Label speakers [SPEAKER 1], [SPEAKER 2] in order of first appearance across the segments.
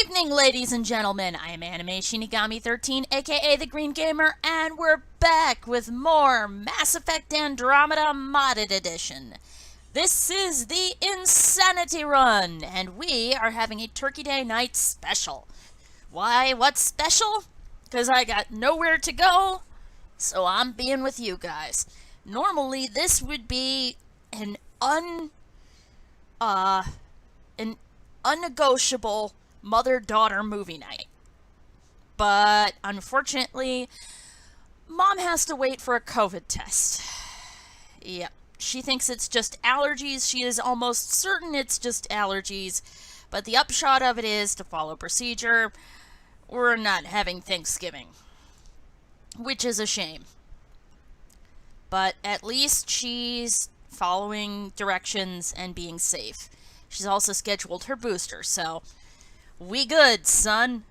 [SPEAKER 1] Evening, ladies and gentlemen. I am Anime Shinigami 13, aka the Green Gamer, and we're back with more Mass Effect Andromeda Modded Edition. This is the Insanity Run, and we are having a Turkey Day night special. Why? What's special? Because I got nowhere to go, so I'm being with you guys. Normally, this would be an unnegotiable mother-daughter movie night. But unfortunately, Mom has to wait for a COVID test. Yep, she thinks it's just allergies. She is almost certain it's just allergies. But the upshot of it is, to follow procedure, we're not having Thanksgiving. Which is a shame. But at least she's following directions and being safe. She's also scheduled her booster, so we good, son.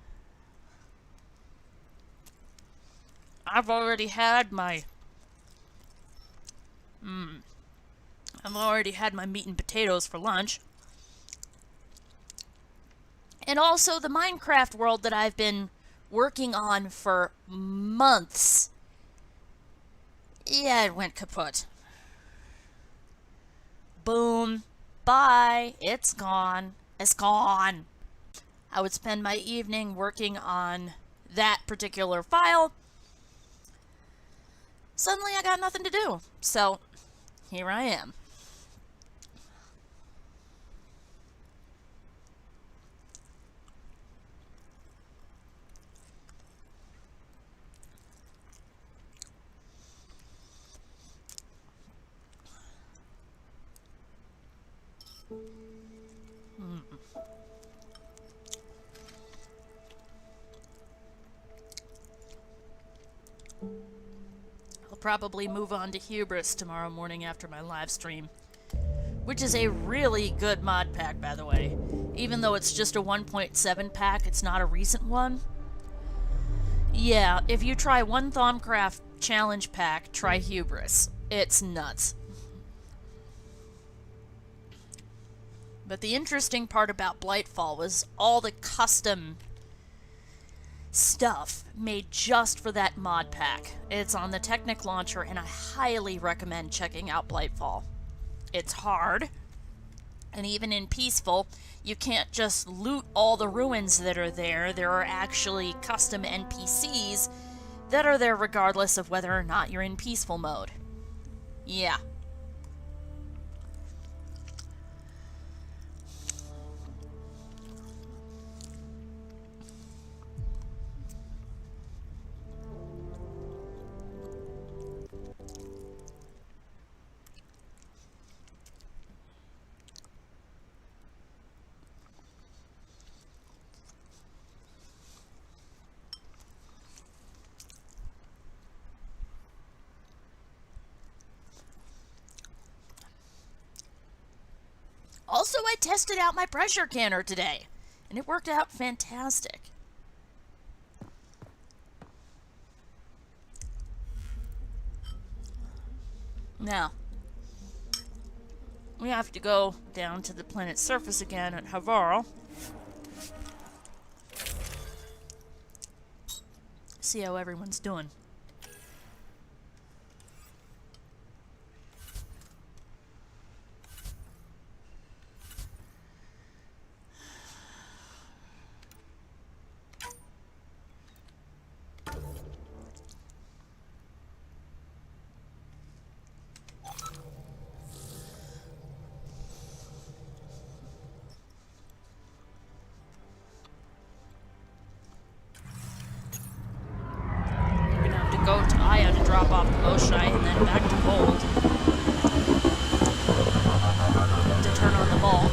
[SPEAKER 1] I've already had my meat and potatoes for lunch. And also the Minecraft world that I've been working on for months. Yeah, it went kaput. Boom. Bye. It's gone. It's gone. I would spend my evening working on that particular file. Suddenly I got nothing to do. So, here I am. I'll probably move on to Hubris tomorrow morning after my live stream, which is a really good mod pack, by the way. Even though it's just a 1.7 pack, it's not a recent one. Yeah, if you try one Thaumcraft challenge pack, try Hubris. It's nuts. But the interesting part about Blightfall was all the custom stuff made just for that mod pack. It's on the Technic launcher, and I highly recommend checking out Blightfall. It's hard, and even in Peaceful, you can't just loot all the ruins that are there. There are actually custom NPCs that are there regardless of whether or not you're in Peaceful mode. Yeah. Also, I tested out my pressure canner today, and it worked out fantastic. Now, we have to go down to the planet's surface again at Havarl. See how everyone's doing. Go to Aya to drop off the Moshai, and then back to Gold to turn on the ball.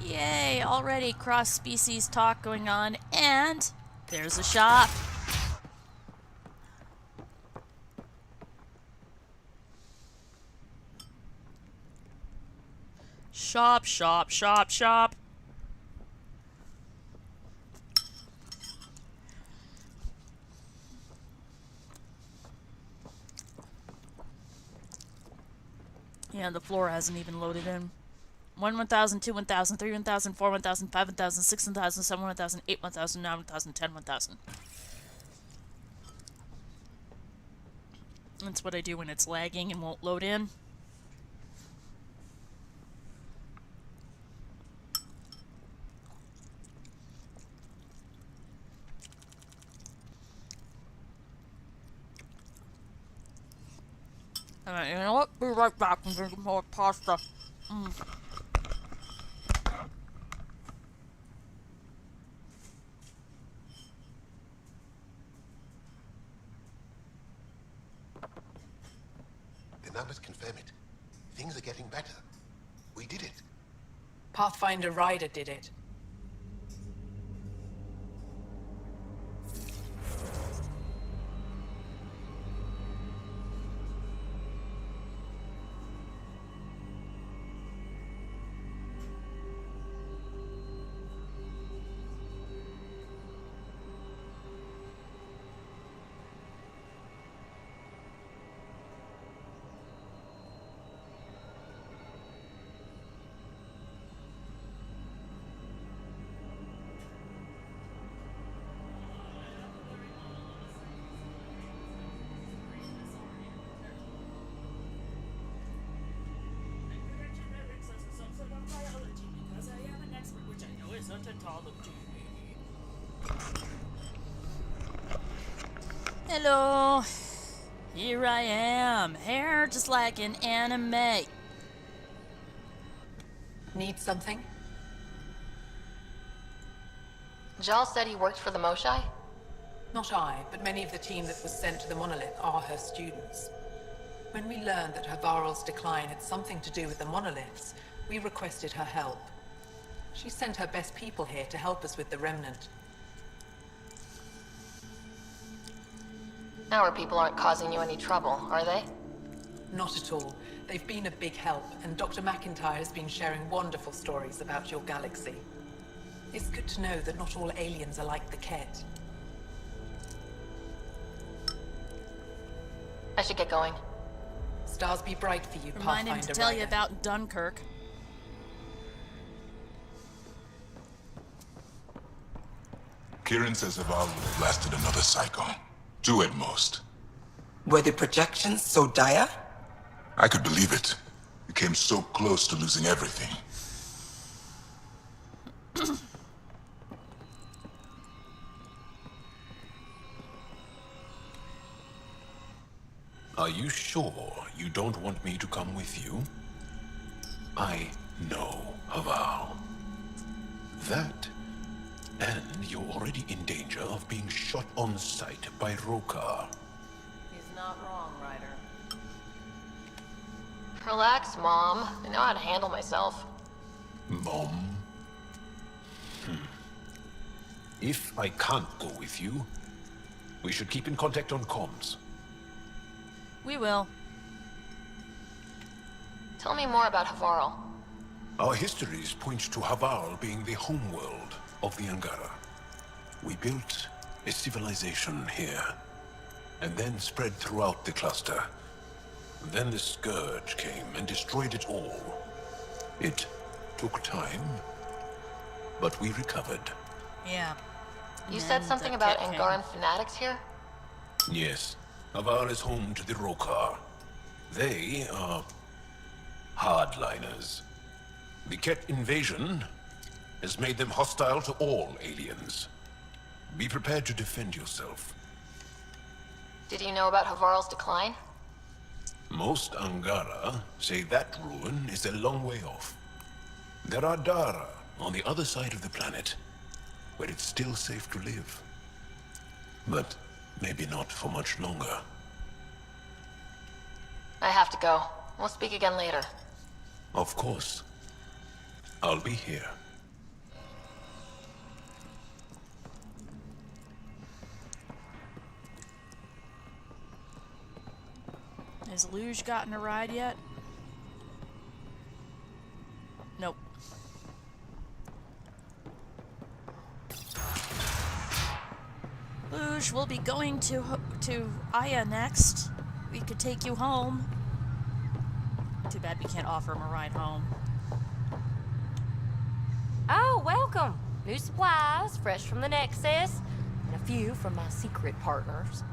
[SPEAKER 1] Yay, already cross-species talk going on, and there's a shop. Shop, shop, shop, shop. Yeah, the floor hasn't even loaded in. 1, 1,000, 2, 1,000, 3, 1,000, 4, 1,000, 5, 1,000, 6, 1,000, 7, 1,000, 8, 1,000, 9, 1,000, 10, 1,000. That's what I do when it's lagging and won't load in. Alright, you know what? Be right back and drink more pasta.
[SPEAKER 2] The numbers confirm it. Things are getting better. We did it.
[SPEAKER 3] Pathfinder Ryder did it.
[SPEAKER 1] Hello. Here I am. Hair just like an anime.
[SPEAKER 3] Need something?
[SPEAKER 4] Jal said he worked for the Moshai?
[SPEAKER 3] Not I, but many of the team that was sent to the monolith are her students. When we learned that Havarl's decline had something to do with the monoliths, we requested her help. She sent her best people here to help us with the remnant.
[SPEAKER 4] Our people aren't causing you any trouble, are they?
[SPEAKER 3] Not at all. They've been a big help, and Dr. McIntyre has been sharing wonderful stories about your galaxy. It's good to know that not all aliens are like the Ket.
[SPEAKER 4] I should get going.
[SPEAKER 3] Stars be bright for you,
[SPEAKER 1] Remind him
[SPEAKER 3] Pathfinder
[SPEAKER 1] to tell you
[SPEAKER 3] Ryder.
[SPEAKER 1] about Dunkirk.
[SPEAKER 5] Kieran says Haval would have lasted another cycle. 2 at most.
[SPEAKER 6] Were the projections so dire?
[SPEAKER 5] I could believe it. We came so close to losing everything.
[SPEAKER 2] Are you sure you don't want me to come with you? I know Haval. That, and you're already in danger of being shot on sight by Rokar.
[SPEAKER 1] He's not wrong, Ryder.
[SPEAKER 4] Relax, Mom. I know how to handle myself.
[SPEAKER 2] Mom? If I can't go with you, we should keep in contact on comms.
[SPEAKER 1] We will.
[SPEAKER 4] Tell me more about Havarl.
[SPEAKER 2] Our histories point to Haval being the homeworld of the Angara. We built a civilization here, and then spread throughout the cluster. Then the Scourge came and destroyed it all. It took time, but we recovered.
[SPEAKER 1] Yeah.
[SPEAKER 4] You said something about Angaran fanatics here?
[SPEAKER 2] Yes, Haval is home to the Rokar. They are hardliners. The Ket invasion has made them hostile to all aliens. Be prepared to defend yourself.
[SPEAKER 4] Did you know about Havarl's decline?
[SPEAKER 2] Most Angara say that ruin is a long way off. There are Dara on the other side of the planet, where it's still safe to live. But maybe not for much longer.
[SPEAKER 4] I have to go. We'll speak again later.
[SPEAKER 2] Of course. I'll be here.
[SPEAKER 1] Has Luge gotten a ride yet? Nope. Luge, we'll be going to Aya next. We could take you home. Too bad we can't offer him a ride home.
[SPEAKER 7] Oh, welcome. New supplies, fresh from the Nexus, and a few from my secret partners.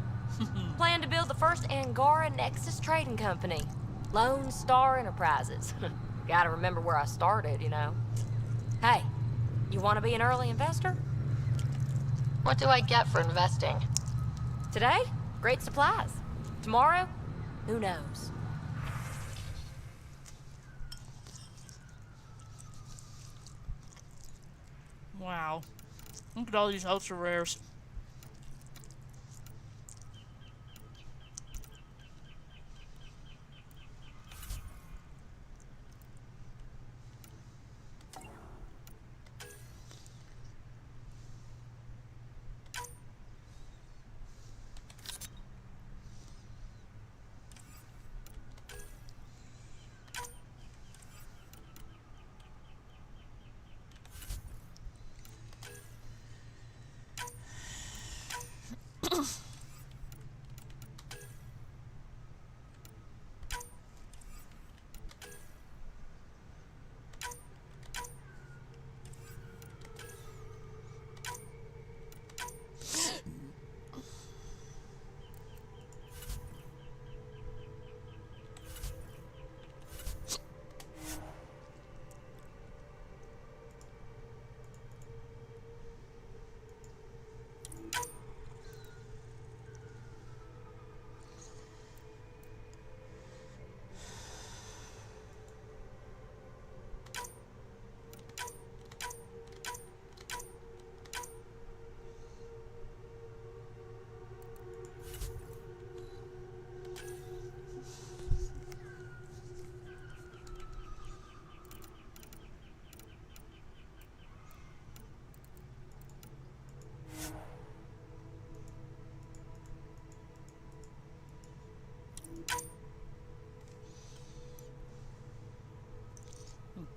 [SPEAKER 7] Plan to build the first Angara Nexus trading company. Lone Star Enterprises. Gotta remember where I started, you know. Hey, you want to be an early investor?
[SPEAKER 4] What do I get for investing?
[SPEAKER 7] Today, great supplies. Tomorrow, who knows?
[SPEAKER 1] Wow. Look at all these ultra rares.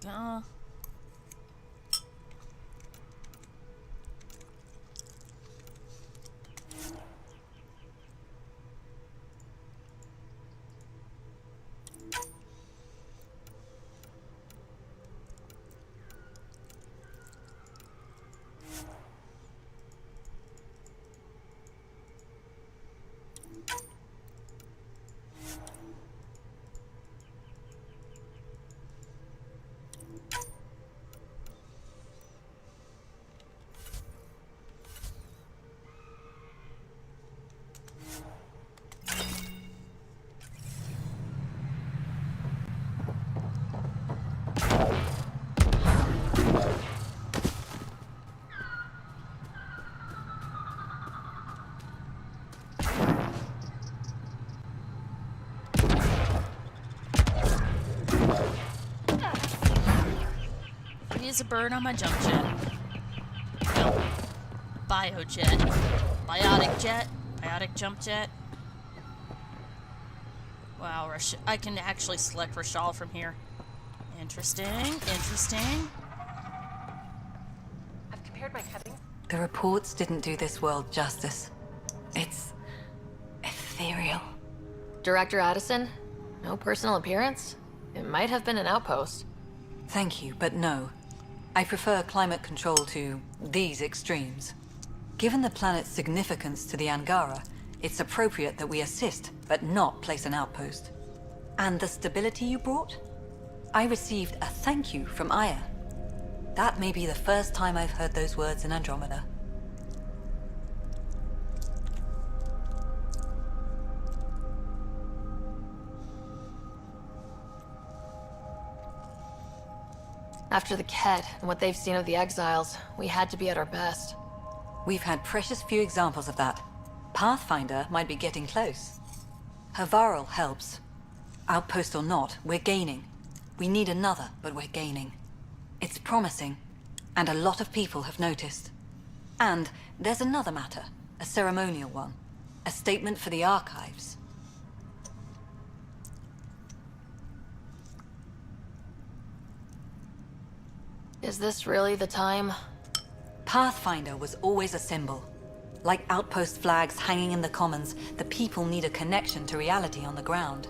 [SPEAKER 1] Uh, Here's a bird on my jump jet. No. Biojet. Biotic jet. Biotic jump jet. Wow, I can actually select Rashal from here. Interesting, interesting.
[SPEAKER 7] I've compared my cutting.
[SPEAKER 8] The reports didn't do this world justice. It's ethereal.
[SPEAKER 4] Director Addison? No personal appearance? It might have been an outpost.
[SPEAKER 8] Thank you, but no. I prefer climate control to these extremes. Given the planet's significance to the Angara, it's appropriate that we assist, but not place an outpost. And the stability you brought? I received a thank you from Aya. That may be the first time I've heard those words in Andromeda.
[SPEAKER 4] After the Ket and what they've seen of the exiles, we had to be at our best.
[SPEAKER 8] We've had precious few examples of that. Pathfinder might be getting close. Havarl helps. Outpost or not, we're gaining. We need another, but we're gaining. It's promising, and a lot of people have noticed. And there's another matter, a ceremonial one. A statement for the archives.
[SPEAKER 4] Is this really the time?
[SPEAKER 8] Pathfinder was always a symbol. Like outpost flags hanging in the commons, the people need a connection to reality on the ground.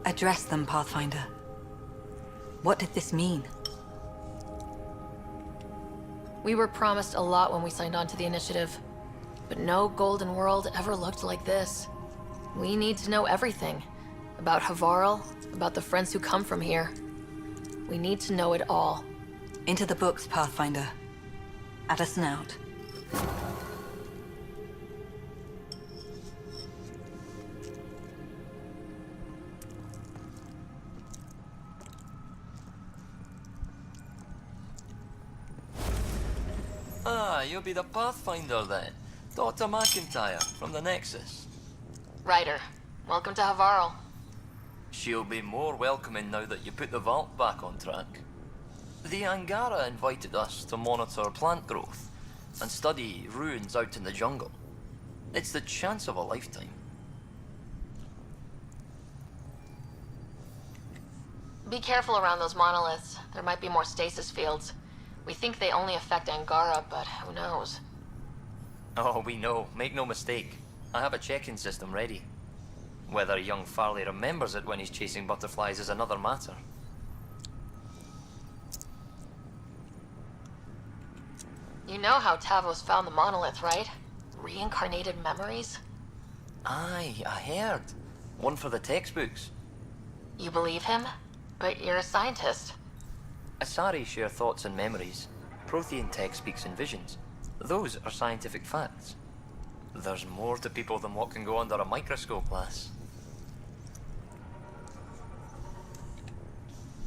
[SPEAKER 8] Address them, Pathfinder. What did this mean?
[SPEAKER 4] We were promised a lot when we signed on to the initiative, but no Golden World ever looked like this. We need to know everything. About Havarl, about the friends who come from here. We need to know it all.
[SPEAKER 8] Into the books, Pathfinder. Addison out.
[SPEAKER 9] Ah, you'll be the Pathfinder then. Dr. McIntyre from the Nexus.
[SPEAKER 4] Ryder, welcome to Havarl.
[SPEAKER 9] She'll be more welcoming now that you put the vault back on track. The Angara invited us to monitor plant growth and study ruins out in the jungle. It's the chance of a lifetime.
[SPEAKER 4] Be careful around those monoliths. There might be more stasis fields. We think they only affect Angara, but who knows?
[SPEAKER 9] Oh, we know. Make no mistake. I have a check-in system ready. Whether young Farley remembers it when he's chasing butterflies is another matter.
[SPEAKER 4] You know how Tavos found the monolith, right? Reincarnated memories?
[SPEAKER 9] Aye, I heard. One for the textbooks.
[SPEAKER 4] You believe him? But you're a scientist.
[SPEAKER 9] Asari share thoughts and memories. Prothean tech speaks in visions. Those are scientific facts. There's more to people than what can go under a microscope, lass.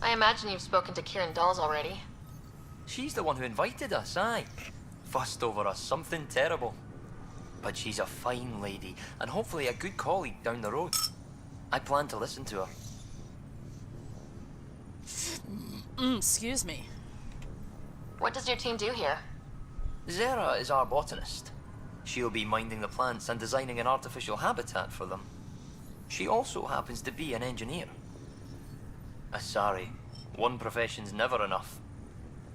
[SPEAKER 4] I imagine you've spoken to Kieran Dawes already.
[SPEAKER 9] She's the one who invited us, aye. Fussed over us something terrible. But she's a fine lady, and hopefully a good colleague down the road. I plan to listen to her.
[SPEAKER 1] Excuse me.
[SPEAKER 4] What does your team do here?
[SPEAKER 9] Zera is our botanist. She'll be minding the plants and designing an artificial habitat for them. She also happens to be an engineer. Asari, one profession's never enough.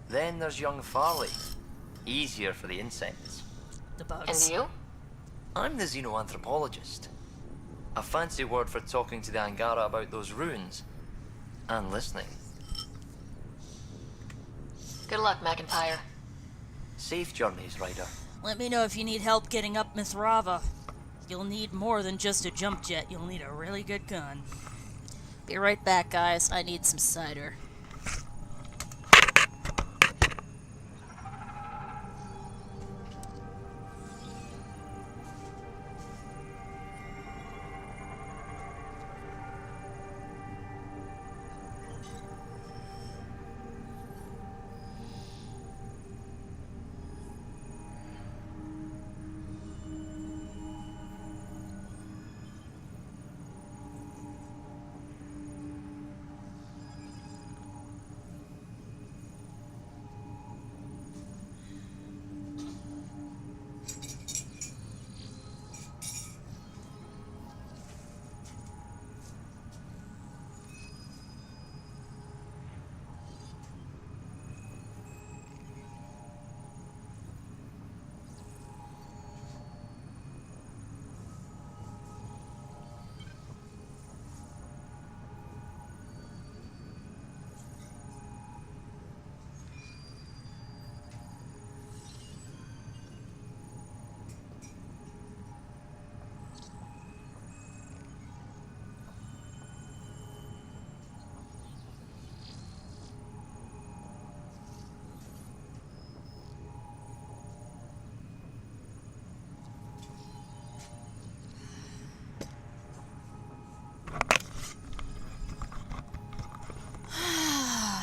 [SPEAKER 9] Then there's young Farley. Easier for the insects.
[SPEAKER 1] The bugs.
[SPEAKER 4] And you?
[SPEAKER 9] I'm the xenoanthropologist. A fancy word for talking to the Angara about those ruins. And listening.
[SPEAKER 4] Good luck, McIntyre.
[SPEAKER 9] Safe journeys, Ryder.
[SPEAKER 1] Let me know if you need help getting up Mithrava. You'll need more than just a jump jet. You'll need a really good gun. Be right back, guys. I need some cider.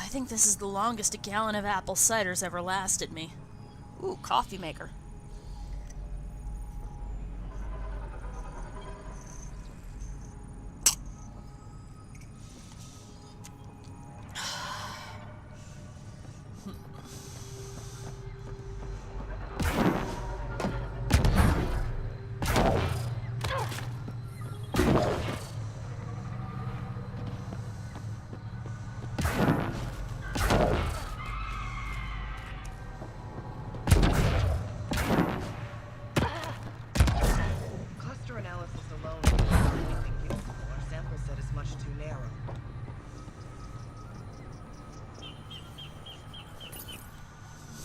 [SPEAKER 1] I think this is the longest a gallon of apple cider's ever lasted me. Ooh, coffee maker.
[SPEAKER 10] alone won't find anything useful. Our sample set is much too narrow.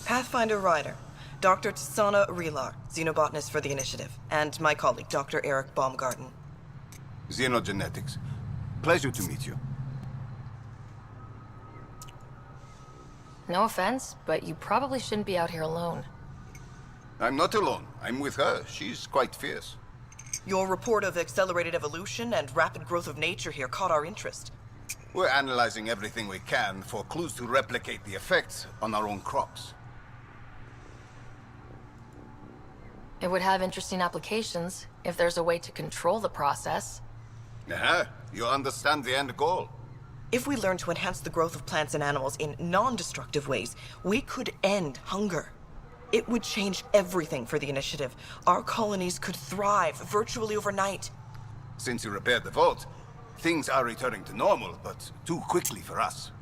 [SPEAKER 10] Pathfinder Ryder, Dr. Tsana Relar, xenobotanist for the Initiative, and my colleague, Dr. Eric Baumgarten.
[SPEAKER 11] Xenogenetics. Pleasure to meet you.
[SPEAKER 4] No offense, but you probably shouldn't be out here alone.
[SPEAKER 11] I'm not alone. I'm with her. She's quite fierce.
[SPEAKER 10] Your report of accelerated evolution and rapid growth of nature here caught our interest.
[SPEAKER 11] We're analyzing everything we can for clues to replicate the effects on our own crops.
[SPEAKER 4] It would have interesting applications if there's a way to control the process.
[SPEAKER 11] You understand the end goal.
[SPEAKER 10] If we learn to enhance the growth of plants and animals in non-destructive ways, we could end hunger. It would change everything for the Initiative. Our colonies could thrive virtually overnight.
[SPEAKER 11] Since you repaired the vault, things are returning to normal, but too quickly for us.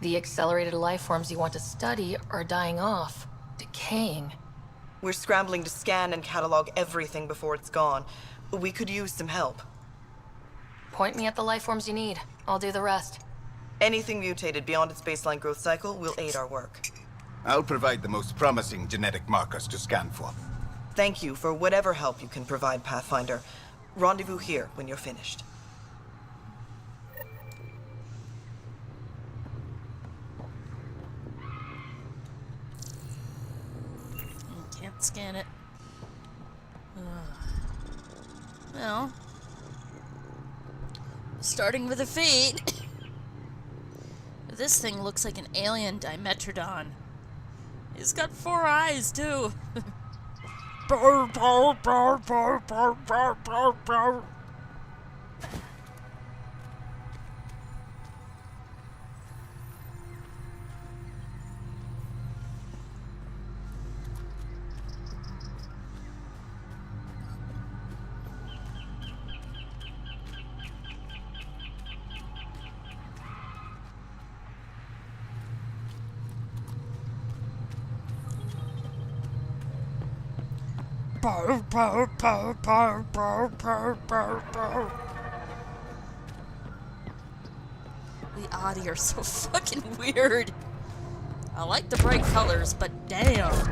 [SPEAKER 4] The accelerated life forms you want to study are dying off, decaying.
[SPEAKER 10] We're scrambling to scan and catalog everything before it's gone. We could use some help.
[SPEAKER 4] Point me at the life forms you need. I'll do the rest.
[SPEAKER 10] Anything mutated beyond its baseline growth cycle will aid our work.
[SPEAKER 11] I'll provide the most promising genetic markers to scan for.
[SPEAKER 10] Thank you for whatever help you can provide, Pathfinder. Rendezvous here when you're finished.
[SPEAKER 1] Can't scan it. Well, starting with the feet. This thing looks like an alien Dimetrodon. He's got 4 eyes, too. The Audi are so fucking weird. I like the bright colors, but damn.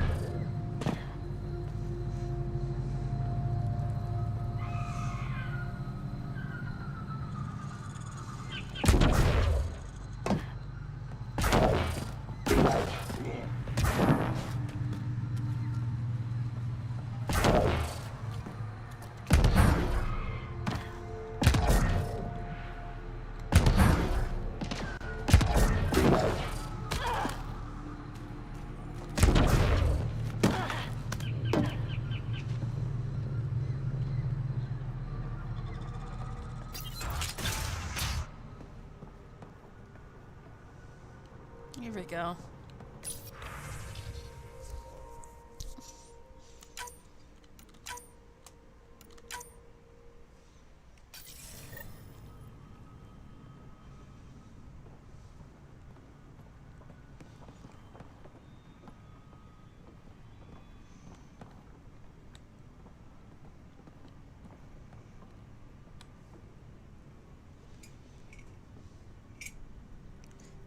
[SPEAKER 1] Here we go.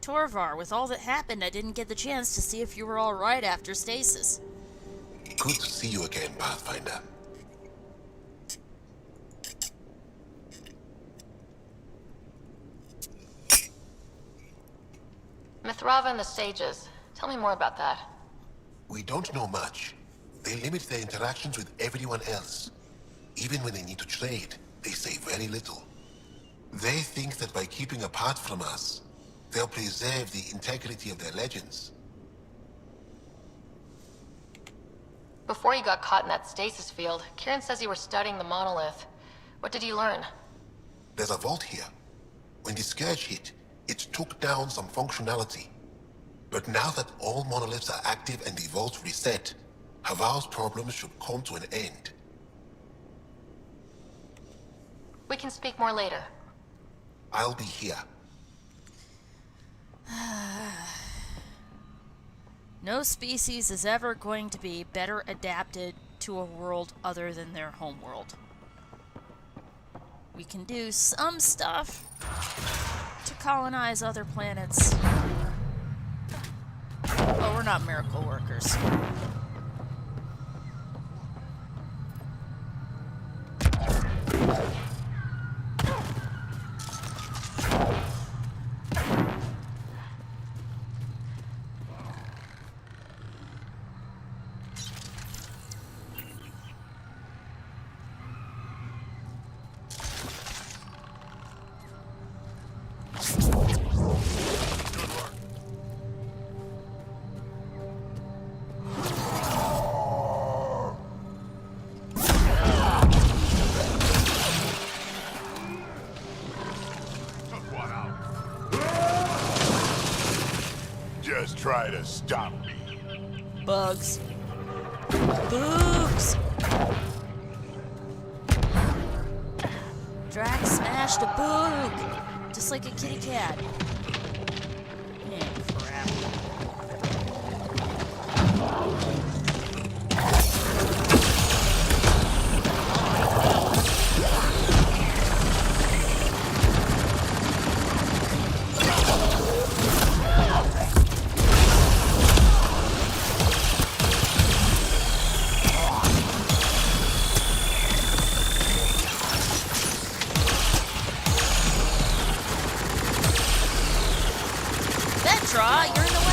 [SPEAKER 1] Torvar, with all that happened, I didn't get the chance to see if you were all right after stasis.
[SPEAKER 2] Good to see you again, Pathfinder.
[SPEAKER 4] Mithrava and the Sages. Tell me more about that.
[SPEAKER 2] We don't know much. They limit their interactions with everyone else. Even when they need to trade, they say very little. They think that by keeping apart from us, they'll preserve the integrity of their legends.
[SPEAKER 4] Before you got caught in that stasis field, Kieran says you were studying the monolith. What did you learn?
[SPEAKER 2] There's a vault here. When the Scourge hit, it took down some functionality. But now that all monoliths are active and the vault reset, Havar's problems should come to an end.
[SPEAKER 4] We can speak more later.
[SPEAKER 2] I'll be here.
[SPEAKER 1] No species is ever going to be better adapted to a world other than their homeworld. we can do some stuff to colonize other planets. But we're not miracle workers.
[SPEAKER 5] Just try to stop me.
[SPEAKER 1] Bugs. Boogs! Drax smashed a boog! Just like a kitty cat. Yeah, crap. Draw, you're in the way!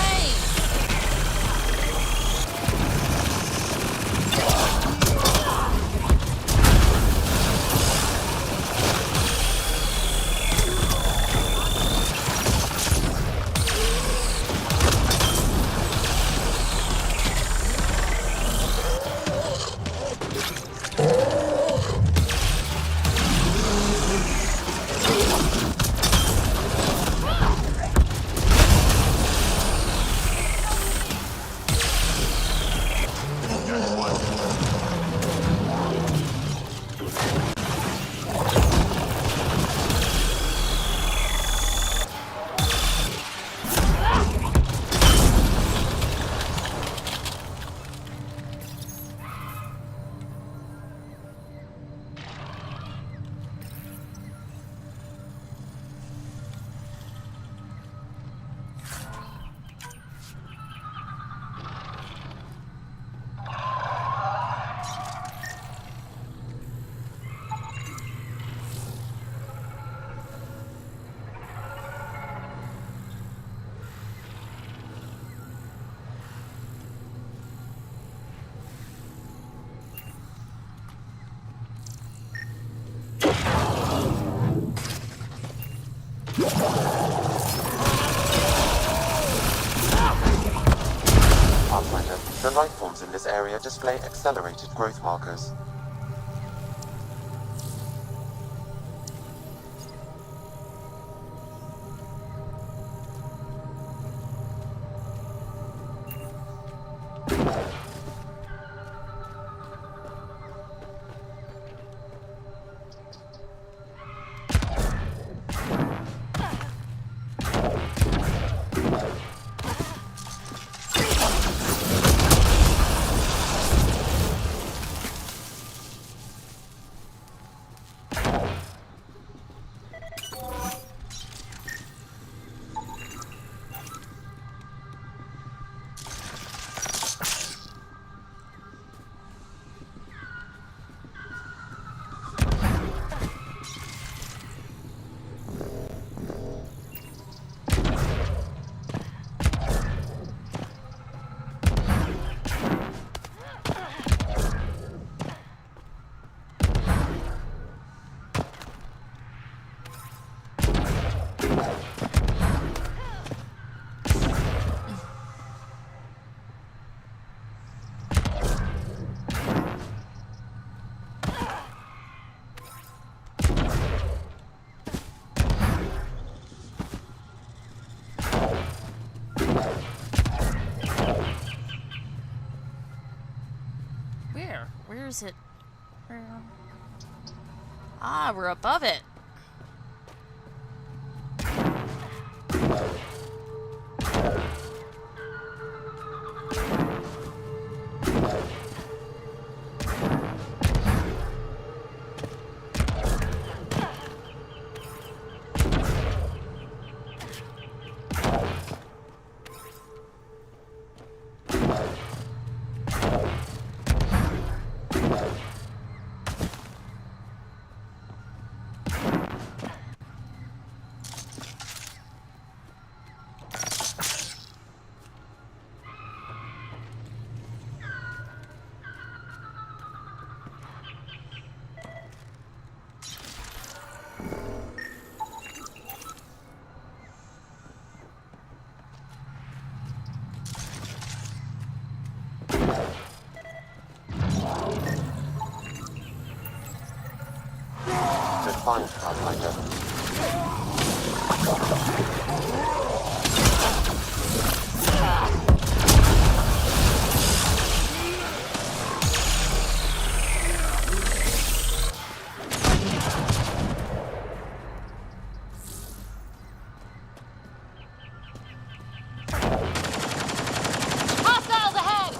[SPEAKER 12] Pathfinder, the life forms in this area display accelerated growth markers. Where is it? Ah, we're above it. find, Pathfinder.
[SPEAKER 7] Hostiles ahead!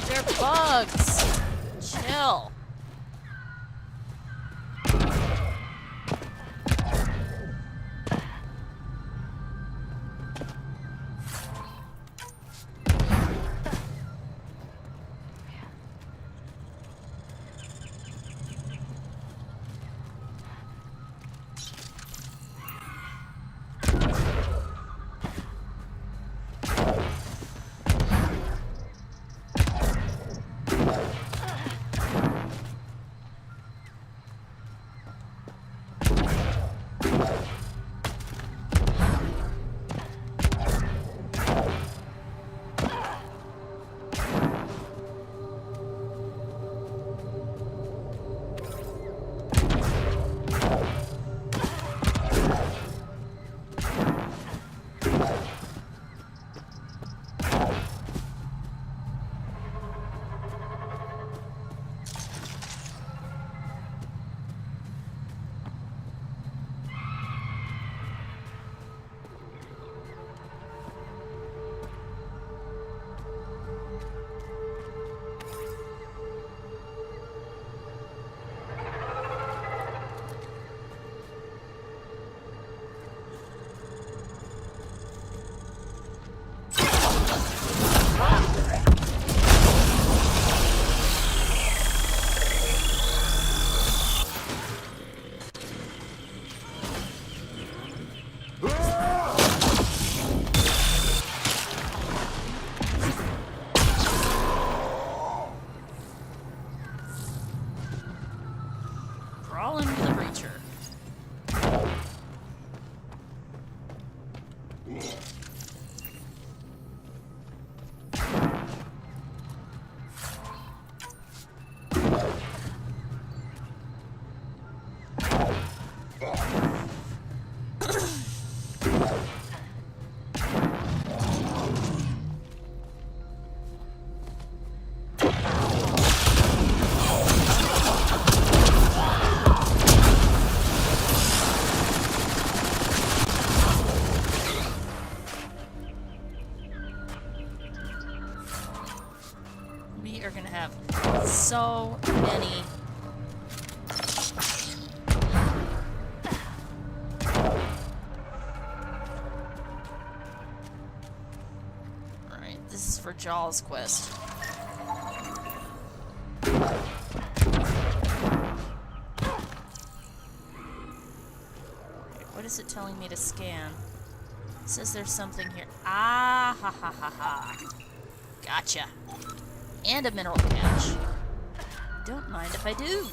[SPEAKER 1] They're bugs. Chill. Crawl into the breacher. We are gonna have so many. Alright, this is for Jaws' quest. What is it telling me to scan? It says there's something here. Ah, ha ha ha ha. Gotcha. And a mineral cache. Don't mind if I do.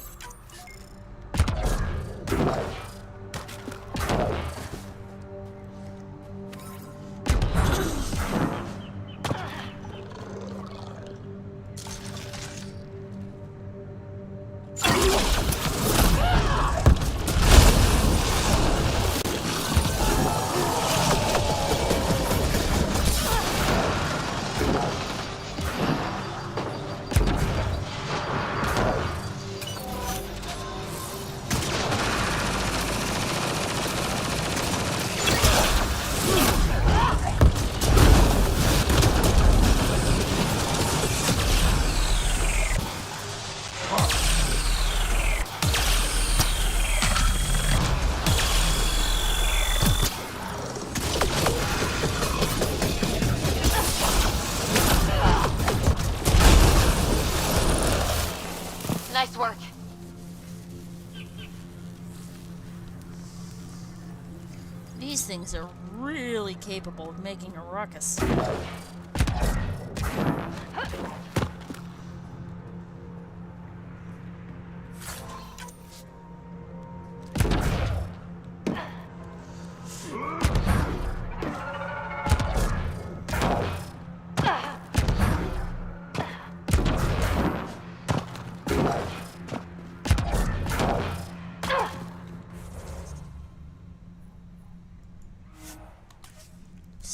[SPEAKER 7] Nice work.
[SPEAKER 1] These things are really capable of making a ruckus.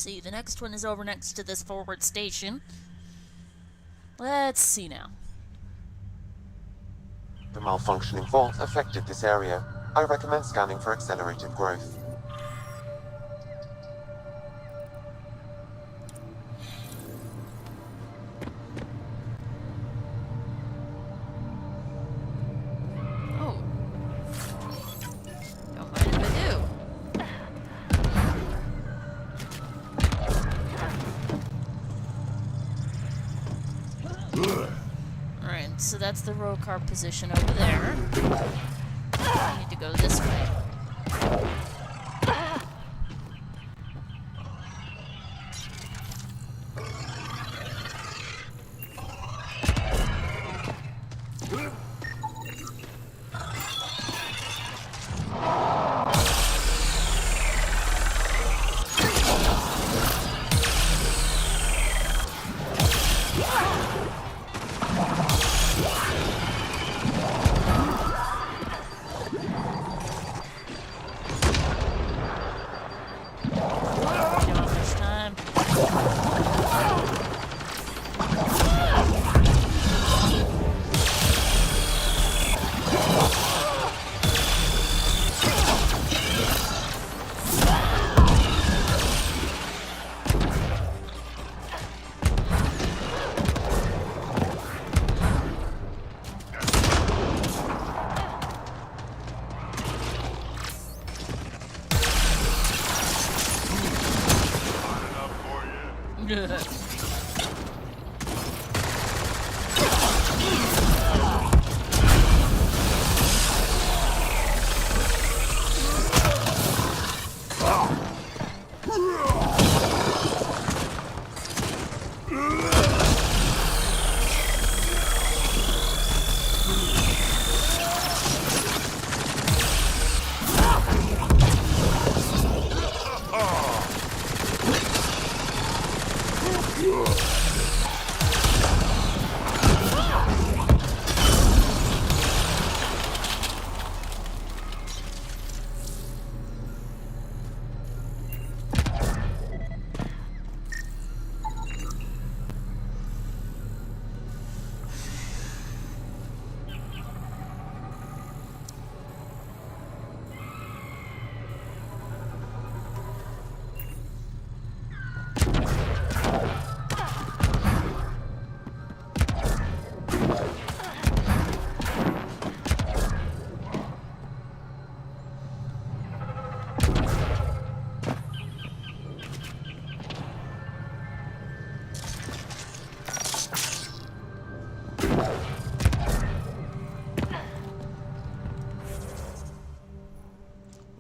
[SPEAKER 1] see. The next one is over next to this forward station. Let's see now.
[SPEAKER 12] The malfunctioning vault affected this area. I recommend scanning for accelerated growth.
[SPEAKER 1] Oh. Don't mind if I do. Alright, so that's the row car position over there. I need to go this way.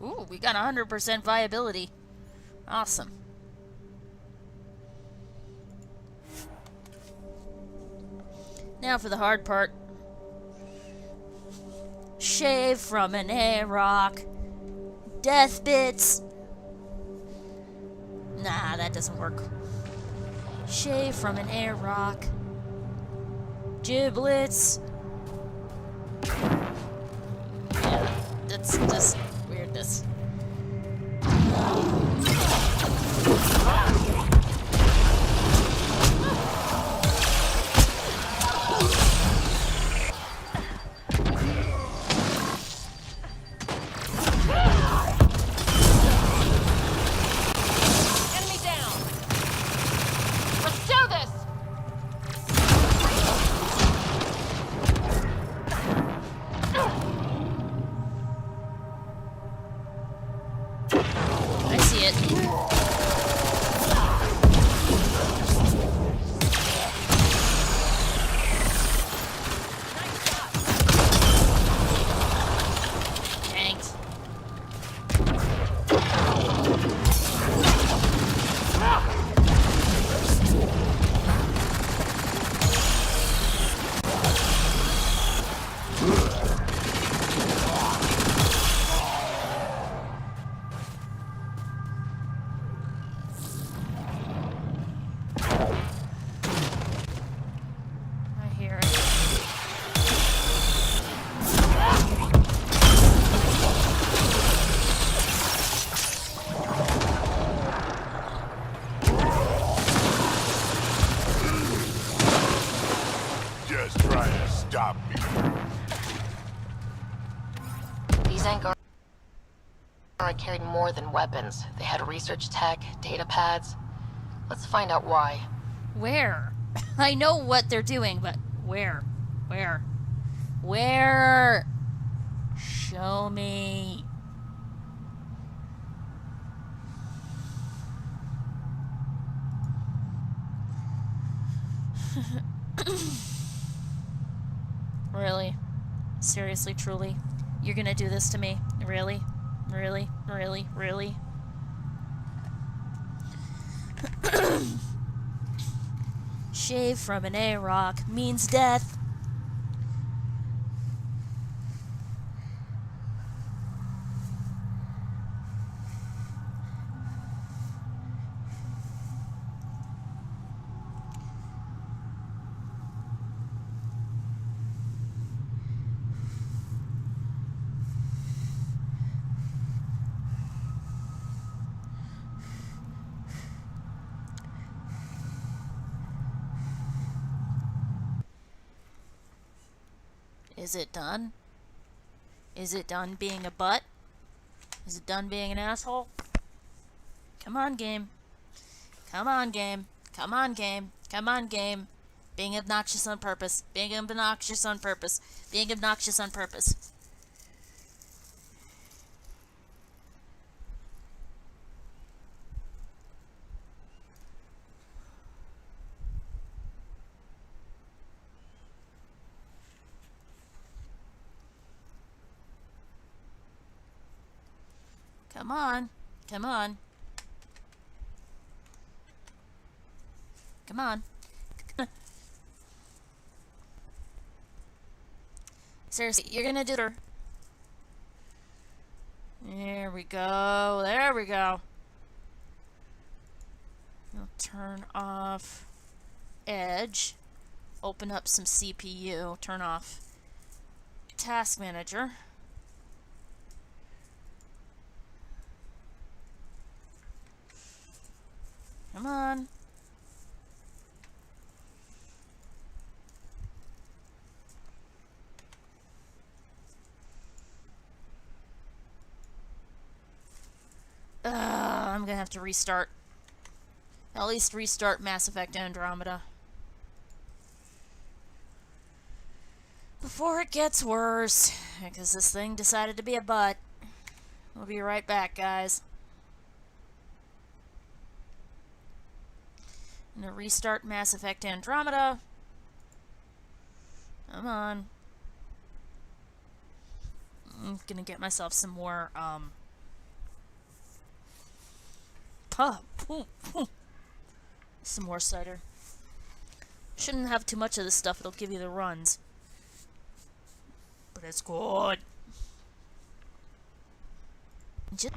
[SPEAKER 1] Ooh, we got 100% viability. Awesome. Now for the hard part. Shave from an air rock. Death bits. Nah, that doesn't work. Shave from an air rock. Giblets. Yeah, that's just weirdness.
[SPEAKER 4] These Angara carried more than weapons. They had research tech, data pads. Let's find out why.
[SPEAKER 1] Where? I know what they're doing, but where? Where? Where? Show me. Really? Seriously, truly? You're gonna do this to me? Really? Really? Really? Really? Shave from an A-rock means death. Is it done? Is it done being a butt? Is it done being an asshole? Come on, game. Come on, game. Come on, game. Come on, game. Being obnoxious on purpose. Being obnoxious on purpose. Being obnoxious on purpose. Come on. Come on. Come on. Seriously, you're gonna do her. There we go. There we go. I'll turn off Edge. Open up some CPU. Turn off Task Manager. Come on. I'm gonna have to restart. At least restart Mass Effect Andromeda. Before it gets worse. Because this thing decided to be a butt. We'll be right back, guys. I'm gonna restart Mass Effect Andromeda. Come on. I'm gonna get myself some more, some more cider. Shouldn't have too much of this stuff, it'll give you the runs. But it's good. Just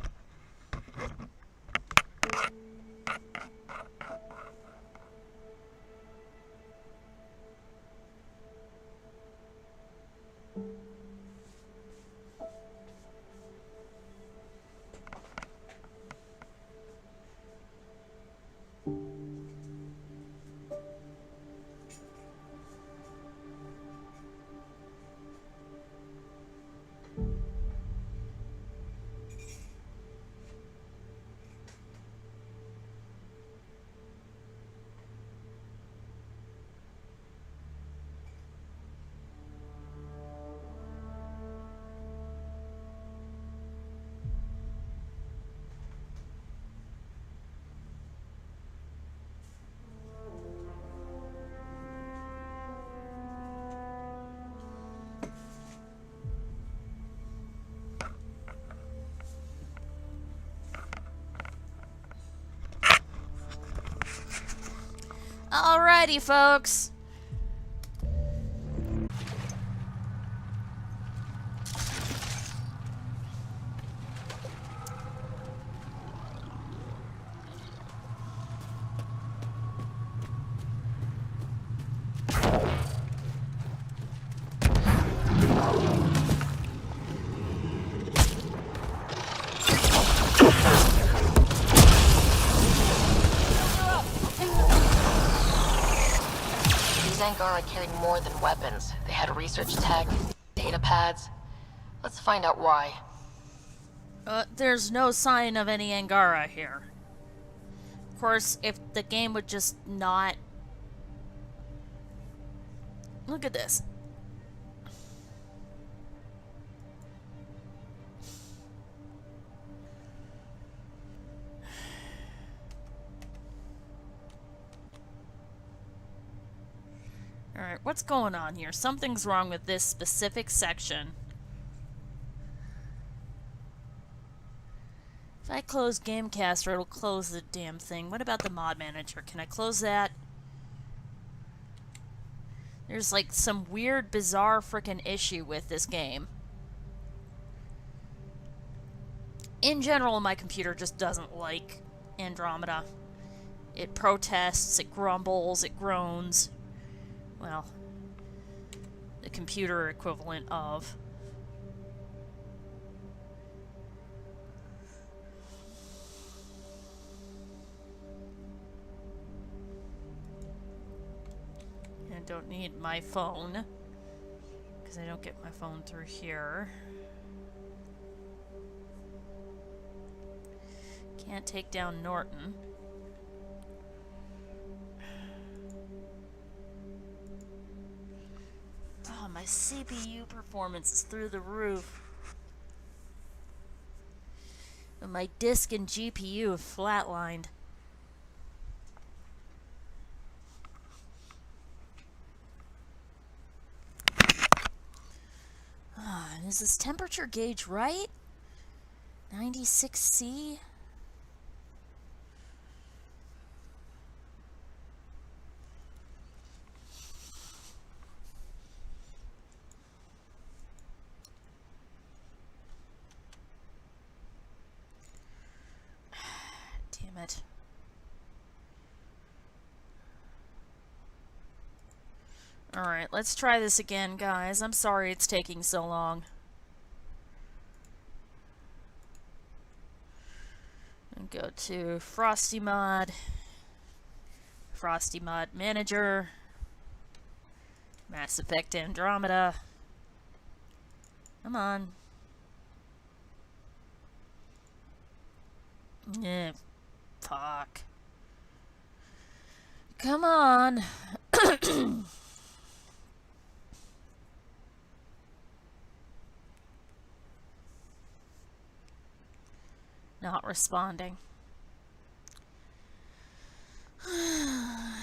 [SPEAKER 1] alrighty, folks.
[SPEAKER 4] Angara carried more than weapons. They had research tech, data pads. Let's find out why.
[SPEAKER 1] There's no sign of any Angara here. Of course, if the game would just not... Look at this. Alright, what's going on here? Something's wrong with this specific section. If I close Gamecaster, it'll close the damn thing. What about the mod manager? Can I close that? There's like some weird, bizarre frickin' issue with this game. In general, my computer just doesn't like Andromeda. It protests, it grumbles, it groans. Well, the computer equivalent of. I don't need my phone, because I don't get my phone through here. Can't take down Norton. Oh, my CPU performance is through the roof. But my disk and GPU have flatlined. Is this temperature gauge right? 96C? Damn it. Alright, let's try this again, guys. I'm sorry it's taking so long. And go to Frosty Mod Manager, Mass Effect Andromeda. Come on. Yeah, fuck. Come on. Not responding.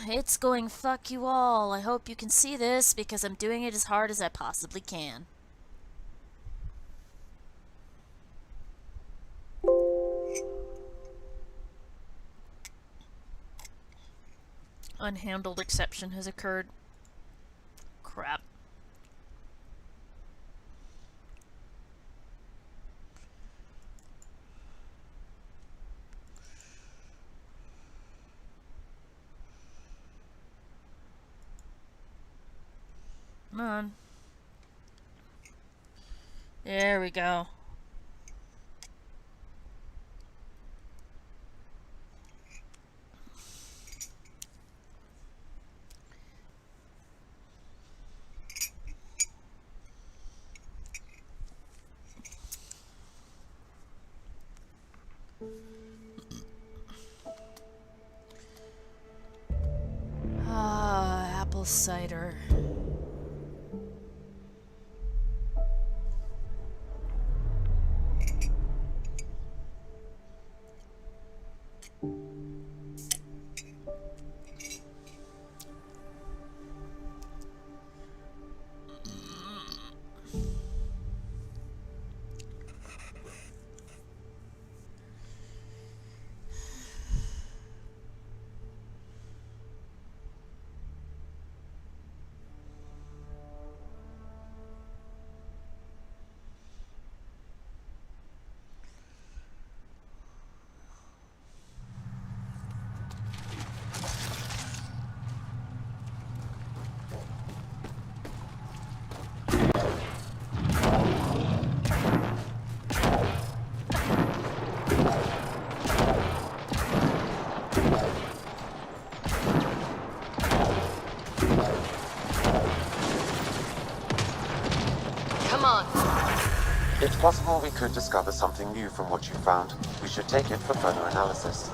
[SPEAKER 1] It's going fuck you all. I hope you can see this because I'm doing it as hard as I possibly can. Unhandled exception has occurred. Crap. Come on. There we go. Ah, apple cider.
[SPEAKER 4] Come on.
[SPEAKER 12] It's possible we could discover something new from what you found. We should take it for further analysis.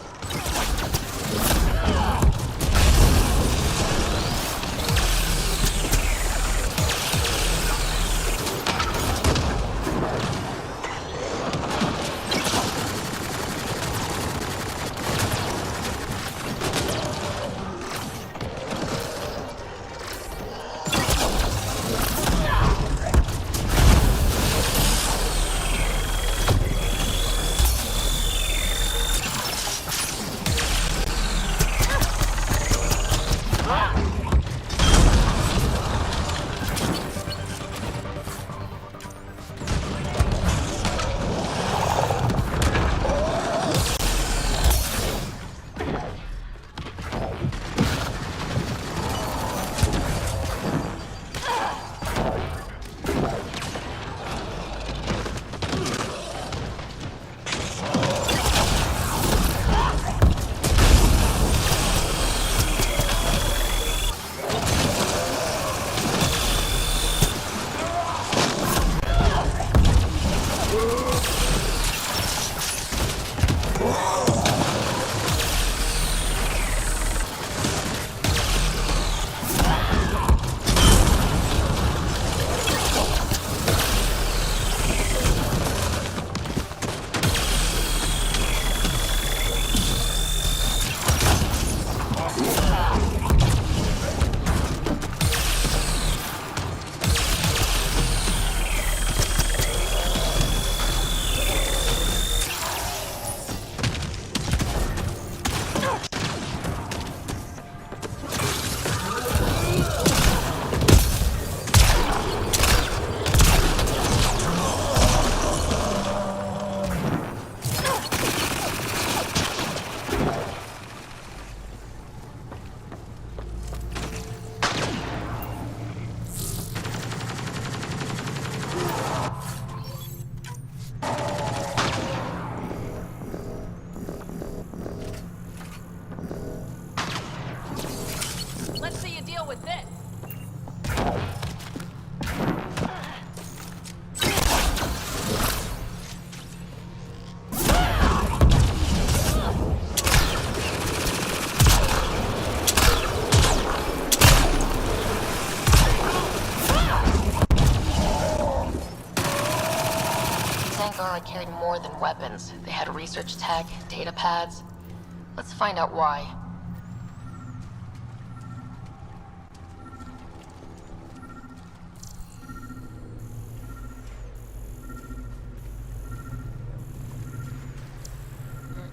[SPEAKER 1] Let's see you deal with this.
[SPEAKER 4] Angara carried more than weapons. They had research tech, data pads. Let's find out why.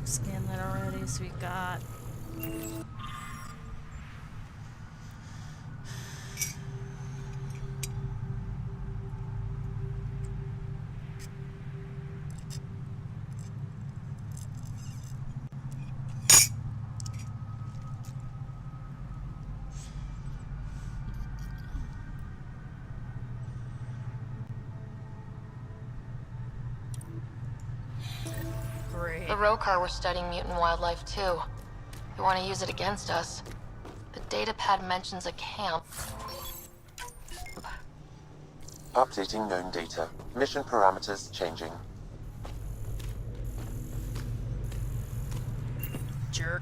[SPEAKER 1] Scan that already, so we got... Great.
[SPEAKER 4] The Rokar were studying mutant wildlife too. They want to use it against us. The datapad mentions a camp.
[SPEAKER 12] Updating known data. Mission parameters changing.
[SPEAKER 1] Jerk.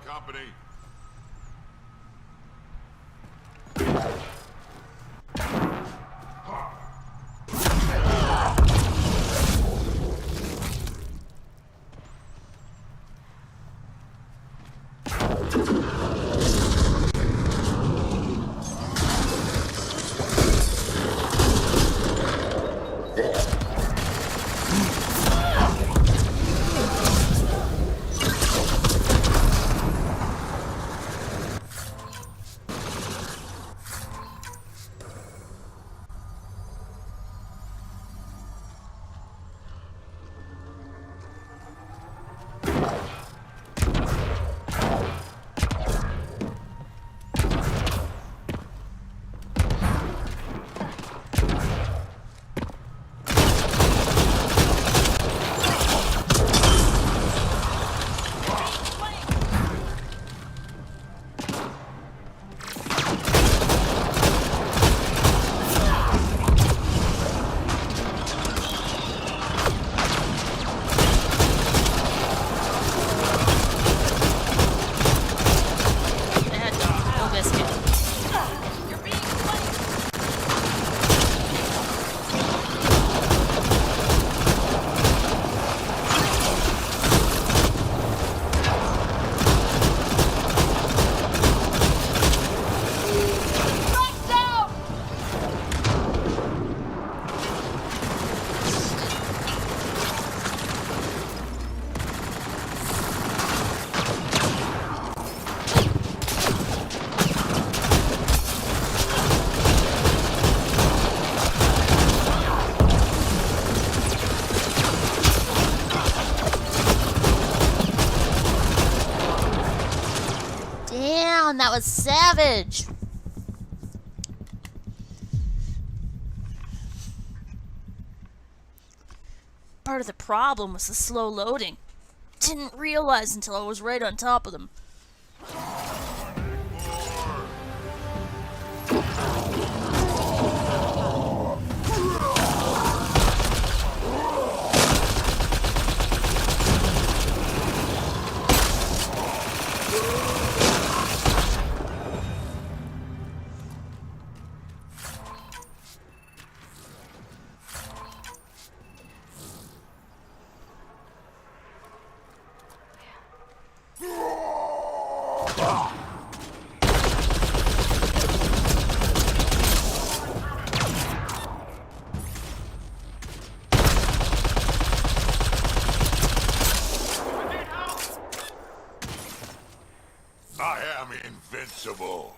[SPEAKER 5] got company.
[SPEAKER 1] Damn, that was savage. Part of the problem was the slow loading. Didn't realize until I was right on top of them.
[SPEAKER 5] I am invincible.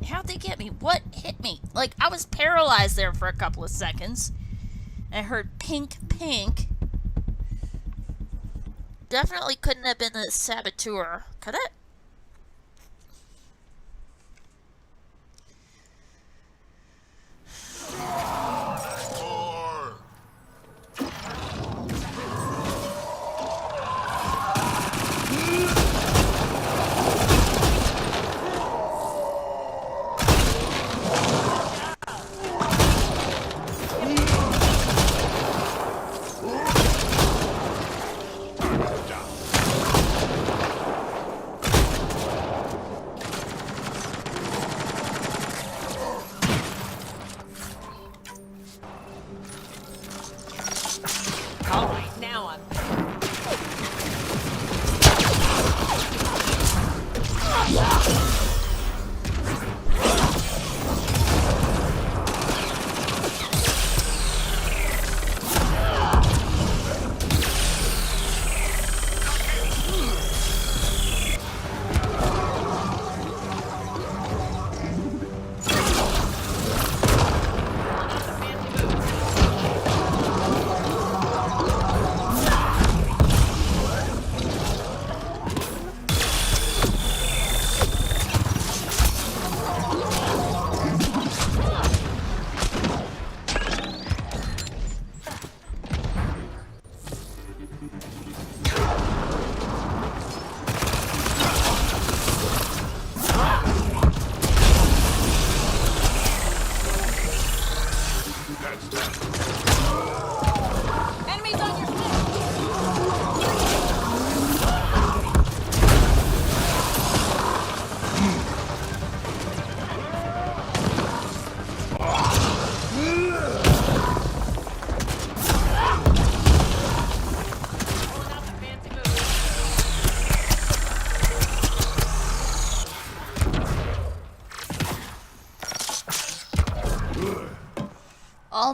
[SPEAKER 1] How'd they get me? What hit me? Like, I was paralyzed there for a couple of seconds. I heard pink, pink. Definitely couldn't have been the saboteur. Could it?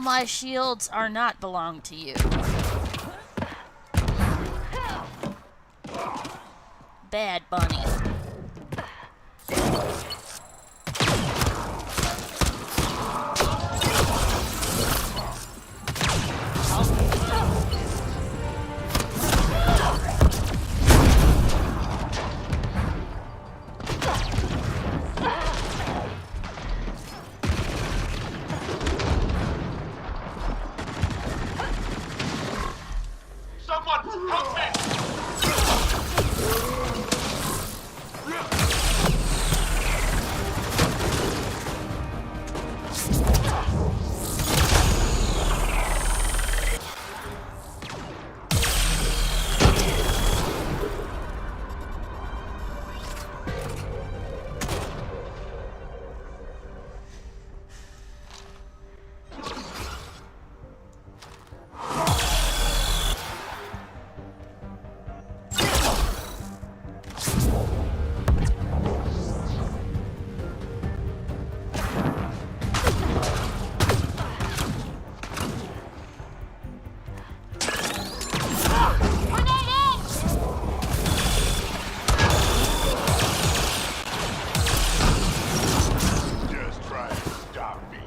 [SPEAKER 1] All my shields are not belong to you. Bad bunny.
[SPEAKER 13] Someone help me! Just try and stop me.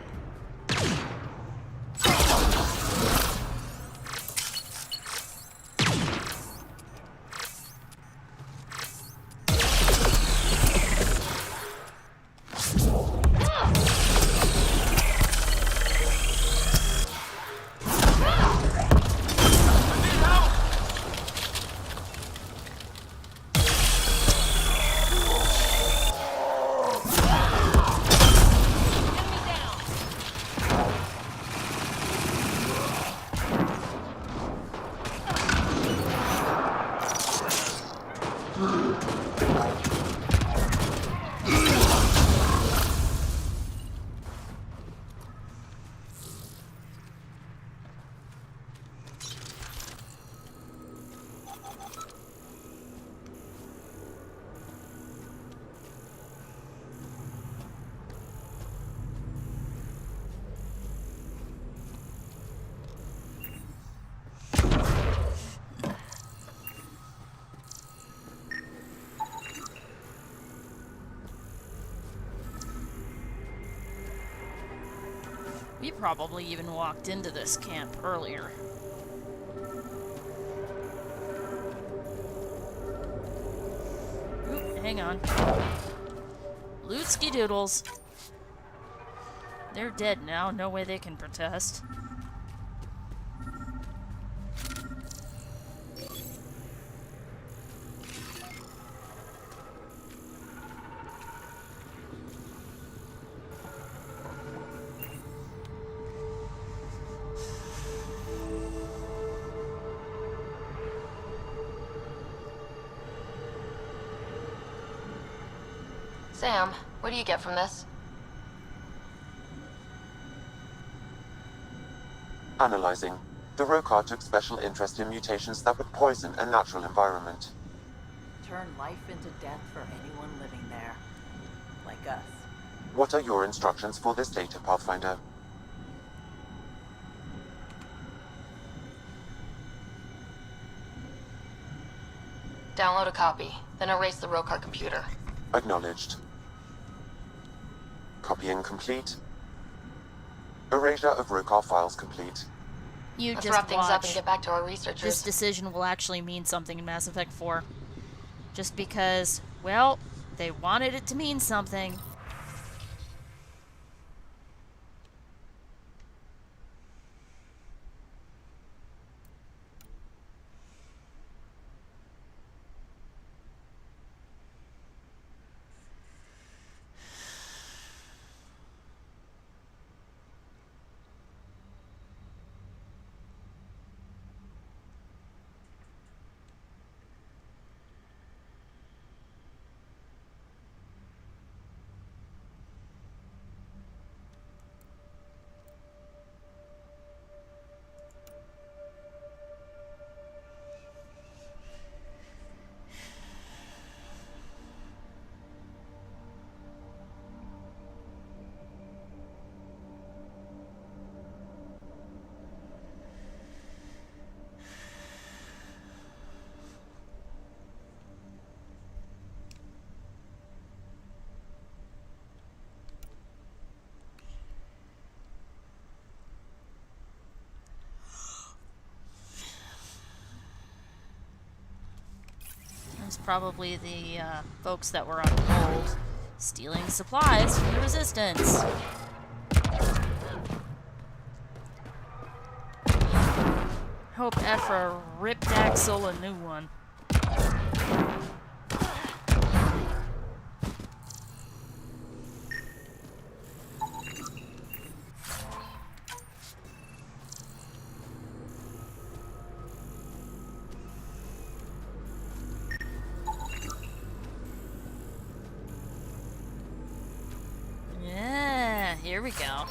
[SPEAKER 1] We probably even walked into this camp earlier. Oop, hang on. Lootski doodles. They're dead now, no way they can protest.
[SPEAKER 4] Sam, what do you get from this?
[SPEAKER 12] Analyzing. The Rokar took special interest in mutations that would poison a natural environment.
[SPEAKER 14] Turn life into death for anyone living there. Like us.
[SPEAKER 12] What are your instructions for this data, Pathfinder?
[SPEAKER 4] Download a copy, then erase the Rokar computer.
[SPEAKER 12] Acknowledged. Copying complete. Erasure of Rokar files complete.
[SPEAKER 1] You
[SPEAKER 4] Let's
[SPEAKER 1] just
[SPEAKER 4] wrap things up and
[SPEAKER 1] watch.
[SPEAKER 4] get back to our researchers.
[SPEAKER 1] This decision will actually mean something in Mass Effect 4. Just because, well, they wanted it to mean something. probably the folks that were on hold stealing supplies from the Resistance. Hope Ephra ripped Axel a new one. Yeah, here we go.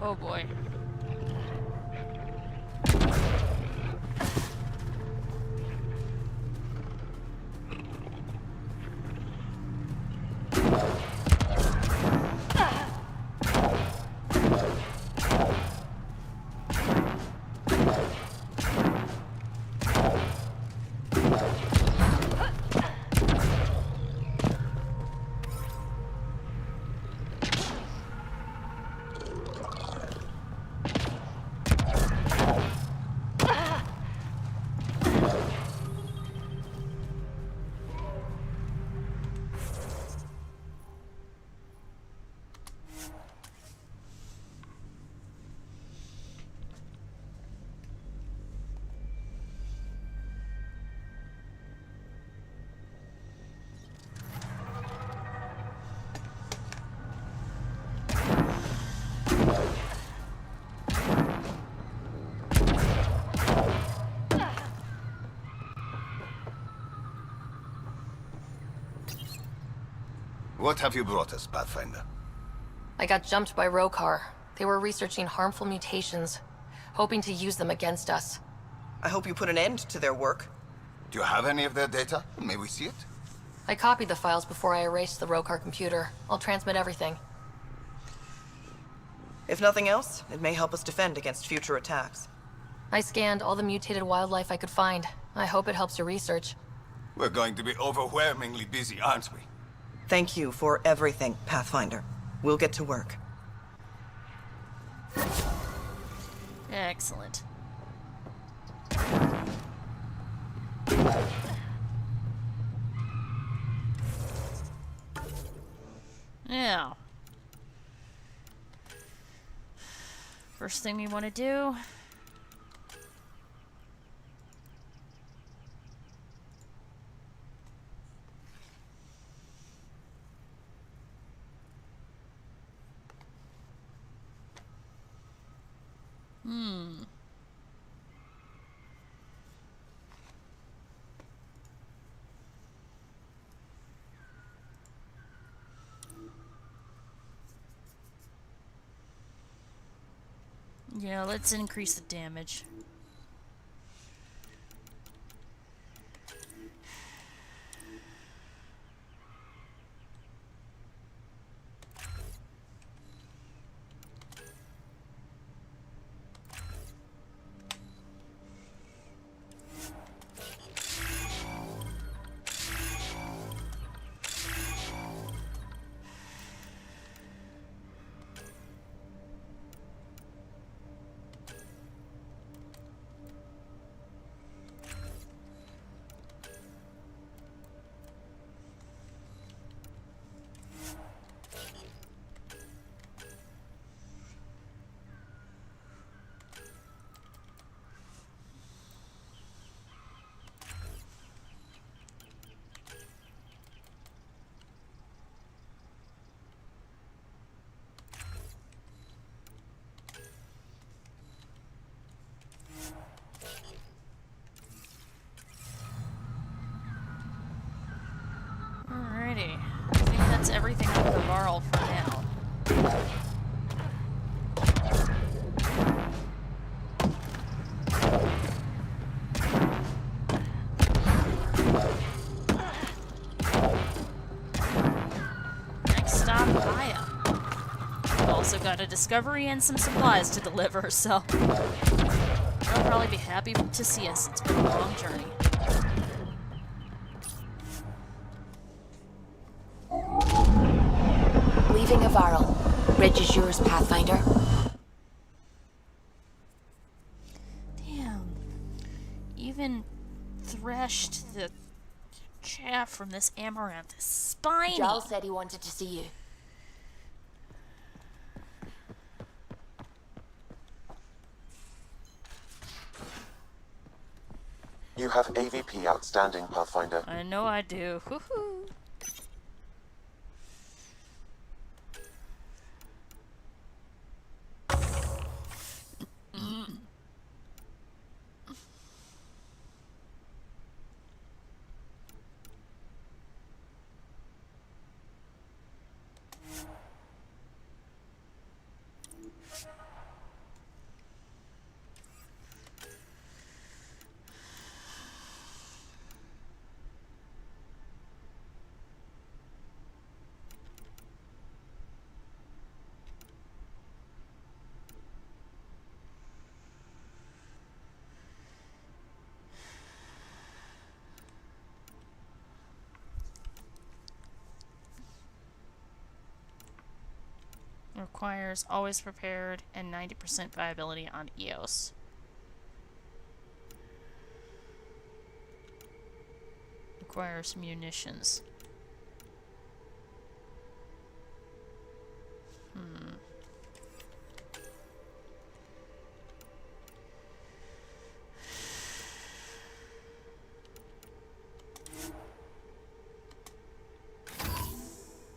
[SPEAKER 1] Oh boy.
[SPEAKER 11] What have you brought us, Pathfinder?
[SPEAKER 4] I got jumped by Rokar. They were researching harmful mutations, hoping to use them against us.
[SPEAKER 10] I hope you put an end to their work.
[SPEAKER 11] Do you have any of their data? May we see it?
[SPEAKER 4] I copied the files before I erased the Rokar computer. I'll transmit everything.
[SPEAKER 10] If nothing else, it may help us defend against future attacks.
[SPEAKER 4] I scanned all the mutated wildlife I could find. I hope it helps your research.
[SPEAKER 11] We're going to be overwhelmingly busy, aren't we?
[SPEAKER 10] Thank you for everything, Pathfinder. We'll get to work.
[SPEAKER 1] Excellent. Now, first thing we want to do . Yeah, let's increase the damage. Next stop, Aya. We've also got a discovery and some supplies to deliver, so they'll probably be happy to see us. It's been a long journey.
[SPEAKER 15] Leaving Avarl. Bridge is yours, Pathfinder.
[SPEAKER 1] Damn. Even threshed the chaff from this amaranth is spiny.
[SPEAKER 15] Giles said he wanted to see you.
[SPEAKER 12] You have AVP outstanding, Pathfinder.
[SPEAKER 1] I know I do. Woohoo. Requires always prepared and 90% viability on EOS. Requires munitions.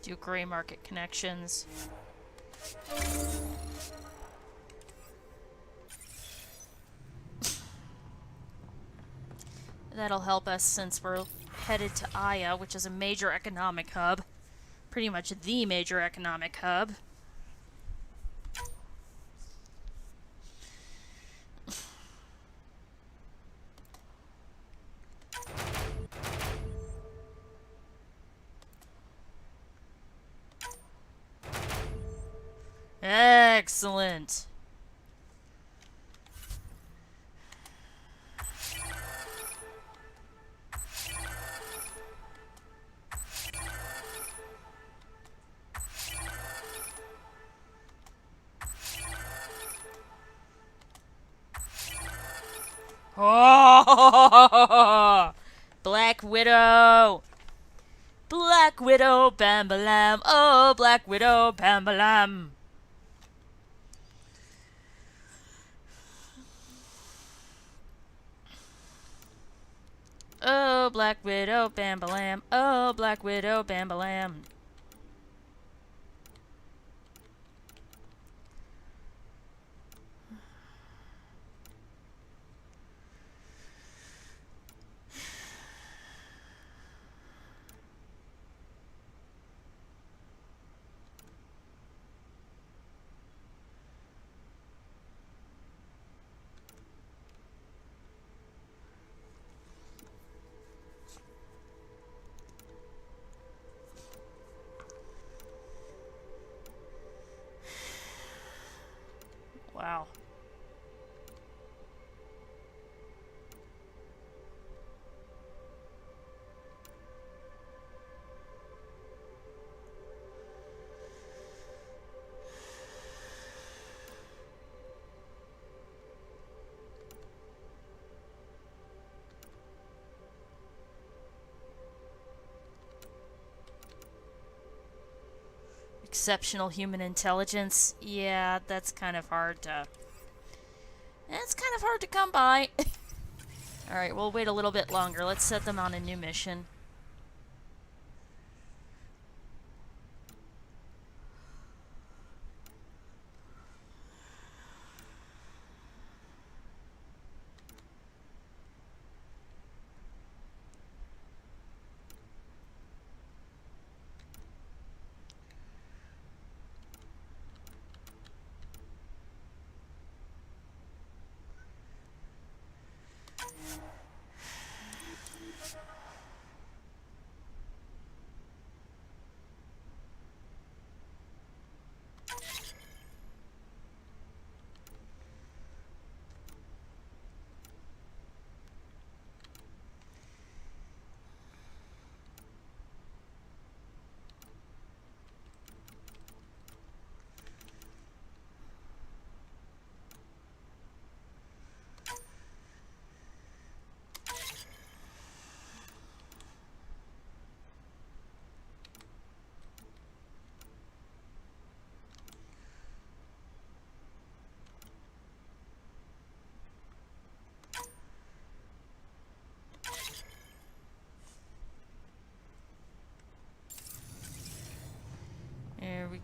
[SPEAKER 1] Do gray market connections. That'll help us since we're headed to Aya, which is a major economic hub. Pretty much the major economic hub. Excellent. Oh, Black Widow. Black Widow, bam-ba-lam. Oh, Black Widow, bam-ba-lam. Oh, Black Widow, bam-ba-lam. Oh, Black Widow, bam-ba-lam. Wow. Exceptional human intelligence. Yeah, that's kind of hard to... It's kind of hard to come by. Alright, we'll wait a little bit longer. Let's set them on a new mission.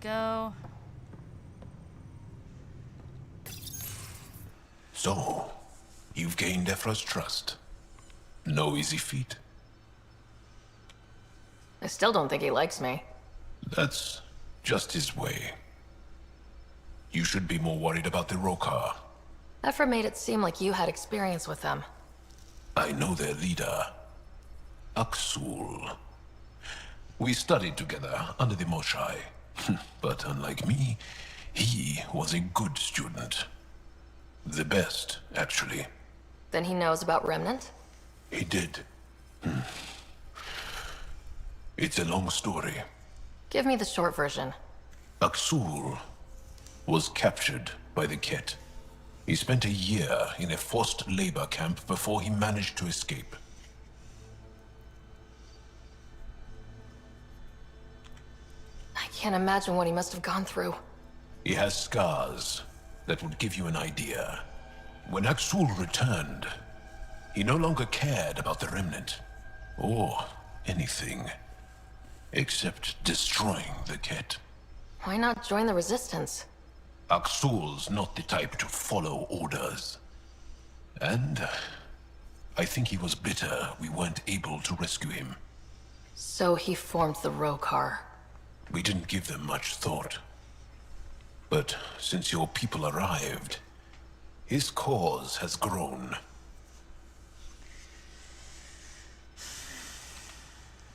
[SPEAKER 1] go.
[SPEAKER 2] So, you've gained Ephra's trust. No easy feat.
[SPEAKER 4] I still don't think he likes me.
[SPEAKER 2] That's just his way. You should be more worried about the Rokar.
[SPEAKER 4] Ephra made it seem like you had experience with them.
[SPEAKER 2] I know their leader, Aksul. We studied together under the Moshai. But unlike me, he was a good student. The best, actually.
[SPEAKER 4] Then he knows about Remnant?
[SPEAKER 2] He did. It's a long story.
[SPEAKER 4] Give me the short version.
[SPEAKER 2] Aksul was captured by the Ket. He spent a year in a forced labor camp before he managed to escape.
[SPEAKER 4] I can't imagine what he must have gone through.
[SPEAKER 2] He has scars that would give you an idea. When Aksul returned, he no longer cared about the Remnant, or anything, except destroying the Ket.
[SPEAKER 4] Why not join the Resistance?
[SPEAKER 2] Aksul's not the type to follow orders. And I think he was bitter we weren't able to rescue him.
[SPEAKER 4] So he formed the Rokar.
[SPEAKER 2] We didn't give them much thought. But since your people arrived, his cause has grown.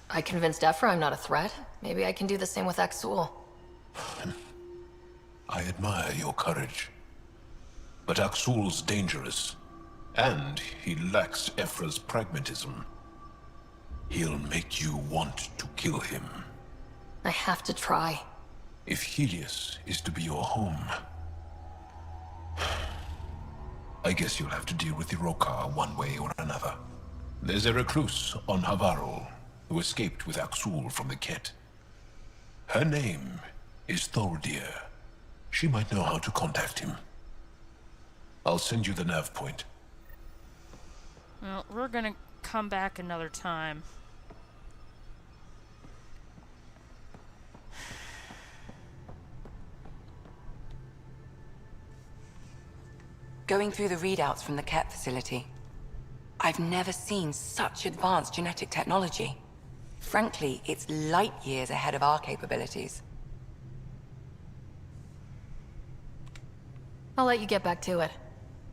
[SPEAKER 4] I convinced Ephra I'm not a threat. Maybe I can do the same with Aksul.
[SPEAKER 2] I admire your courage. But Aksul's dangerous, and he lacks Ephra's pragmatism. He'll make you want to kill him.
[SPEAKER 4] I have to try.
[SPEAKER 2] If Helios is to be your home, I guess you'll have to deal with the Rokar one way or another. There's a recluse on Havarl who escaped with Aksul from the Ket. Her name is Thordir. She might know how to contact him. I'll send you the nav point.
[SPEAKER 1] Well, we're gonna come back another time.
[SPEAKER 16] Going through the readouts from the Ket facility, I've never seen such advanced genetic technology. Frankly, it's light years ahead of our capabilities.
[SPEAKER 4] I'll let you get back to it.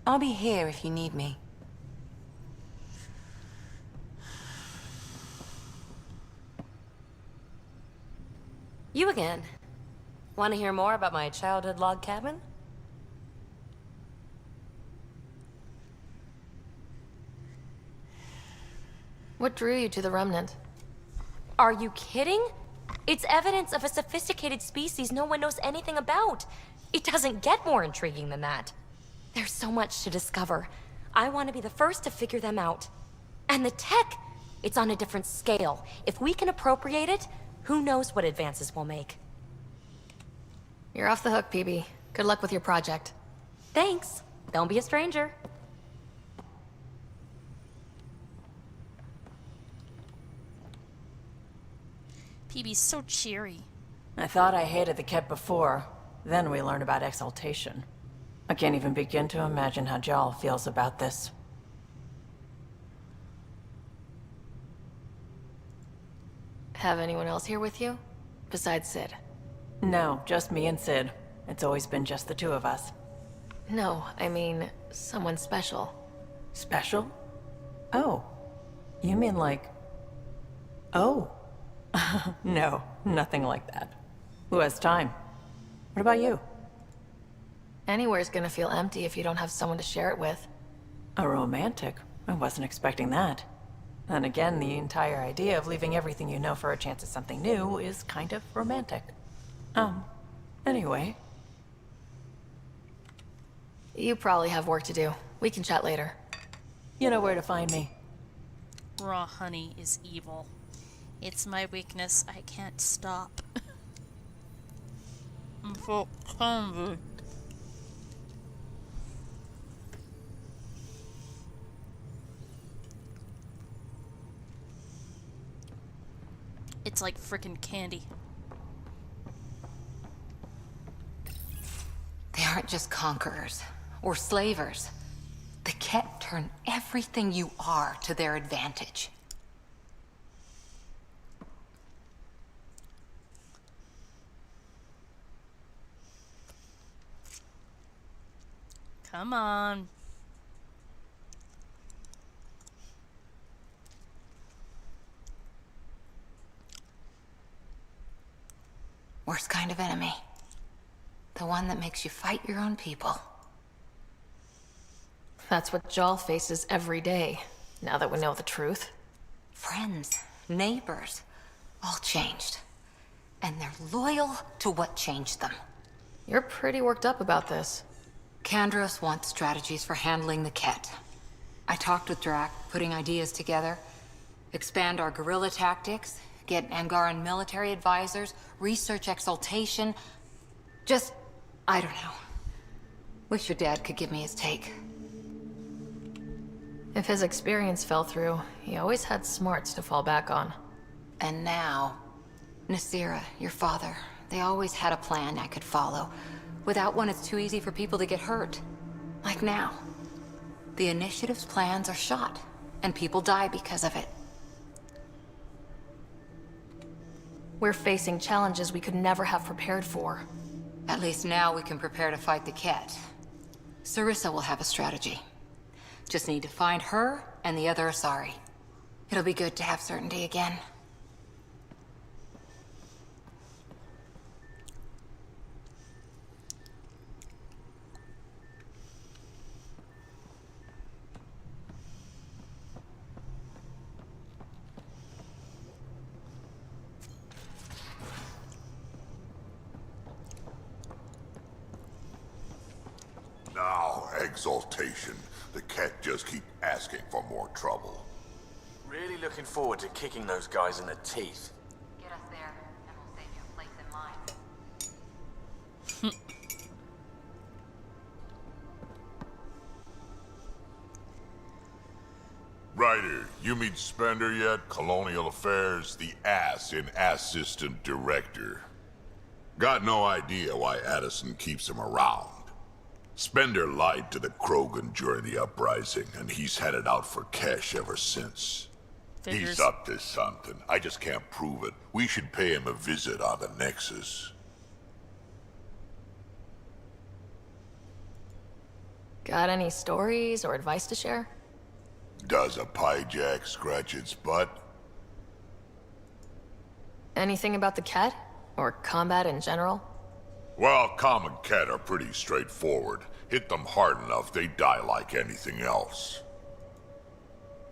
[SPEAKER 16] I'll be here if you need me.
[SPEAKER 7] You again. Want to hear more about my childhood log cabin?
[SPEAKER 4] What drew you to the Remnant?
[SPEAKER 7] Are you kidding? It's evidence of a sophisticated species no one knows anything about. It doesn't get more intriguing than that. There's so much to discover. I want to be the first to figure them out. And the tech, it's on a different scale. If we can appropriate it, who knows what advances we'll make.
[SPEAKER 4] You're off the hook, PB. Good luck with your project.
[SPEAKER 7] Thanks. Don't be a stranger.
[SPEAKER 1] PB's so cheery.
[SPEAKER 14] I thought I hated the Ket before. Then we learned about exaltation. I can't even begin to imagine how Jal feels about this.
[SPEAKER 4] Have anyone else here with you? Besides Sid?
[SPEAKER 14] No, just me and Sid. It's always been just the two of us.
[SPEAKER 4] No, I mean, someone special.
[SPEAKER 14] Special? Oh. You mean like... Oh. No, nothing like that. Who has time? What about you?
[SPEAKER 4] Anywhere's gonna feel empty if you don't have someone to share it with.
[SPEAKER 14] A romantic? I wasn't expecting that. Then again, the entire idea of leaving everything you know for a chance at something new is kind of romantic. Anyway.
[SPEAKER 4] You probably have work to do. We can chat later.
[SPEAKER 14] You know where to find me.
[SPEAKER 1] Raw honey is evil. It's my weakness. I can't stop. I'm so hungry. It's like frickin' candy.
[SPEAKER 16] aren't just conquerors or slavers. The Ket turn everything you are to their advantage.
[SPEAKER 1] Come on.
[SPEAKER 16] Worst kind of enemy. The one that makes you fight your own people.
[SPEAKER 4] That's what Jal faces every day, now that we know the truth.
[SPEAKER 16] Friends, neighbors, all changed. And they're loyal to what changed them.
[SPEAKER 4] You're pretty worked up about this.
[SPEAKER 16] Kandros wants strategies for handling the Ket. I talked with Drac, putting ideas together. Expand our guerrilla tactics, get Angaran military advisors, research exaltation. Just, I don't know. Wish your dad could give me his take.
[SPEAKER 4] If his experience fell through, he always had smarts to fall back on.
[SPEAKER 16] And now, Nasira, your father, they always had a plan I could follow. Without one, it's too easy for people to get hurt. Like now. The Initiative's plans are shot, and people die because of it.
[SPEAKER 4] We're facing challenges we could never have prepared for.
[SPEAKER 16] At least now we can prepare to fight the Ket. Sarissa will have a strategy. Just need to find her and the other Asari. It'll be good to have certainty again.
[SPEAKER 5] Now, exaltation. The Ket just keep asking for more trouble.
[SPEAKER 17] Really looking forward to kicking those guys in the teeth.
[SPEAKER 16] Get us there, and we'll save you a place in line.
[SPEAKER 5] Ryder, you meet Spender yet? Colonial Affairs, the ass in Assistant Director. Got no idea why Addison keeps him around. Spender lied to the Krogan during the uprising, and he's headed out for cash ever since.
[SPEAKER 1] Figures.
[SPEAKER 5] He's up to something. I just can't prove it. We should pay him a visit on the Nexus.
[SPEAKER 4] Got any stories or advice to share?
[SPEAKER 5] Does a pyjak scratch its butt?
[SPEAKER 4] Anything about the Ket? Or combat in general?
[SPEAKER 5] Well, common Ket are pretty straightforward. Hit them hard enough, they die like anything else.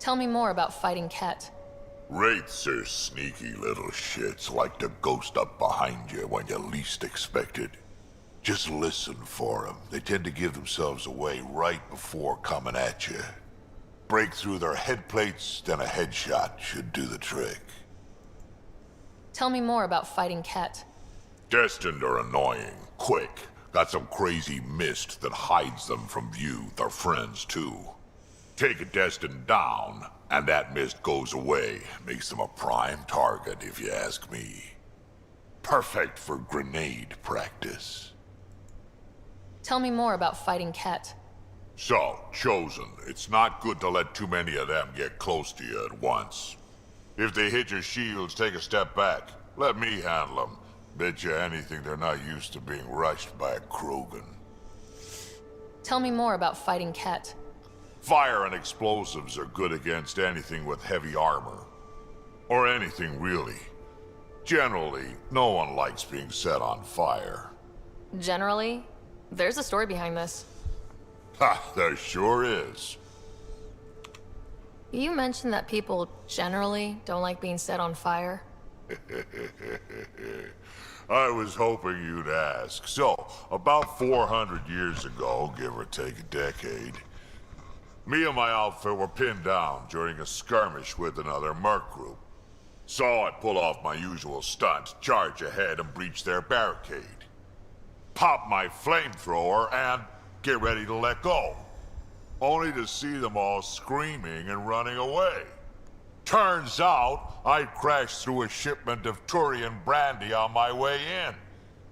[SPEAKER 4] Tell me more about fighting Ket.
[SPEAKER 5] Wraiths are sneaky little shits, like to ghost up behind you when you least expect it. Just listen for them. They tend to give themselves away right before coming at you. Break through their head plates, then a headshot should do the trick.
[SPEAKER 4] Tell me more about fighting Ket.
[SPEAKER 5] Destined are annoying, quick. Got some crazy mist that hides them from view, their friends too. Take a Destined down, and that mist goes away. Makes them a prime target, if you ask me. Perfect for grenade practice.
[SPEAKER 4] Tell me more about fighting Ket.
[SPEAKER 5] So, Chosen, it's not good to let too many of them get close to you at once. If they hit your shields, take a step back. Let me handle them. Bet you anything they're not used to being rushed by a Krogan.
[SPEAKER 4] Tell me more about fighting Ket.
[SPEAKER 5] Fire and explosives are good against anything with heavy armor. Or anything, really. Generally, no one likes being set on fire.
[SPEAKER 4] Generally? There's a story behind this.
[SPEAKER 5] Ha, there sure is.
[SPEAKER 4] You mentioned that people generally don't like being set on fire.
[SPEAKER 5] I was hoping you'd ask. So, about 400 years ago, give or take a decade, me and my outfit were pinned down during a skirmish with another merc group. So I pull off my usual stunt, charge ahead and breach their barricade. Pop my flamethrower and get ready to let go. Only to see them all screaming and running away. Turns out, I crashed through a shipment of Turian brandy on my way in.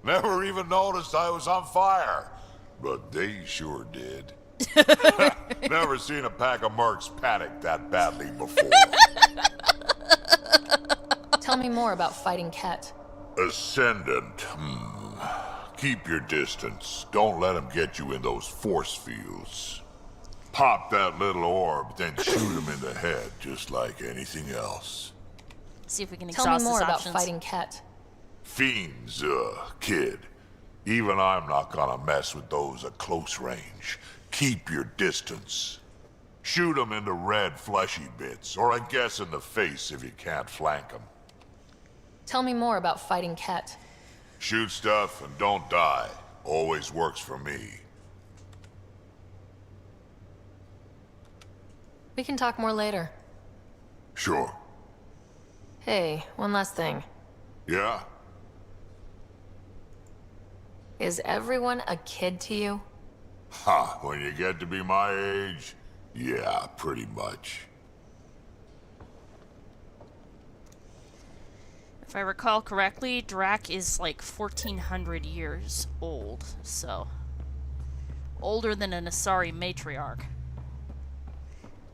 [SPEAKER 5] Never even noticed I was on fire. but they sure did. Never seen a pack of mercs panic that badly before.
[SPEAKER 4] Tell me more about fighting Ket.
[SPEAKER 5] Ascendant. Keep your distance. Don't let him get you in those force fields. Pop that little orb, then shoot him in the head, just like anything else.
[SPEAKER 1] See if we can
[SPEAKER 4] Tell
[SPEAKER 1] exhaust
[SPEAKER 4] me more
[SPEAKER 1] his
[SPEAKER 4] about
[SPEAKER 1] options.
[SPEAKER 4] fighting Ket.
[SPEAKER 5] Fiends, kid. Even I'm not gonna mess with those at close range. Keep your distance. Shoot him in the red fleshy bits, or I guess in the face if you can't flank him.
[SPEAKER 4] Tell me more about fighting Ket.
[SPEAKER 5] Shoot stuff and don't die. Always works for me.
[SPEAKER 4] We can talk more later.
[SPEAKER 5] Sure.
[SPEAKER 4] Hey, one last thing.
[SPEAKER 5] Yeah?
[SPEAKER 4] Is everyone a kid to you?
[SPEAKER 5] Ha, when you get to be my age, yeah, pretty much.
[SPEAKER 1] If I recall correctly, Drac is like 1400 years old, so older than an Asari matriarch.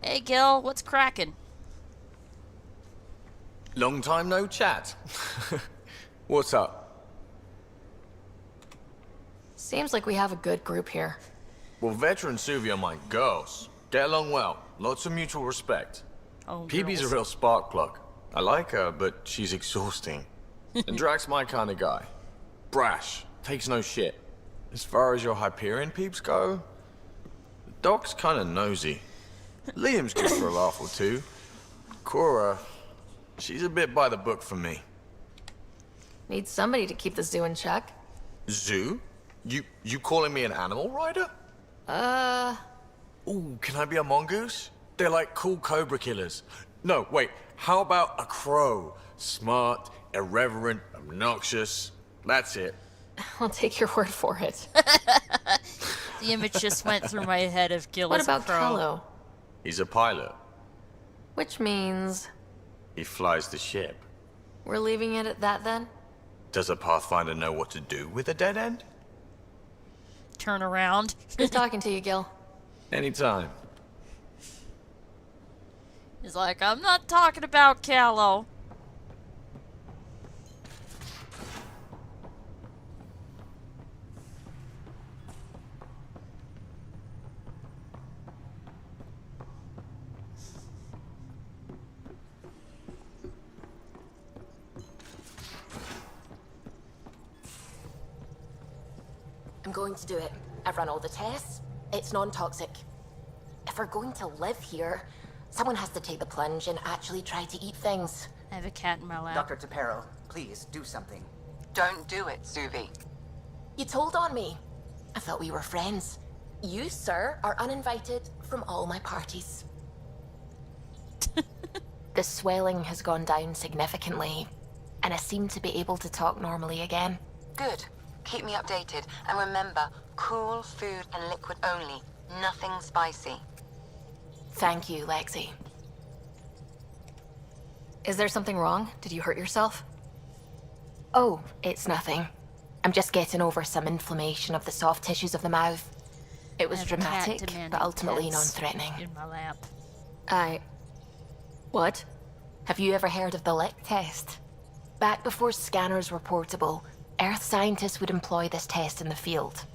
[SPEAKER 1] Hey Gil, what's crackin'?
[SPEAKER 18] Long time no chat. What's up?
[SPEAKER 4] Seems like we have a good group here.
[SPEAKER 18] Well, veteran Suvi are my girls. Get along well. Lots of mutual respect.
[SPEAKER 1] Oh,
[SPEAKER 18] PB's a
[SPEAKER 1] girls.
[SPEAKER 18] real spark plug. I like her, but she's exhausting. And Drac's my kind of guy. Brash. Takes no shit. As far as your Hyperion peeps go, the Doc's kind of nosy. Liam's good for a laugh or two. Cora, she's a bit by the book for me.
[SPEAKER 4] Need somebody to keep the zoo in check.
[SPEAKER 18] Zoo? You calling me an animal rider? Ooh, can I be a mongoose? They're like cool cobra killers. No, wait, how about a crow? Smart, irreverent, obnoxious. That's it.
[SPEAKER 4] I'll take your word for it.
[SPEAKER 1] The image just went through my head of Gil
[SPEAKER 4] What
[SPEAKER 1] as a
[SPEAKER 4] about
[SPEAKER 1] crow.
[SPEAKER 4] Kello?
[SPEAKER 18] He's a pilot.
[SPEAKER 4] Which means
[SPEAKER 18] He flies the ship.
[SPEAKER 4] we're leaving it at that then?
[SPEAKER 18] Does a Pathfinder know what to do with a dead end?
[SPEAKER 1] Turn around.
[SPEAKER 4] Good talking to you, Gil.
[SPEAKER 18] Anytime.
[SPEAKER 1] He's like, I'm not talking about Callow.
[SPEAKER 15] I'm going to do it. I've run all the tests. It's non-toxic. If we're going to live here, someone has to take the plunge and actually try to eat things.
[SPEAKER 1] I have a cat in my lap.
[SPEAKER 19] Dr. Tapero, please do something.
[SPEAKER 16] Don't do it, Suvi.
[SPEAKER 15] You told on me. I thought we were friends. You, sir, are uninvited from all my parties. The swelling has gone down significantly, and I seem to be able to talk normally again.
[SPEAKER 16] Good. Keep me updated. And remember, cool food and liquid only. Nothing spicy.
[SPEAKER 15] Thank you, Lexi.
[SPEAKER 4] Is there something wrong? Did you hurt yourself?
[SPEAKER 15] Oh, it's nothing. I'm just getting over some inflammation of the soft tissues of the mouth. It was
[SPEAKER 1] I have a cat
[SPEAKER 15] dramatic,
[SPEAKER 1] demanding
[SPEAKER 15] but ultimately
[SPEAKER 1] pets
[SPEAKER 15] non-threatening.
[SPEAKER 1] in my lap.
[SPEAKER 15] What? Have you ever heard of the lick test? Back before scanners were portable, Earth scientists would employ this test in the field.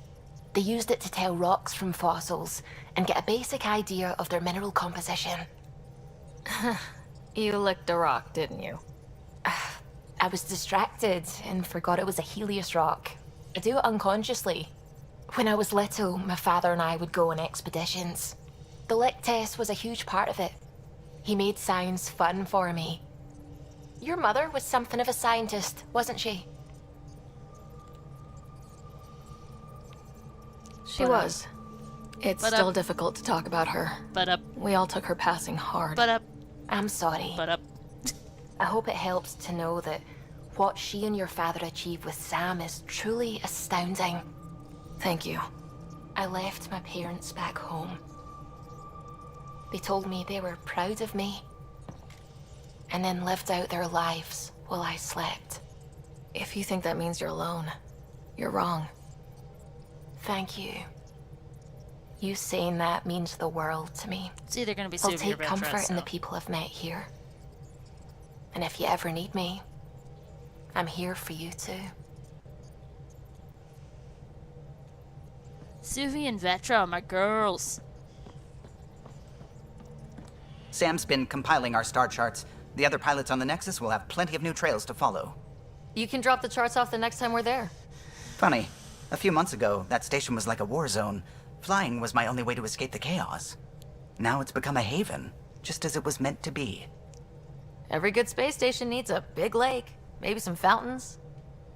[SPEAKER 15] They used it to tell rocks from fossils and get a basic idea of their mineral composition.
[SPEAKER 4] You licked a rock, didn't you?
[SPEAKER 15] I was distracted and forgot it was a Helios rock. I do it unconsciously. When I was little, my father and I would go on expeditions. The lick test was a huge part of it. He made science fun for me. Your mother was something of a scientist, wasn't she?
[SPEAKER 4] She was. It's
[SPEAKER 1] But,
[SPEAKER 4] still difficult to talk about her.
[SPEAKER 1] But
[SPEAKER 4] we all took her passing hard.
[SPEAKER 15] I'm sorry.
[SPEAKER 1] But
[SPEAKER 15] I hope it helps to know that what she and your father achieved with Sam is truly astounding.
[SPEAKER 4] Thank you.
[SPEAKER 15] I left my parents back home. They told me they were proud of me, and then lived out their lives while I slept.
[SPEAKER 4] If you think that means you're alone, you're wrong.
[SPEAKER 15] Thank you. You saying that means the world to me.
[SPEAKER 1] It's either gonna be
[SPEAKER 15] I'll
[SPEAKER 1] Suvi or
[SPEAKER 15] take
[SPEAKER 1] Ventress,
[SPEAKER 15] comfort in the
[SPEAKER 1] so.
[SPEAKER 15] people I've met here. And if you ever need me, I'm here for you too.
[SPEAKER 1] Suvi and Vetra are my girls.
[SPEAKER 19] Sam's been compiling our star charts. The other pilots on the Nexus will have plenty of new trails to follow.
[SPEAKER 4] You can drop the charts off the next time we're there.
[SPEAKER 19] Funny, a few months ago, that station was like a war zone. Flying was my only way to escape the chaos. Now it's become a haven, just as it was meant to be.
[SPEAKER 4] Every good space station needs a big lake, maybe some fountains.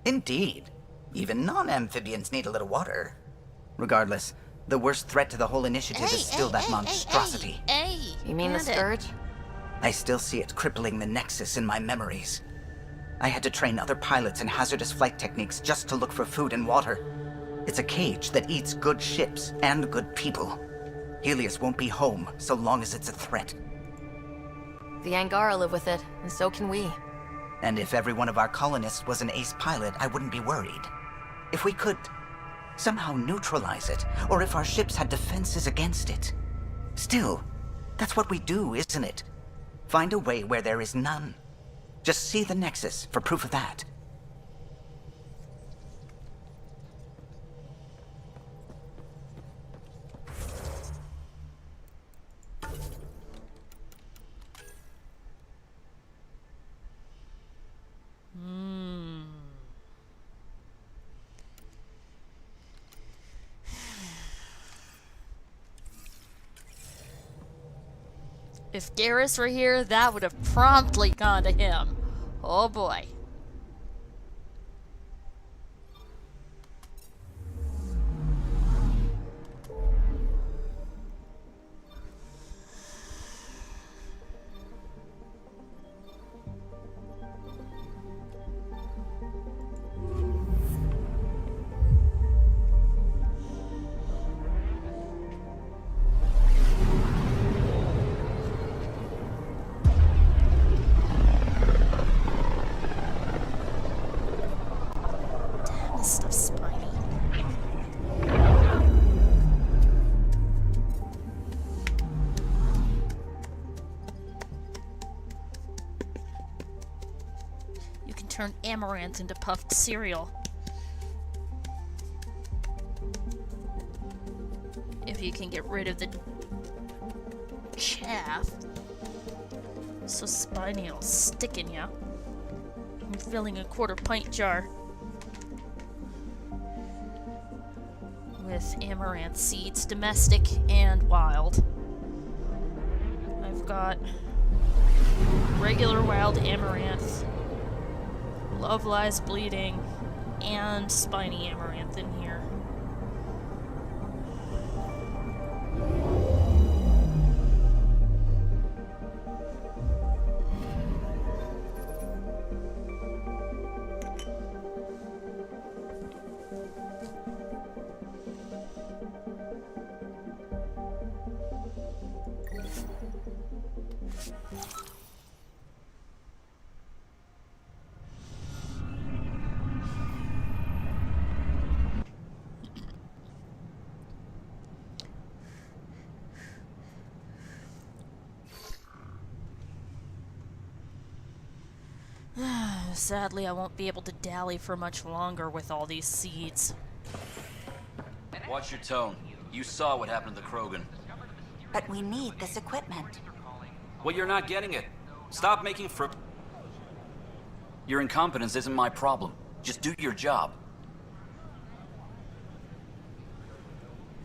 [SPEAKER 19] Indeed. Even non-amphibians need a little water. Regardless, the worst threat to the whole initiative is still that monstrosity.
[SPEAKER 4] You mean the Scourge?
[SPEAKER 19] I still see it crippling the Nexus in my memories. I had to train other pilots in hazardous flight techniques just to look for food and water. It's a cage that eats good ships and good people. Helios won't be home so long as it's a threat.
[SPEAKER 4] The Angara live with it, and so can we.
[SPEAKER 19] And if every one of our colonists was an ace pilot, I wouldn't be worried. If we could somehow neutralize it, or if our ships had defenses against it. Still, that's what we do, isn't it? Find a way where there is none. Just see the Nexus for proof of that.
[SPEAKER 1] If Garrus were here, that would have promptly gone to him. Oh boy. This stuff's spiny. You can turn amaranth into puffed cereal. If you can get rid of the chaff. So spiny it'll stick in ya. I'm filling a 1/4 pint jar with amaranth seeds, domestic and wild. I've got regular wild amaranth, Love Lies Bleeding, and spiny amaranth in here. Sadly, I won't be able to dally for much longer with all these seeds.
[SPEAKER 20] Watch your tone. You saw what happened to the Krogan.
[SPEAKER 21] But we need this equipment.
[SPEAKER 20] Well, you're not getting it. Stop making Your incompetence isn't my problem. Just do your job.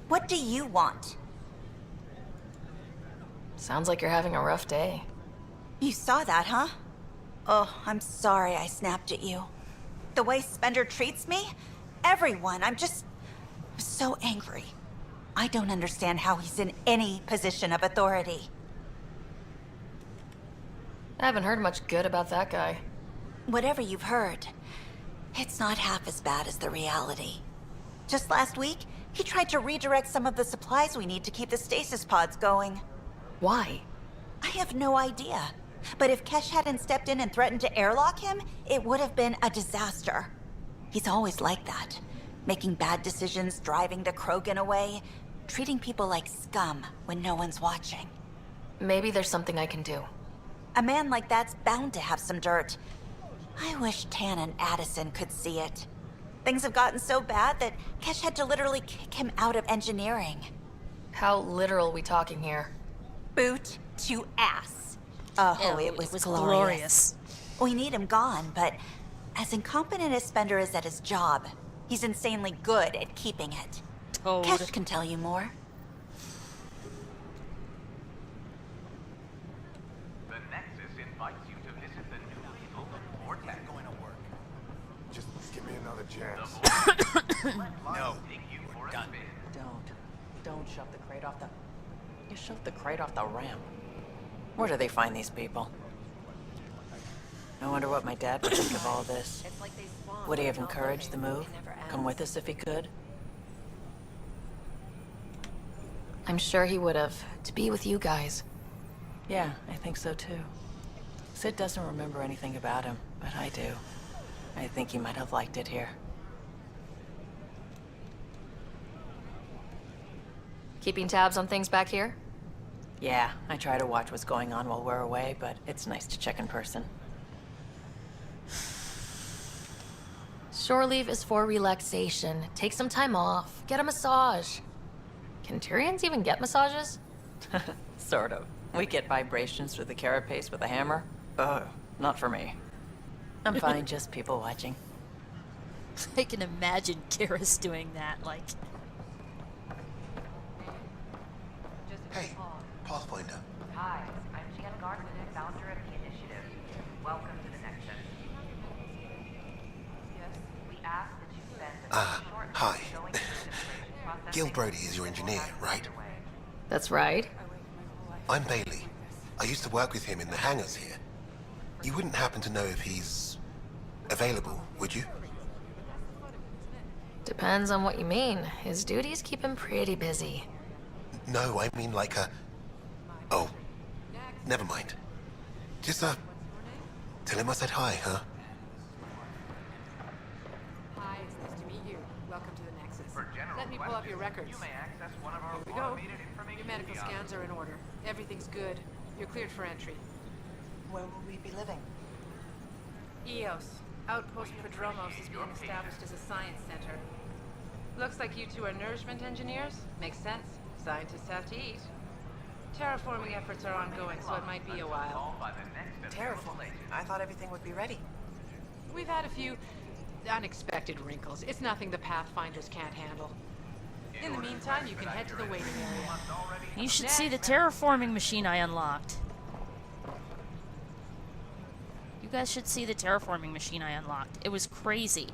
[SPEAKER 21] What do you want?
[SPEAKER 4] Sounds like you're having a rough day.
[SPEAKER 21] You saw that, huh? Oh, I'm sorry I snapped at you. The way Spender treats me? Everyone, I'm so angry. I don't understand how he's in any position of authority.
[SPEAKER 4] I haven't heard much good about that guy.
[SPEAKER 21] Whatever you've heard, it's not half as bad as the reality. Just last week, he tried to redirect some of the supplies we need to keep the stasis pods going.
[SPEAKER 4] Why?
[SPEAKER 21] I have no idea. But if Kesh hadn't stepped in and threatened to airlock him, it would have been a disaster. He's always like that. Making bad decisions, driving the Krogan away, treating people like scum when no one's watching.
[SPEAKER 4] Maybe there's something I can do.
[SPEAKER 21] A man like that's bound to have some dirt. I wish Tan and Addison could see it. Things have gotten so bad that Kesh had to literally kick him out of engineering.
[SPEAKER 4] How literal we talking here?
[SPEAKER 21] Boot to ass. Oh, it was glorious. We need him gone, but as incompetent as Spender is at his job, he's insanely good at keeping it.
[SPEAKER 1] Toad.
[SPEAKER 21] Kesh can tell you more.
[SPEAKER 13] The Nexus invites you to visit the newly opened vortex. Going to work.
[SPEAKER 18] Just give me another chance.
[SPEAKER 13] No,
[SPEAKER 14] We're done. Don't shove the crate off the... You shoved the crate off the ramp. Where do they find these people? I wonder what my dad would think of all this. Would he have encouraged the move? Come with us if he could?
[SPEAKER 4] I'm sure he would have, to be with you guys.
[SPEAKER 14] Yeah, I think so too. Sid doesn't remember anything about him, but I do. I think he might have liked it here.
[SPEAKER 4] Keeping tabs on things back here?
[SPEAKER 14] Yeah, I try to watch what's going on while we're away, but it's nice to check in person.
[SPEAKER 4] Shore leave is for relaxation. Take some time off. Get a massage. Can Tyrians even get massages?
[SPEAKER 14] Sort of. We get vibrations through the carapace with a hammer. Ugh, not for me. I'm fine, just people watching.
[SPEAKER 1] I can imagine Karis doing that, like...
[SPEAKER 11] Hey, Pathfinder.
[SPEAKER 3] Hi, I'm Jan Garson, founder of the initiative. Welcome to the Nexus. Yes, we ask that you spend a short
[SPEAKER 2] Hi.
[SPEAKER 3] going through the process.
[SPEAKER 2] Gil Brody is your engineer, right?
[SPEAKER 4] That's right.
[SPEAKER 2] I'm Bailey. I used to work with him in the hangars here. You wouldn't happen to know if he's available, would you?
[SPEAKER 4] Depends on what you mean. His duties keep him pretty busy.
[SPEAKER 2] No, I mean like a... Oh, never mind. Just, tell him I said hi, huh?
[SPEAKER 22] Hi, it's nice to meet you. Welcome to the Nexus.
[SPEAKER 13] For general
[SPEAKER 22] Let me pull up your records.
[SPEAKER 13] You may access one of our
[SPEAKER 22] Here we go.
[SPEAKER 13] automated information
[SPEAKER 22] Your medical
[SPEAKER 13] kiosks.
[SPEAKER 22] scans are in order. Everything's good. You're cleared for entry.
[SPEAKER 19] Where will we be living?
[SPEAKER 22] EOS. Outpost Prodromos is being established as a science center. Looks like you two are nourishment engineers. Makes sense. Scientists have to eat. Terraforming efforts are ongoing, so it might be a while.
[SPEAKER 19] Terraforming? I thought everything would be ready.
[SPEAKER 22] We've had a few unexpected wrinkles. It's nothing the Pathfinders can't handle. In the meantime, you can head to the waiting area.
[SPEAKER 1] You should see the terraforming machine I unlocked. You guys should see the terraforming machine I unlocked. It was crazy.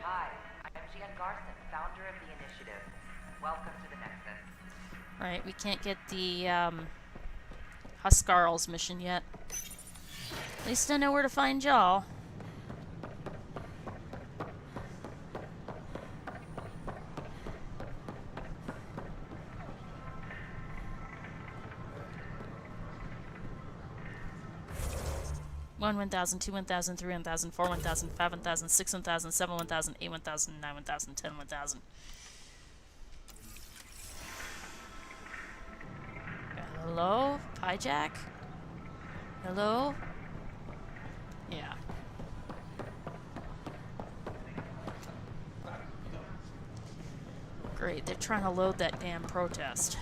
[SPEAKER 3] Hi, I'm Jan Garson, founder of the initiative. Welcome to the Nexus.
[SPEAKER 1] Alright, we can't get the, Huskarls mission yet. At least I know where to find y'all. One 1,000, 2 1,000, 3 1,000, 4 1,000, 5 1,000, 6 1,000, 7 1,000, 8 1,000, 9 1,000, 10 1,000. Hello? Hijack? Hello? Yeah. Great, they're trying to load that damn protest.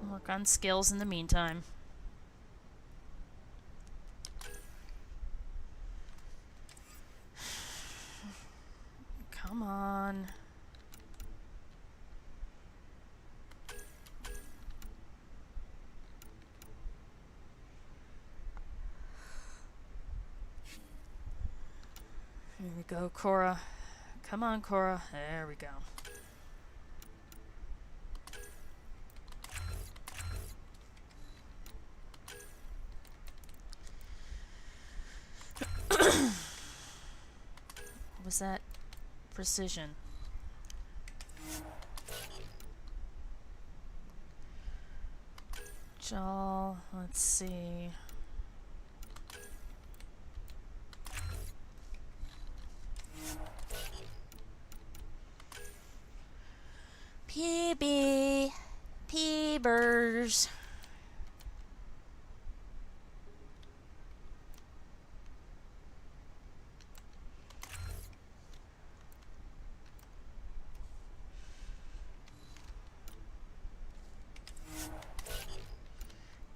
[SPEAKER 1] Work on skills in the meantime. Come on. Here we go, Cora. Come on, Cora. There we go. What was that? Precision. Jaw, let's see. PB. Peebers.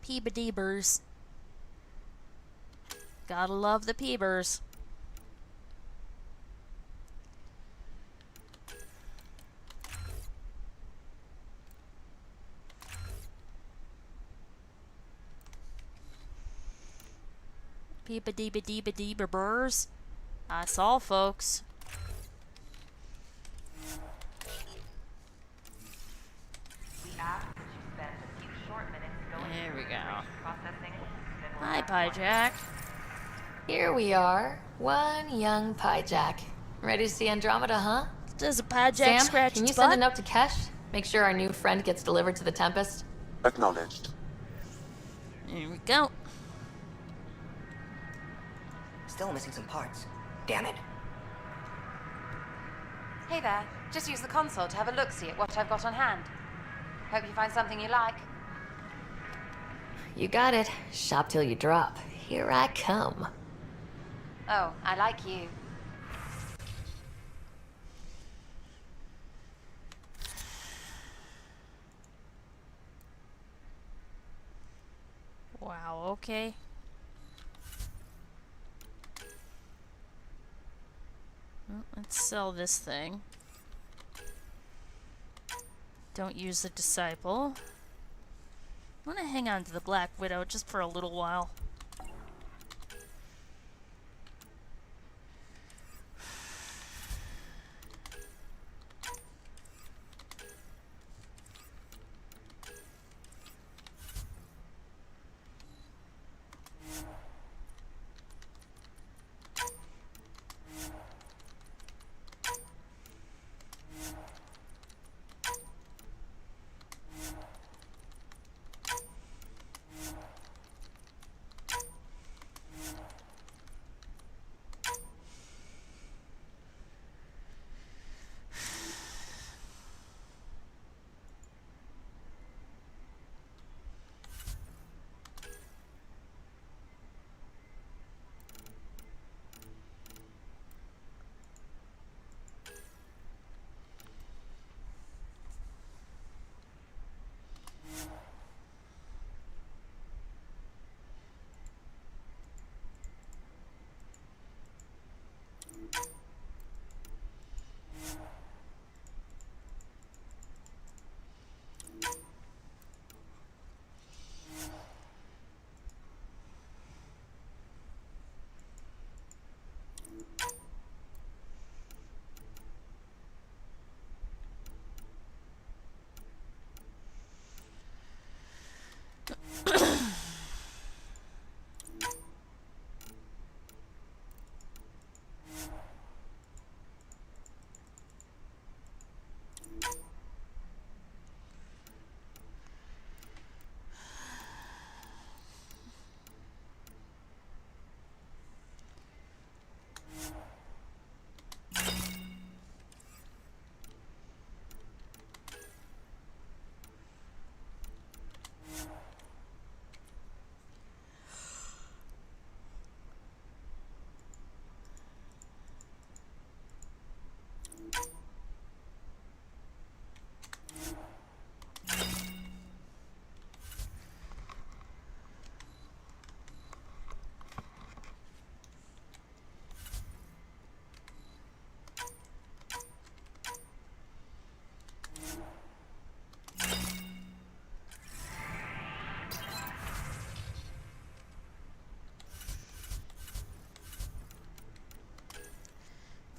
[SPEAKER 1] Peebadeebers. Gotta love the peebers. Peebadeebadeebadeebers. That's all, folks.
[SPEAKER 3] We ask that you spend a few short minutes going
[SPEAKER 1] There we
[SPEAKER 3] through
[SPEAKER 1] go.
[SPEAKER 3] information processing. Then we'll
[SPEAKER 1] Hi,
[SPEAKER 3] have
[SPEAKER 1] Pie
[SPEAKER 3] one.
[SPEAKER 1] Jack.
[SPEAKER 4] Here we are, one young Pie Jack. Ready to see Andromeda, huh?
[SPEAKER 1] Does a Pie Jack
[SPEAKER 4] Sam,
[SPEAKER 1] scratch
[SPEAKER 4] can you
[SPEAKER 1] its
[SPEAKER 4] send a
[SPEAKER 1] butt?
[SPEAKER 4] note to Kesh? Make sure our new friend gets delivered to the Tempest.
[SPEAKER 12] Acknowledged.
[SPEAKER 1] Here we go.
[SPEAKER 6] Still missing some parts. Damn it.
[SPEAKER 22] Hey there. Just use the console to have a look-see at what I've got on hand. Hope you find something you like.
[SPEAKER 4] You got it. Shop till you drop. Here I come.
[SPEAKER 22] Oh, I like you.
[SPEAKER 1] Wow, okay. Well, let's sell this thing. Don't use the Disciple. I want to hang on to the Black Widow just for a little while.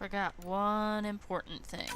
[SPEAKER 1] Forgot one important thing.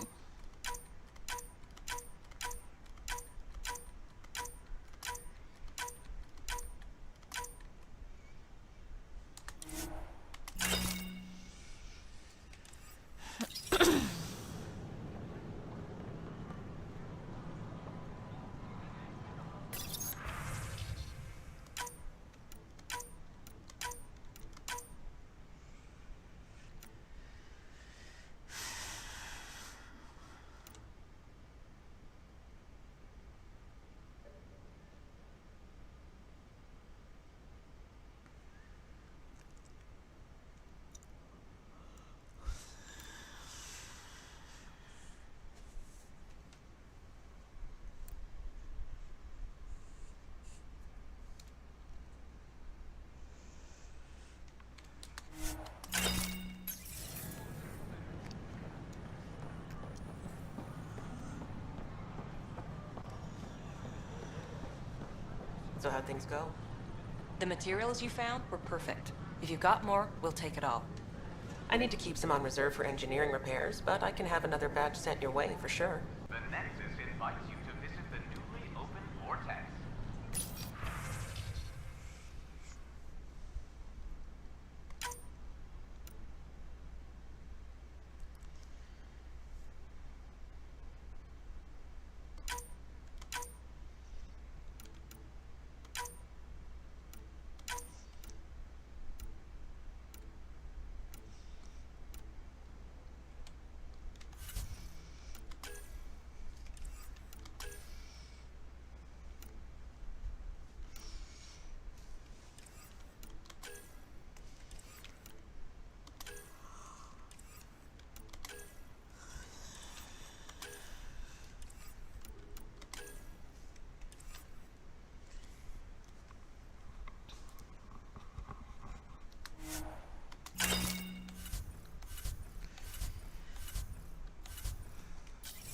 [SPEAKER 8] still how things go.
[SPEAKER 9] The materials you found were perfect. If you've got more, we'll take it all.
[SPEAKER 8] I need to keep some on reserve for engineering repairs, but I can have another batch sent your way for sure.
[SPEAKER 13] The Nexus invites you to visit the newly opened vortex.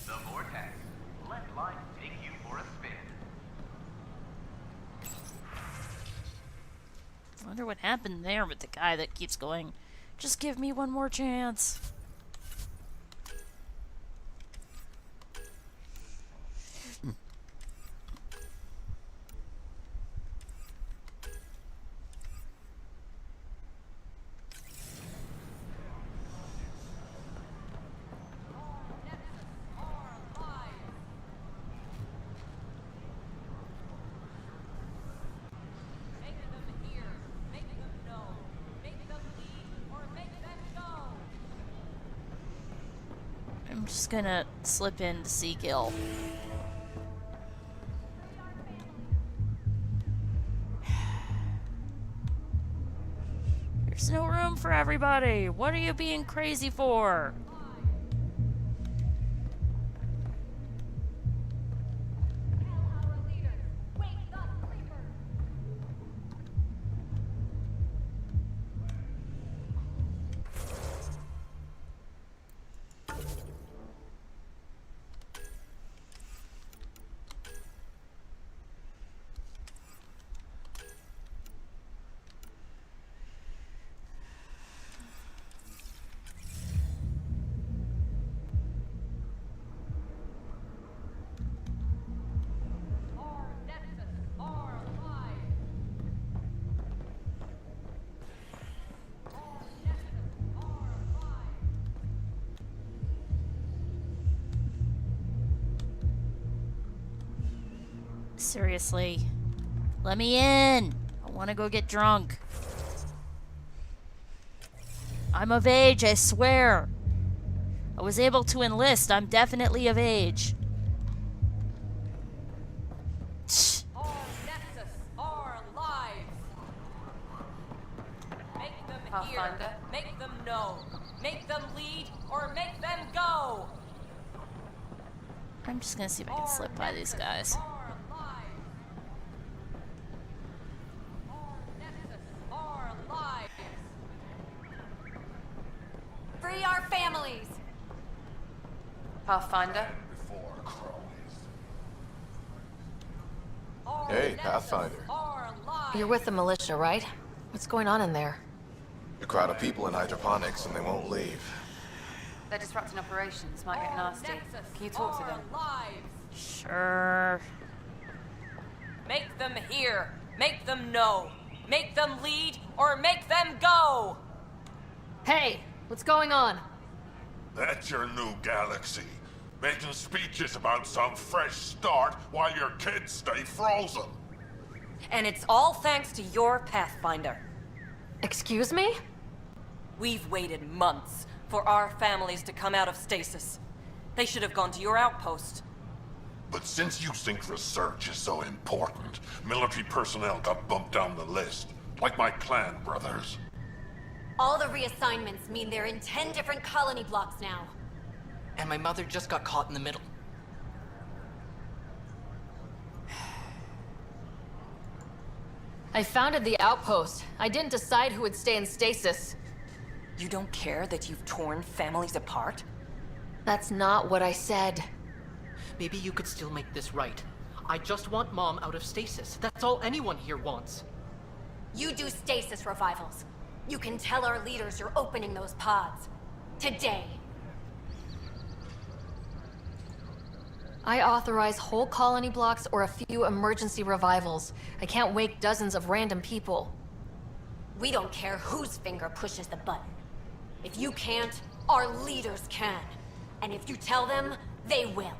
[SPEAKER 13] The vortex. Let life take you for a spin.
[SPEAKER 1] I wonder what happened there with the guy that keeps going, just give me one more chance. I'm just gonna slip into Seagill. There's no room for everybody. What are you being crazy for? Seriously. Let me in. I want to go get drunk. I'm of age, I swear. I was able to enlist. I'm definitely of age.
[SPEAKER 7] Our Nexus, our lives. Make them hear, make them know, make them lead, or make them go.
[SPEAKER 1] I'm just gonna see if I can slip by these guys.
[SPEAKER 7] Free our families.
[SPEAKER 9] Pathfinder?
[SPEAKER 18] Hey, Pathfinder.
[SPEAKER 4] You're with the militia, right? What's going on in there?
[SPEAKER 18] A crowd of people in hydroponics and they won't leave.
[SPEAKER 9] They're disrupting operations. Might get nasty. Can you talk to them?
[SPEAKER 1] Sure.
[SPEAKER 7] Make them hear, make them know, make them lead, or make them go.
[SPEAKER 4] Hey, what's going on?
[SPEAKER 5] That's your new galaxy. Making speeches about some fresh start while your kids stay frozen.
[SPEAKER 7] And it's all thanks to your Pathfinder.
[SPEAKER 4] Excuse me?
[SPEAKER 7] We've waited months for our families to come out of stasis. They should have gone to your outpost.
[SPEAKER 5] But since you think research is so important, military personnel got bumped down the list, like my clan brothers.
[SPEAKER 23] All the reassignments mean they're in 10 different colony blocks now.
[SPEAKER 8] And my mother just got caught in the middle.
[SPEAKER 4] I founded the outpost. I didn't decide who would stay in stasis.
[SPEAKER 7] You don't care that you've torn families apart?
[SPEAKER 4] That's not what I said.
[SPEAKER 8] Maybe you could still make this right.
[SPEAKER 10] I just want Mom out of stasis. That's all anyone here wants.
[SPEAKER 23] You do stasis revivals. You can tell our leaders you're opening those pods. Today.
[SPEAKER 4] I authorize whole colony blocks or a few emergency revivals. I can't wake dozens of random people.
[SPEAKER 23] We don't care whose finger pushes the button. If you can't, our leaders can. And if you tell them, they will.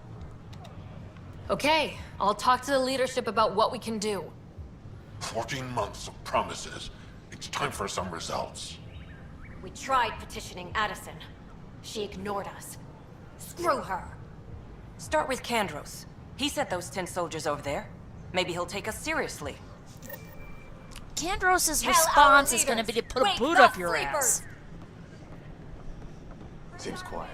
[SPEAKER 4] Okay, I'll talk to the leadership about what we can do.
[SPEAKER 2] 14 months of promises. It's time for some results.
[SPEAKER 23] We tried petitioning Addison. She ignored us. Screw her.
[SPEAKER 9] Start with Kandros. He sent those 10 soldiers over there. Maybe he'll take us seriously.
[SPEAKER 1] Kandros' response is gonna be to put a boot up your ass.
[SPEAKER 18] Seems quiet.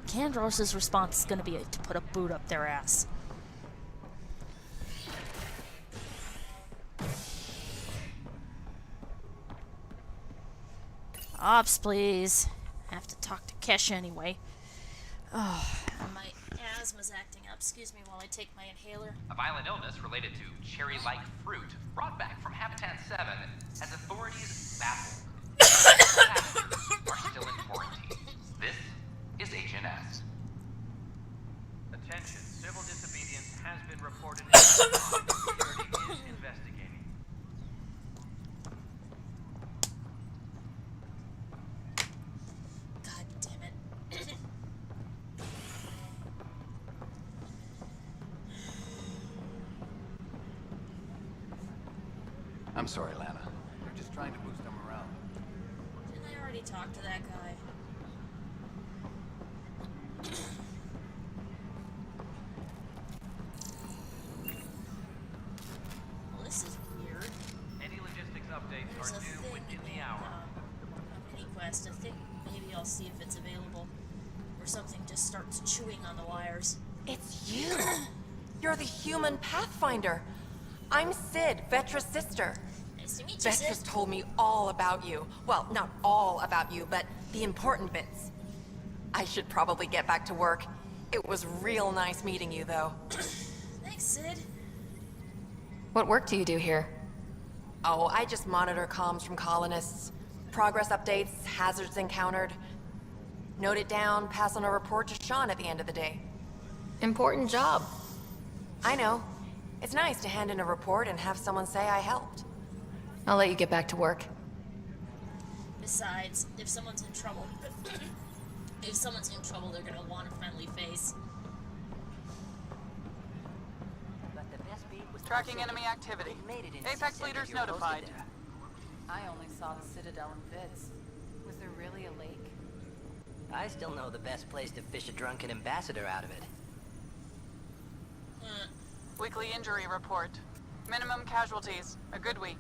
[SPEAKER 1] Kandros' response is gonna be to put a boot up their ass. Ops, please. I have to talk to Kesha anyway. Oh, my asthma's acting up. Excuse me while I take my inhaler.
[SPEAKER 13] A violent illness related to cherry-like fruit brought back from Habitat 7 has authorities baffled. Are still in quarantine. This is Agent S. Attention, civil disobedience has been reported and security is investigating.
[SPEAKER 1] God damn it.
[SPEAKER 11] I'm sorry, Lana. We're just trying to boost them around.
[SPEAKER 1] Didn't I already talk to that guy? Well, this is weird.
[SPEAKER 13] Any logistics updates
[SPEAKER 1] There's
[SPEAKER 13] are
[SPEAKER 1] a
[SPEAKER 13] due
[SPEAKER 1] thing
[SPEAKER 13] within the
[SPEAKER 1] in,
[SPEAKER 13] hour.
[SPEAKER 1] Mini Quest. I think maybe I'll see if it's available. Or something just starts chewing on the wires.
[SPEAKER 8] It's you. You're the human Pathfinder. I'm Sid, Vetra's sister.
[SPEAKER 1] Nice to meet you,
[SPEAKER 8] Vetra's
[SPEAKER 1] Sid.
[SPEAKER 8] told me all about you. Well, not all about you, but the important bits. I should probably get back to work. It was real nice meeting you, though.
[SPEAKER 1] Thanks, Sid.
[SPEAKER 4] What work do you do here?
[SPEAKER 8] Oh, I just monitor comms from colonists. Progress updates, hazards encountered. Note it down, pass on a report to Sean at the end of the day.
[SPEAKER 4] Important job.
[SPEAKER 8] I know. It's nice to hand in a report and have someone say I helped.
[SPEAKER 4] I'll let you get back to work.
[SPEAKER 1] Besides, if someone's in trouble, they're gonna want a friendly face.
[SPEAKER 16] Tracking enemy activity. Apex leaders notified.
[SPEAKER 22] I only saw the Citadel in vids. Was there really a lake?
[SPEAKER 6] I still know the best place to fish a drunken ambassador out of it.
[SPEAKER 16] Weekly injury report. Minimum casualties. A good week.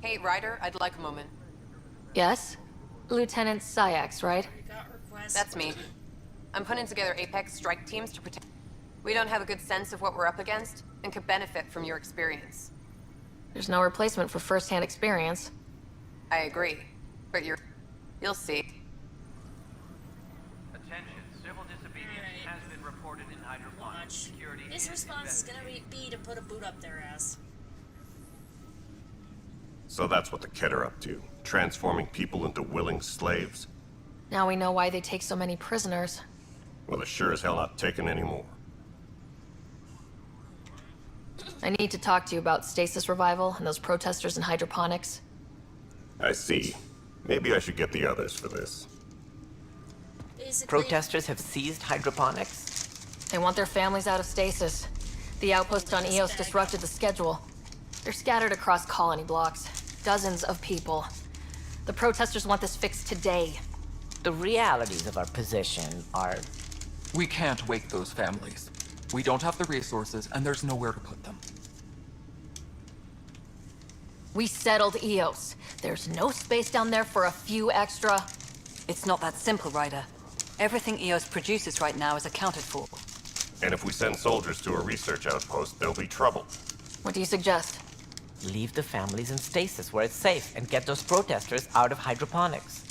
[SPEAKER 8] Hey, Ryder, I'd like a moment.
[SPEAKER 4] Yes? Lieutenant Syax, right?
[SPEAKER 8] That's me. I'm putting together Apex strike teams to protect. We don't have a good sense of what we're up against, and could benefit from your experience.
[SPEAKER 4] There's no replacement for first-hand experience.
[SPEAKER 8] I agree, but you'll see.
[SPEAKER 13] Attention, civil disobedience has been reported in hydroponics. Security
[SPEAKER 1] His response is gonna be to put a boot up their ass.
[SPEAKER 17] So that's what the Kett are up to, transforming people into willing slaves.
[SPEAKER 4] Now we know why they take so many prisoners.
[SPEAKER 17] Well, they're sure as hell not taking any more.
[SPEAKER 4] I need to talk to you about stasis revival and those protesters in hydroponics.
[SPEAKER 17] I see. Maybe I should get the others for this.
[SPEAKER 6] Protesters have seized hydroponics?
[SPEAKER 4] They want their families out of stasis. The outpost on Eos disrupted the schedule. They're scattered across colony blocks. Dozens of people. The protesters want this fixed today.
[SPEAKER 6] The realities of our position are...
[SPEAKER 24] We can't wake those families. We don't have the resources, and there's nowhere to put them.
[SPEAKER 4] We settled Eos. There's no space down there for a few extra...
[SPEAKER 9] It's not that simple, Ryder. Everything Eos produces right now is accounted for.
[SPEAKER 17] And if we send soldiers to a research outpost, there'll be trouble.
[SPEAKER 4] What do you suggest?
[SPEAKER 6] Leave the families in stasis where it's safe and get those protesters out of hydroponics.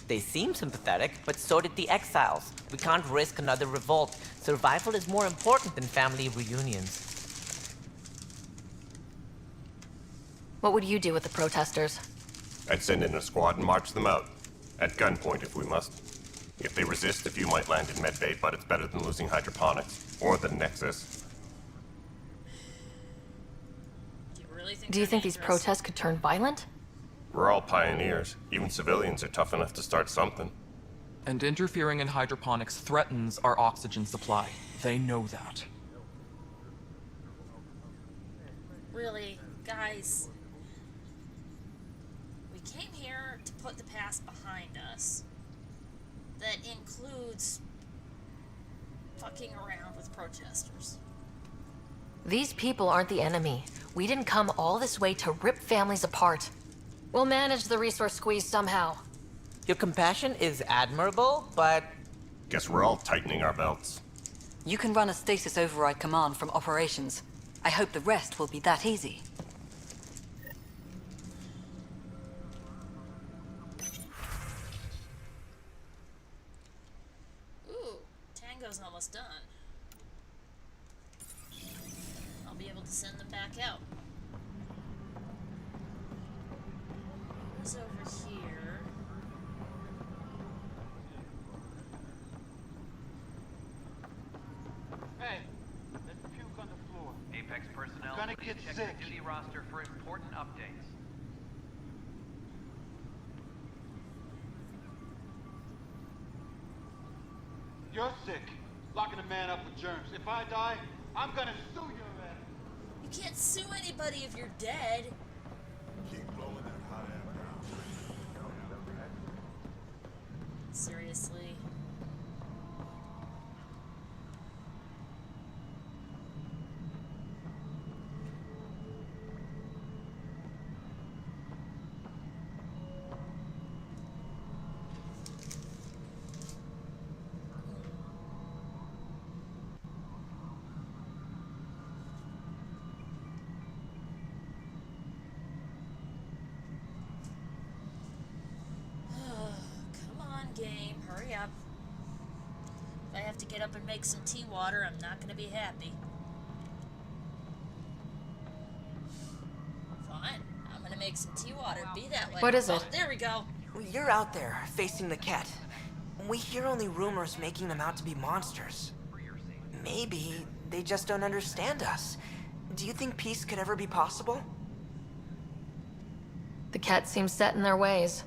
[SPEAKER 14] They seem sympathetic, but so did the exiles. We can't risk another revolt. Survival is more important than family reunions.
[SPEAKER 4] What would you do with the protesters?
[SPEAKER 17] I'd send in a squad and march them out. At gunpoint if we must. If they resist, a few might land in medbay, but it's better than losing hydroponics. Or the Nexus.
[SPEAKER 4] Do you think these protests could turn violent?
[SPEAKER 17] We're all pioneers. Even civilians are tough enough to start something.
[SPEAKER 24] And interfering in hydroponics threatens our oxygen supply. They know that.
[SPEAKER 1] Really, guys, we came here to put the past behind us. That includes fucking around with protesters.
[SPEAKER 4] These people aren't the enemy. We didn't come all this way to rip families apart. We'll manage the resource squeeze somehow.
[SPEAKER 14] Your compassion is admirable, but...
[SPEAKER 17] Guess we're all tightening our belts.
[SPEAKER 15] You can run a stasis override command from operations. I hope the rest will be that easy.
[SPEAKER 1] Ooh, Tango's almost done. I'll be able to send them back out. Who's over here?
[SPEAKER 20] Hey, let's puke on the floor.
[SPEAKER 13] Apex personnel,
[SPEAKER 20] Gonna
[SPEAKER 13] please
[SPEAKER 20] get
[SPEAKER 13] check
[SPEAKER 20] sick.
[SPEAKER 13] the duty roster for important updates.
[SPEAKER 20] You're sick. Locking a man up with germs. If I die, I'm gonna sue your ass.
[SPEAKER 1] You can't sue anybody if you're dead.
[SPEAKER 5] Keep blowing that hot air down.
[SPEAKER 1] Seriously. Come on, game. Hurry up. If I have to get up and make some tea water, I'm not gonna be happy. Fine. I'm gonna make some tea water. Be that way.
[SPEAKER 4] What is it?
[SPEAKER 1] Oh, there we go.
[SPEAKER 21] You're out there, facing the Ket. We hear only rumors making them out to be monsters. Maybe they just don't understand us. Do you think peace could ever be possible?
[SPEAKER 4] The Ket seems set in their ways.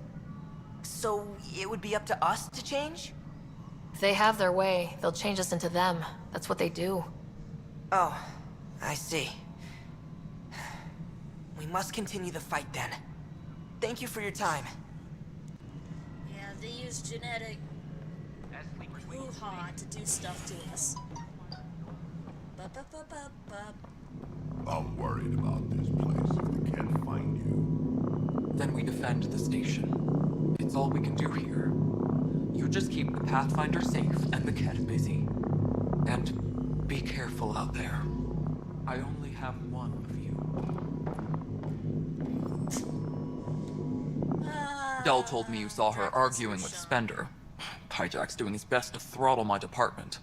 [SPEAKER 21] So it would be up to us to change?
[SPEAKER 4] If they have their way, they'll change us into them. That's what they do.
[SPEAKER 21] Oh, I see. We must continue the fight then. Thank you for your time.
[SPEAKER 1] Yeah, they use genetic hoo-ha to do stuff to us. Ba-ba-ba-ba-ba.
[SPEAKER 5] I'm worried about this place if they can't find you.
[SPEAKER 24] Then we defend the station. It's all we can do here. You just keep the Pathfinder safe and the Ket busy. And be careful out there. I only have one of you. Dell told me you saw her arguing with Spender. Hijack's doing his best to throttle my department.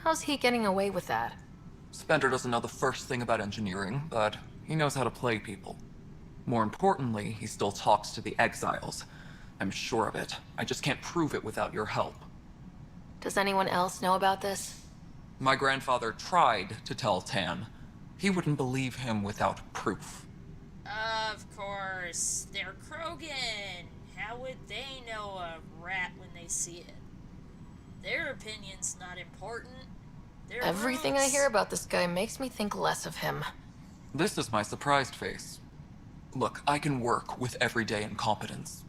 [SPEAKER 4] How's he getting away with that?
[SPEAKER 24] Spender doesn't know the first thing about engineering, but he knows how to play people. More importantly, he still talks to the exiles. I'm sure of it. I just can't prove it without your help.
[SPEAKER 4] Does anyone else know about this?
[SPEAKER 24] My grandfather tried to tell Tan. He wouldn't believe him without proof.
[SPEAKER 1] Of course. They're Krogan. How would they know a rat when they see it? Their opinion's not important. Their
[SPEAKER 4] Everything I
[SPEAKER 1] rules.
[SPEAKER 4] hear about this guy makes me think less of him.
[SPEAKER 24] This is my surprised face. Look, I can work with everyday incompetence.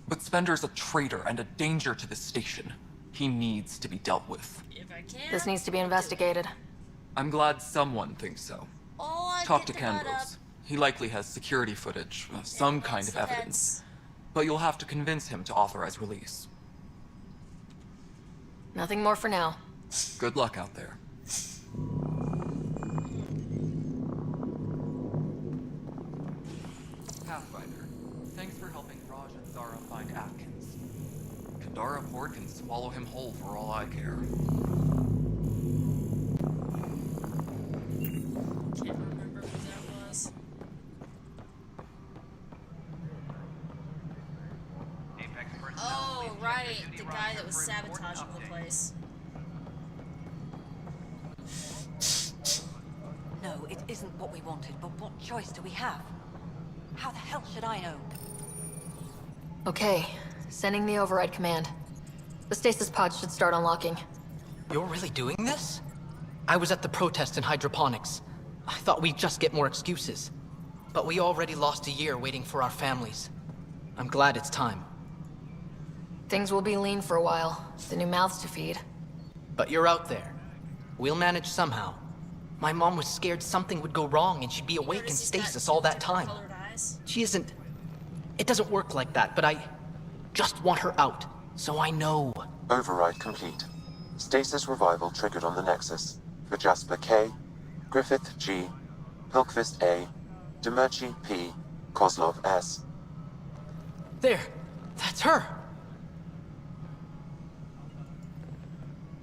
[SPEAKER 24] But Spender's a traitor and a danger to the station. He needs to be dealt with.
[SPEAKER 1] If I can.
[SPEAKER 4] This needs to be investigated.
[SPEAKER 24] I'm glad someone thinks so.
[SPEAKER 1] Oh, I
[SPEAKER 24] Talk to
[SPEAKER 1] get the nut
[SPEAKER 24] Candros. He likely has security footage, some kind of evidence. But you'll have to convince him to authorize release.
[SPEAKER 4] Nothing more for now.
[SPEAKER 24] Good luck out there. Pathfinder, thanks for helping Raj and Zara find Atkins. Kandara Port can swallow him whole for all I care.
[SPEAKER 1] Can't remember who that was. Oh, right. The guy that was sabotaging the place.
[SPEAKER 15] No, it isn't what we wanted, but what choice do we have? How the hell should I know?
[SPEAKER 4] Okay, sending the override command. The stasis pod should start unlocking.
[SPEAKER 10] You're really doing this? I was at the protest in hydroponics. I thought we'd just get more excuses. But we already lost a year waiting for our families. I'm glad it's time.
[SPEAKER 4] Things will be lean for a while. The new mouths to feed.
[SPEAKER 10] But you're out there. We'll manage somehow. My mom was scared something would go wrong and she'd be awake in stasis all that time. She isn't... It doesn't work like that, but I just want her out, so I know.
[SPEAKER 3] Override complete. Stasis revival triggered on the Nexus. For Jasper K, Griffith G, Pilkvist A, Demerchi P, Kozlov S.
[SPEAKER 10] There! That's her!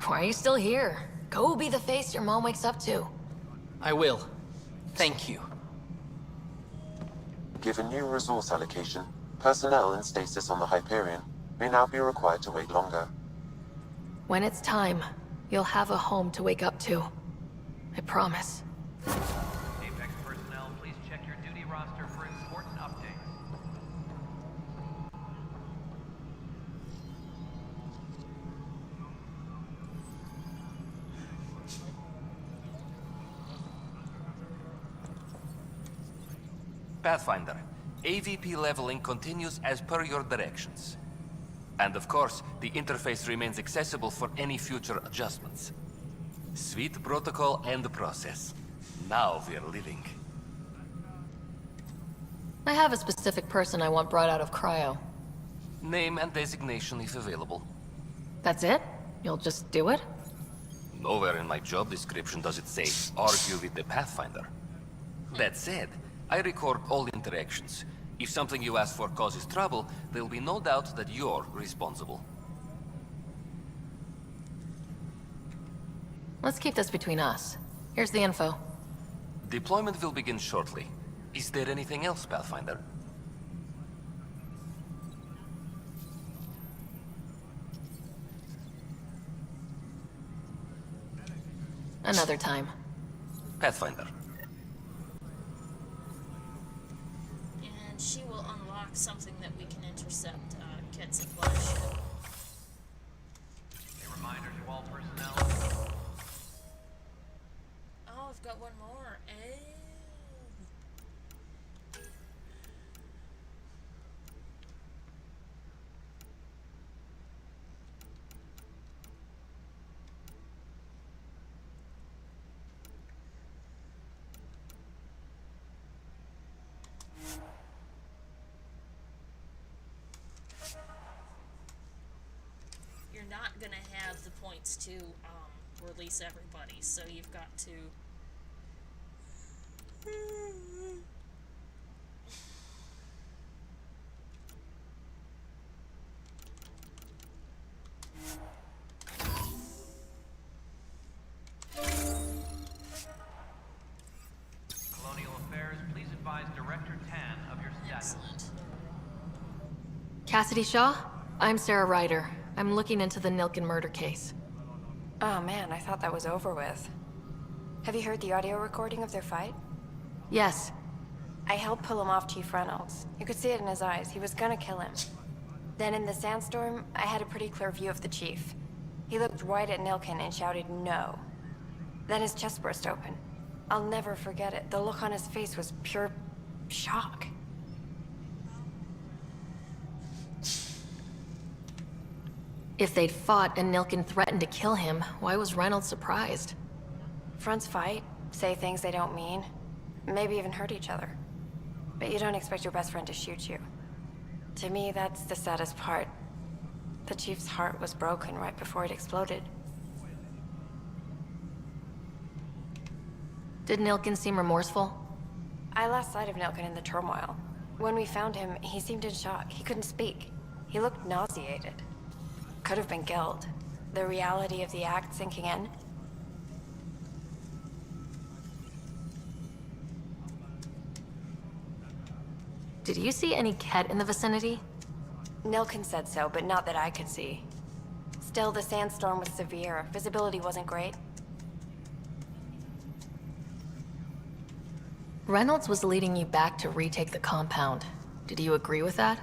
[SPEAKER 4] Why are you still here? Go be the face your mom wakes up to.
[SPEAKER 10] I will. Thank you.
[SPEAKER 3] Given new resource allocation, personnel in stasis on the Hyperion may now be required to wait longer.
[SPEAKER 4] When it's time, you'll have a home to wake up to. I promise.
[SPEAKER 13] Apex personnel, please check your duty roster for important updates. Pathfinder, AVP leveling continues as per your directions. And of course, the interface remains accessible for any future adjustments. Sweet protocol and process. Now we're living.
[SPEAKER 4] I have a specific person I want brought out of cryo.
[SPEAKER 13] Name and designation if available.
[SPEAKER 4] That's it? You'll just do it?
[SPEAKER 13] Nowhere in my job description does it say, argue with the Pathfinder. That said, I record all interactions. If something you ask for causes trouble, there'll be no doubt that you're responsible.
[SPEAKER 4] Let's keep this between us. Here's the info.
[SPEAKER 13] Deployment will begin shortly. Is there anything else, Pathfinder?
[SPEAKER 4] Another time.
[SPEAKER 13] Pathfinder.
[SPEAKER 1] And she will unlock something that we can intercept, Kids and Flash.
[SPEAKER 13] A reminder to all personnel.
[SPEAKER 1] Oh, I've got one more. You're not gonna have the points to release everybody, so you've got to
[SPEAKER 13] Colonial Affairs, please advise Director Tan of your status.
[SPEAKER 1] Excellent.
[SPEAKER 4] Cassidy Shaw? I'm Sarah Ryder. I'm looking into the Nilken murder case.
[SPEAKER 8] Oh man, I thought that was over with. Have you heard the audio recording of their fight?
[SPEAKER 4] Yes.
[SPEAKER 8] I helped pull him off Chief Reynolds. You could see it in his eyes. He was gonna kill him. Then in the sandstorm, I had a pretty clear view of the Chief. He looked right at Nilken and shouted no. Then his chest burst open. I'll never forget it. The look on his face was pure shock.
[SPEAKER 4] If they'd fought and Nilken threatened to kill him, why was Reynolds surprised?
[SPEAKER 8] Fronts fight, say things they don't mean, maybe even hurt each other. But you don't expect your best friend to shoot you. To me, that's the saddest part. The Chief's heart was broken right before it exploded.
[SPEAKER 4] Did Nilken seem remorseful?
[SPEAKER 8] I lost sight of Nilken in the turmoil. When we found him, he seemed in shock. He couldn't speak. He looked nauseated. could have been killed. The reality of the act sinking in.
[SPEAKER 4] Did you see any Ket in the vicinity?
[SPEAKER 8] Nilkin said so, but not that I could see. Still, the sandstorm was severe. Visibility wasn't great.
[SPEAKER 4] Reynolds was leading you back to retake the compound. Did you agree with that?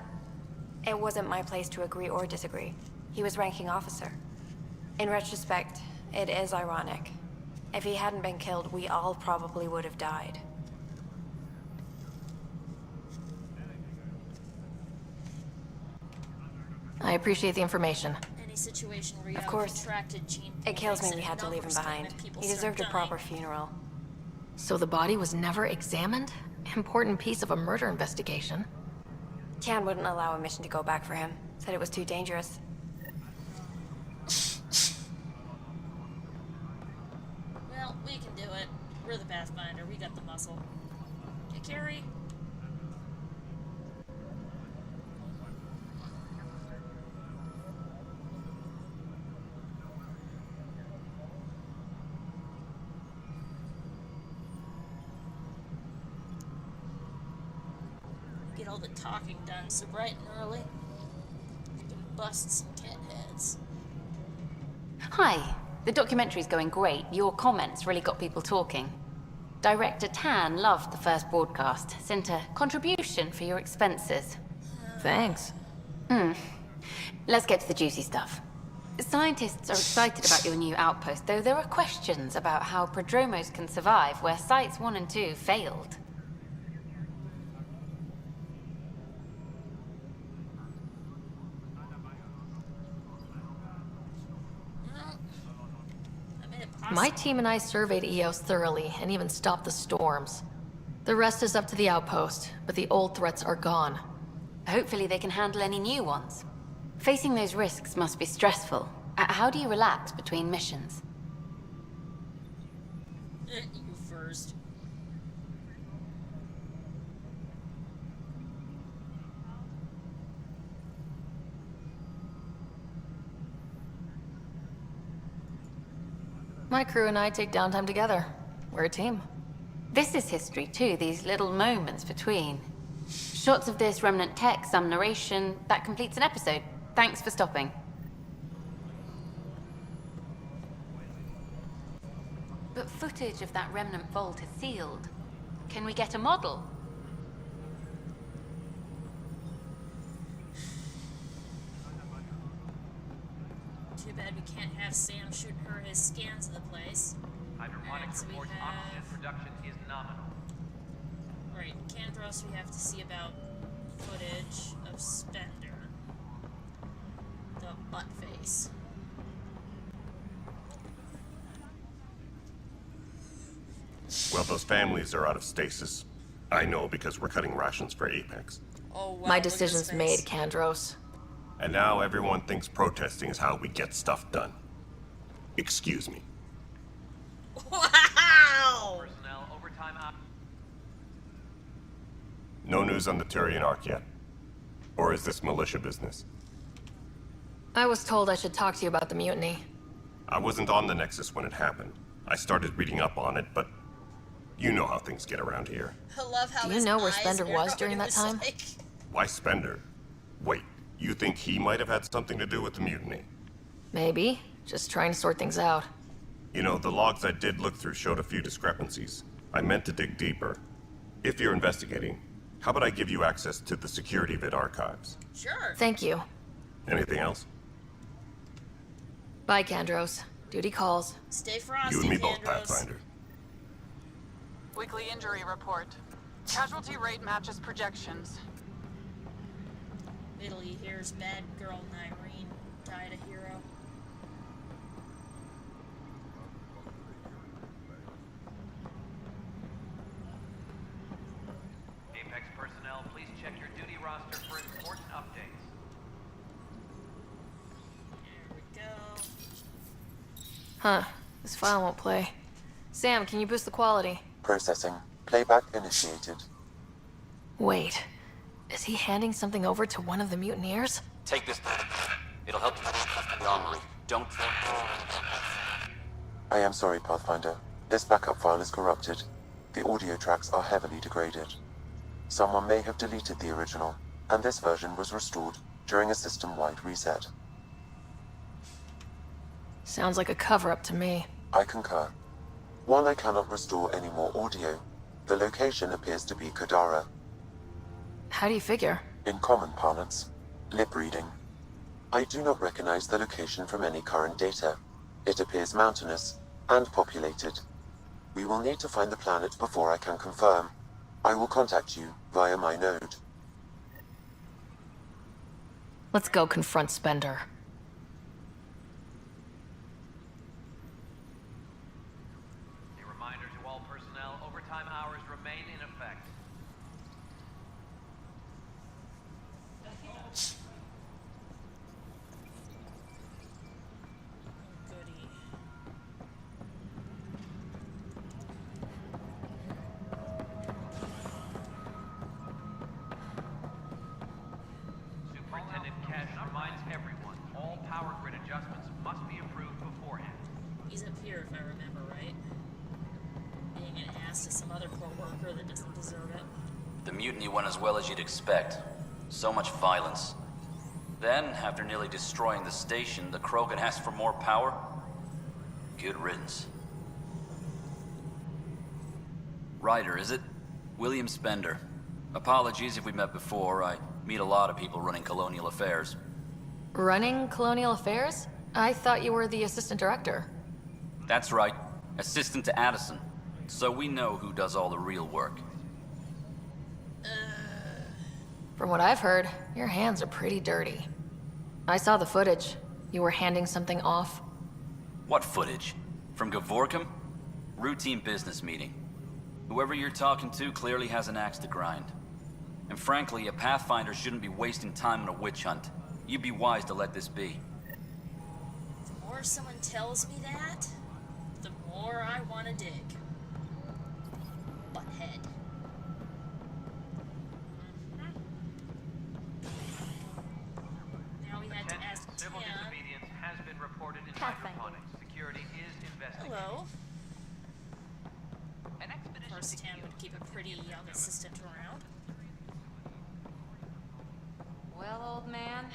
[SPEAKER 8] It wasn't my place to agree or disagree. He was ranking officer. In retrospect, it is ironic. If he hadn't been killed, we all probably would have died.
[SPEAKER 4] I appreciate the information.
[SPEAKER 1] Any situation where you
[SPEAKER 8] Of
[SPEAKER 1] have
[SPEAKER 8] course.
[SPEAKER 1] contracted gene
[SPEAKER 8] It kills me
[SPEAKER 1] pool
[SPEAKER 8] we had to leave him
[SPEAKER 1] numbers come
[SPEAKER 8] behind.
[SPEAKER 1] and people
[SPEAKER 8] He
[SPEAKER 1] start
[SPEAKER 8] deserved a
[SPEAKER 1] dying.
[SPEAKER 8] proper funeral.
[SPEAKER 4] So the body was never examined? Important piece of a murder investigation.
[SPEAKER 8] Tian wouldn't allow a mission to go back for him. Said it was too dangerous.
[SPEAKER 1] Well, we can do it. We're the Pathfinder. We got the muscle. Okay, Carrie. Get all the talking done so bright and early. We can bust some cat heads.
[SPEAKER 2] Hi. The documentary's going great. Your comments really got people talking. Director Tan loved the first broadcast. Sent a contribution for your expenses.
[SPEAKER 4] Thanks.
[SPEAKER 2] Let's get to the juicy stuff. Scientists are excited about your new outpost, though there are questions about how prodromos can survive where Sites 1 and 2 failed.
[SPEAKER 4] My team and I surveyed Eos thoroughly and even stopped the storms. The rest is up to the outpost, but the old threats are gone.
[SPEAKER 2] Hopefully they can handle any new ones. Facing those risks must be stressful. How do you relax between missions?
[SPEAKER 1] You first.
[SPEAKER 4] My crew and I take downtime together. We're a team.
[SPEAKER 2] This is history too, these little moments between. Shots of this remnant tech, some narration. That completes an episode. Thanks for stopping. But footage of that remnant vault is sealed. Can we get a model?
[SPEAKER 1] Too bad we can't have Sam shoot her his scans of the place.
[SPEAKER 7] Hydroponics
[SPEAKER 1] So we
[SPEAKER 7] reports
[SPEAKER 1] have-
[SPEAKER 7] oxygen production is nominal.
[SPEAKER 1] Right, Candros, we have to see about footage of Spender. The butt face.
[SPEAKER 17] Well, those families are out of stasis. I know because we're cutting rations for Apex.
[SPEAKER 1] Oh, wow.
[SPEAKER 4] My decision's made, Candros.
[SPEAKER 17] And now everyone thinks protesting is how we get stuff done. Excuse me.
[SPEAKER 1] Wow!
[SPEAKER 7] Personnel overtime out.
[SPEAKER 17] No news on the Turian Ark yet? Or is this militia business?
[SPEAKER 4] I was told I should talk to you about the mutiny.
[SPEAKER 17] I wasn't on the Nexus when it happened. I started reading up on it, but you know how things get around here.
[SPEAKER 1] I love how
[SPEAKER 4] Do you
[SPEAKER 1] his
[SPEAKER 4] know where
[SPEAKER 1] eyes
[SPEAKER 4] Spender was
[SPEAKER 1] narrowed.
[SPEAKER 4] during
[SPEAKER 1] It
[SPEAKER 4] that
[SPEAKER 1] was
[SPEAKER 4] time?
[SPEAKER 1] like-
[SPEAKER 17] Why Spender? Wait, you think he might have had something to do with the mutiny?
[SPEAKER 4] Maybe. Just trying to sort things out.
[SPEAKER 17] You know, the logs I did look through showed a few discrepancies. I meant to dig deeper. If you're investigating, how about I give you access to the security vid archives?
[SPEAKER 1] Sure.
[SPEAKER 4] Thank you.
[SPEAKER 17] Anything else?
[SPEAKER 4] Bye, Candros. Duty calls.
[SPEAKER 1] Stay frosty,
[SPEAKER 17] You and me both,
[SPEAKER 1] Candros.
[SPEAKER 17] Pathfinder.
[SPEAKER 16] Weekly injury report. Casualty rate matches projections.
[SPEAKER 1] Italy hears bad girl Nyrene died a hero.
[SPEAKER 7] Apex personnel, please check your duty roster for important updates.
[SPEAKER 1] Here we go.
[SPEAKER 4] Huh. This file won't play. Sam, can you boost the quality?
[SPEAKER 3] Processing. Playback initiated.
[SPEAKER 4] Wait. Is he handing something over to one of the mutineers?
[SPEAKER 12] Take this. It'll help the armory. Don't...
[SPEAKER 3] I am sorry, Pathfinder. This backup file is corrupted. The audio tracks are heavily degraded. Someone may have deleted the original, and this version was restored during a system-wide reset.
[SPEAKER 4] Sounds like a cover-up to me.
[SPEAKER 3] I concur. While I cannot restore any more audio, the location appears to be Kadara.
[SPEAKER 4] How do you figure?
[SPEAKER 3] In common parlance, lip reading. I do not recognize the location from any current data. It appears mountainous and populated. We will need to find the planet before I can confirm. I will contact you via my node.
[SPEAKER 4] Let's go confront Spender.
[SPEAKER 7] A reminder to all personnel, overtime hours remain in effect. Superintendent Cash reminds everyone, all power grid adjustments must be approved beforehand.
[SPEAKER 1] He's up here, if I remember right. Being an ass to some other poor worker that doesn't deserve it.
[SPEAKER 12] The mutiny went as well as you'd expect. So much violence. Then, after nearly destroying the station, the Krogan asked for more power? Good riddance. Ryder, is it? William Spender. Apologies if we met before. I meet a lot of people running colonial affairs.
[SPEAKER 4] Running Colonial Affairs? I thought you were the assistant director.
[SPEAKER 12] That's right. Assistant to Addison. So we know who does all the real work.
[SPEAKER 4] From what I've heard, your hands are pretty dirty. I saw the footage. You were handing something off.
[SPEAKER 12] What footage? From Gavorkum? Routine business meeting. Whoever you're talking to clearly has an axe to grind. And frankly, a Pathfinder shouldn't be wasting time on a witch hunt. You'd be wise to let this be.
[SPEAKER 1] The more someone tells me that, the more I want to dig. Butthead. Now we had to ask
[SPEAKER 7] Civil
[SPEAKER 1] Tam.
[SPEAKER 7] disobedience has been reported in
[SPEAKER 1] Pathfinder.
[SPEAKER 7] hydroponics. Security is investigating.
[SPEAKER 1] Hello. Of course, Tam would keep a pretty young assistant around.
[SPEAKER 8] Well, old man,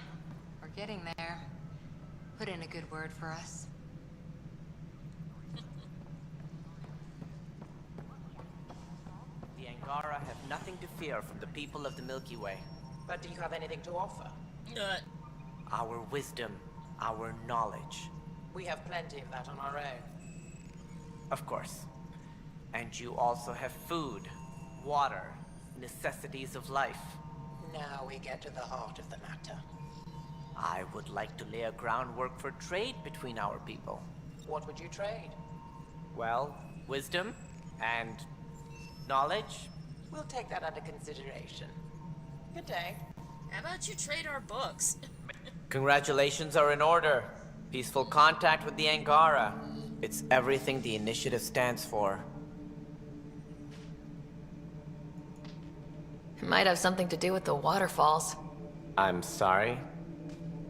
[SPEAKER 8] we're getting there. Put in a good word for us.
[SPEAKER 14] The Angara have nothing to fear from the people of the Milky Way.
[SPEAKER 18] But do you have anything to offer?
[SPEAKER 14] Our wisdom, our knowledge.
[SPEAKER 18] We have plenty of that on our own.
[SPEAKER 14] Of course. And you also have food, water, necessities of life.
[SPEAKER 18] Now we get to the heart of the matter.
[SPEAKER 14] I would like to lay a groundwork for trade between our people.
[SPEAKER 18] What would you trade?
[SPEAKER 14] Well, wisdom and knowledge.
[SPEAKER 18] We'll take that under consideration. Good day.
[SPEAKER 1] How about you trade our books?
[SPEAKER 14] Congratulations are in order. Peaceful contact with the Angara. It's everything the initiative stands for.
[SPEAKER 4] It might have something to do with the waterfalls.
[SPEAKER 14] I'm sorry?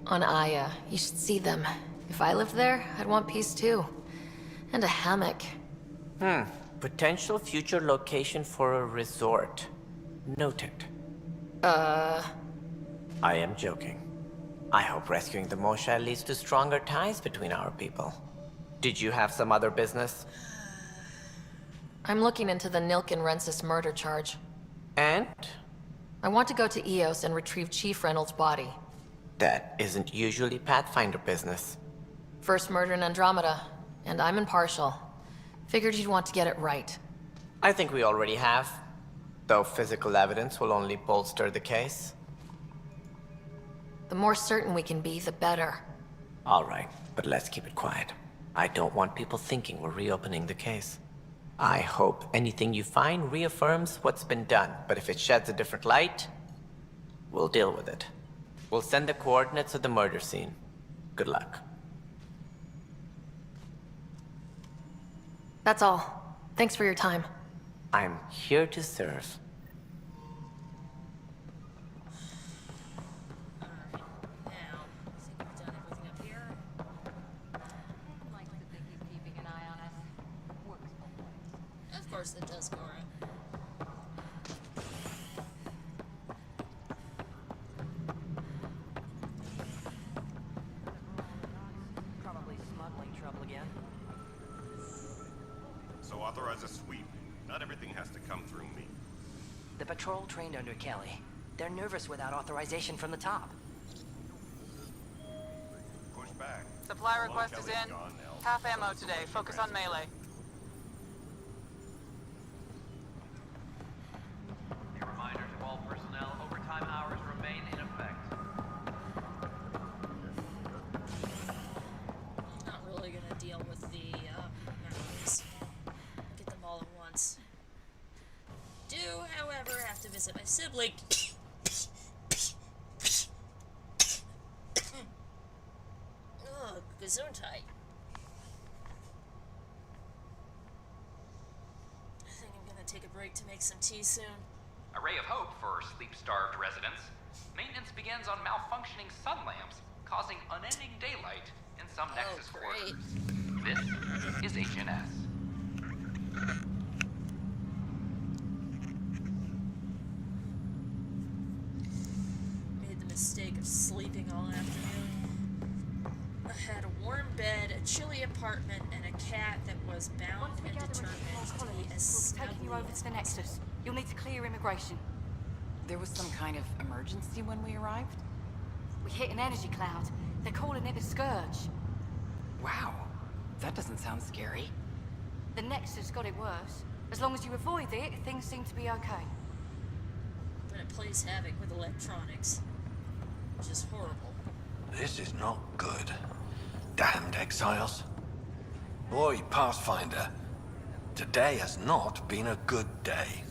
[SPEAKER 4] On Aya. You should see them. If I lived there, I'd want peace too. And a hammock.
[SPEAKER 14] Potential future location for a resort. Noted. I am joking. I hope rescuing the Moshae leads to stronger ties between our people. Did you have some other business?
[SPEAKER 4] I'm looking into the Nilk and Rensis murder charge.
[SPEAKER 14] And?
[SPEAKER 4] I want to go to Eos and retrieve Chief Reynolds' body.
[SPEAKER 14] That isn't usually Pathfinder business.
[SPEAKER 4] First murder in Andromeda, and I'm impartial. Figured you'd want to get it right.
[SPEAKER 14] I think we already have. Though physical evidence will only bolster the case.
[SPEAKER 4] The more certain we can be, the better.
[SPEAKER 14] All right, but let's keep it quiet. I don't want people thinking we're reopening the case. I hope anything you find reaffirms what's been done, but if it sheds a different light, we'll deal with it. We'll send the coordinates of the murder scene. Good luck.
[SPEAKER 4] That's all. Thanks for your time.
[SPEAKER 14] I'm here to serve.
[SPEAKER 1] Now, I think we've done course it does, Cora.
[SPEAKER 6] Probably smuggling trouble again.
[SPEAKER 17] So authorize a sweep. Not everything has to come through me.
[SPEAKER 6] The patrol trained under Kelly. They're nervous without authorization from the top.
[SPEAKER 17] Push back.
[SPEAKER 16] Supply
[SPEAKER 17] Long
[SPEAKER 16] request is
[SPEAKER 17] Kelly's
[SPEAKER 16] in.
[SPEAKER 17] gone now.
[SPEAKER 16] Half ammo today. Focus on melee.
[SPEAKER 7] A reminder to all personnel, overtime hours remain in effect.
[SPEAKER 1] I'm not really gonna deal with the memories. Get them all at once. Do, however, have to visit my sibling. Ugh, Gesundheit. I think I'm gonna take a break to make some tea soon.
[SPEAKER 11] A ray of hope for sleep-starved residents. Maintenance begins on malfunctioning sun lamps, causing unending daylight in some Nexus
[SPEAKER 1] great.
[SPEAKER 11] quarters. This is HNS.
[SPEAKER 1] Made the mistake of sleeping all afternoon. I had a warm bed, a chilly apartment, and a cat that was bound and determined to be as
[SPEAKER 15] Taking you over to the Nexus. You'll need to clear immigration.
[SPEAKER 19] There was some kind of emergency when we arrived?
[SPEAKER 15] We hit an energy cloud. They're calling it a scourge.
[SPEAKER 19] Wow, that doesn't sound scary.
[SPEAKER 15] The Nexus got it worse. As long as you avoid it, things seem to be okay.
[SPEAKER 1] But it plays havoc with electronics, which is horrible.
[SPEAKER 22] This is not good. Damned exiles. Boy, Pathfinder, today has not been a good day.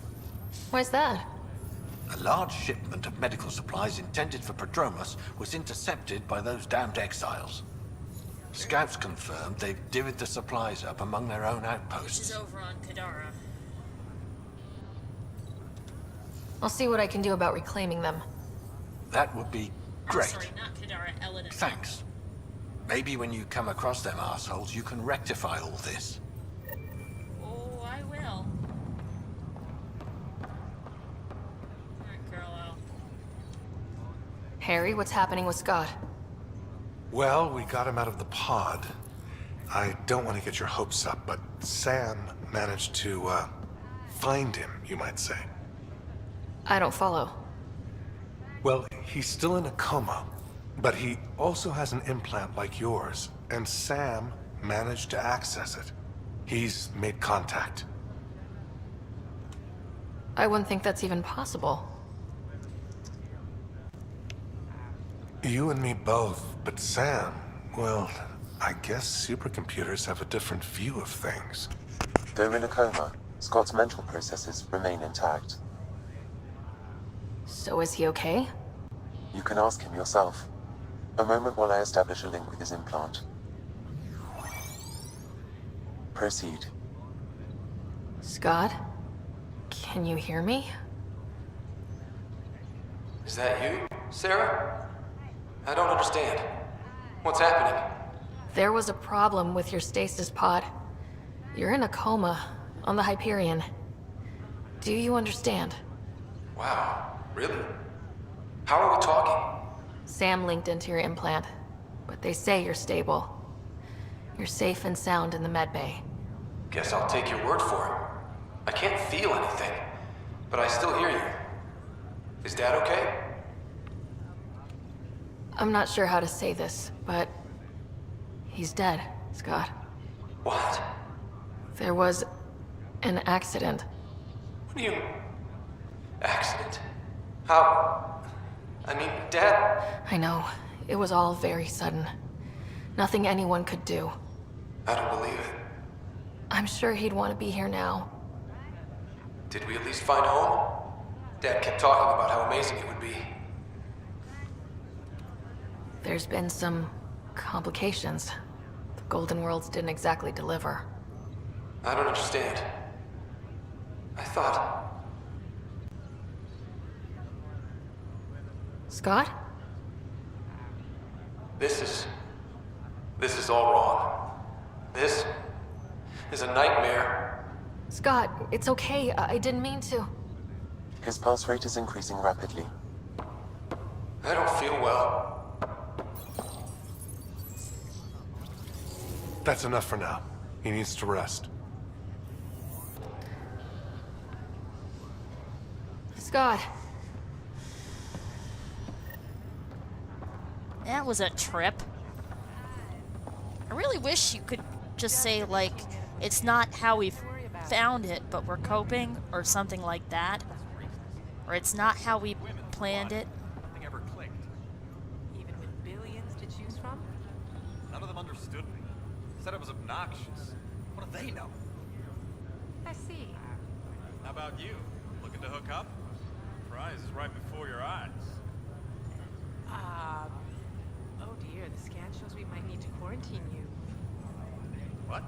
[SPEAKER 4] Why's that?
[SPEAKER 22] A large shipment of medical supplies intended for Prodromus was intercepted by those damned exiles. Scouts confirmed they've divvied the supplies up among their own
[SPEAKER 1] Which
[SPEAKER 22] outposts.
[SPEAKER 1] is over on Kadara.
[SPEAKER 4] I'll see what I can do about reclaiming them.
[SPEAKER 22] That would be
[SPEAKER 1] I'm
[SPEAKER 22] great.
[SPEAKER 1] sorry, not Kadara, Eladon.
[SPEAKER 22] Thanks. Maybe when you come across them assholes, you can rectify all this.
[SPEAKER 1] Oh, I will. Alright, Carlo.
[SPEAKER 4] Harry, what's happening with Scott?
[SPEAKER 23] Well, we got him out of the pod. I don't want to get your hopes up, but Sam managed to, find him, you might say.
[SPEAKER 4] I don't follow.
[SPEAKER 23] Well, he's still in a coma, but he also has an implant like yours, and Sam managed to access it. He's made contact.
[SPEAKER 4] I wouldn't think that's even possible.
[SPEAKER 23] You and me both, but Sam, well, I guess supercomputers have a different view of things.
[SPEAKER 3] Though in a coma, Scott's mental processes remain intact.
[SPEAKER 4] So is he okay?
[SPEAKER 3] You can ask him yourself. A moment while I establish a link with his implant. Proceed.
[SPEAKER 4] Scott? Can you hear me?
[SPEAKER 10] Is that you, Sarah? I don't understand. What's happening?
[SPEAKER 4] There was a problem with your stasis pod. You're in a coma on the Hyperion. Do you understand?
[SPEAKER 10] Wow, really? How are we talking?
[SPEAKER 4] Sam linked into your implant, but they say you're stable. You're safe and sound in the medbay.
[SPEAKER 10] Guess I'll take your word for it. I can't feel anything, but I still hear you. Is Dad okay?
[SPEAKER 4] I'm not sure how to say this, but he's dead, Scott.
[SPEAKER 10] What?
[SPEAKER 4] There was an accident.
[SPEAKER 10] What do you... Accident? How? I mean, Dad...
[SPEAKER 4] I know. It was all very sudden. Nothing anyone could do.
[SPEAKER 10] I don't believe it.
[SPEAKER 4] I'm sure he'd want to be here now.
[SPEAKER 10] Did we at least find home? Dad kept talking about how amazing it would be.
[SPEAKER 4] There's been some complications. The Golden Worlds didn't exactly deliver.
[SPEAKER 10] I don't understand. I thought...
[SPEAKER 4] Scott?
[SPEAKER 10] This is all wrong. This is a nightmare.
[SPEAKER 4] Scott, it's okay. I didn't mean to.
[SPEAKER 3] His pulse rate is increasing rapidly.
[SPEAKER 22] I don't feel well.
[SPEAKER 23] That's enough for now. He needs to rest.
[SPEAKER 4] Scott.
[SPEAKER 1] That was a trip. I really wish you could just say, like, it's not how we found it, but we're coping, or something like that. Or it's not how we planned it.
[SPEAKER 7] Nothing ever clicked.
[SPEAKER 18] Even with billions to choose from?
[SPEAKER 7] None of them understood me. Said it was obnoxious. What do they know?
[SPEAKER 18] I see.
[SPEAKER 7] How about you? Looking to hook up? Prize is right before your eyes.
[SPEAKER 18] Oh dear, the scan shows we might need to quarantine you.
[SPEAKER 7] What?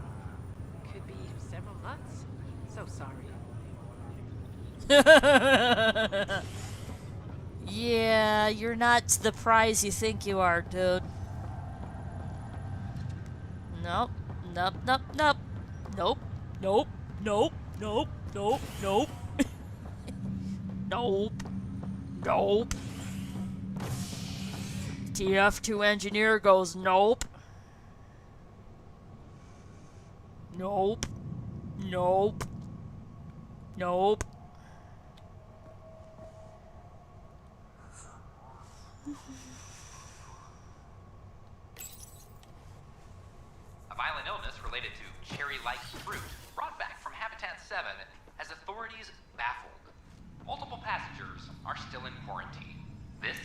[SPEAKER 18] Could be several months. So sorry.
[SPEAKER 1] Yeah, you're not the prize you think you are, dude. Nope. Nope, nope, nope. Nope. Nope. Nope. Nope. Nope. Nope. Nope. Nope. TF2 engineer goes, nope. Nope. Nope. Nope.
[SPEAKER 11] A violent illness related to cherry-like fruit brought back from Habitat 7 has authorities baffled. Multiple passengers are still in quarantine. This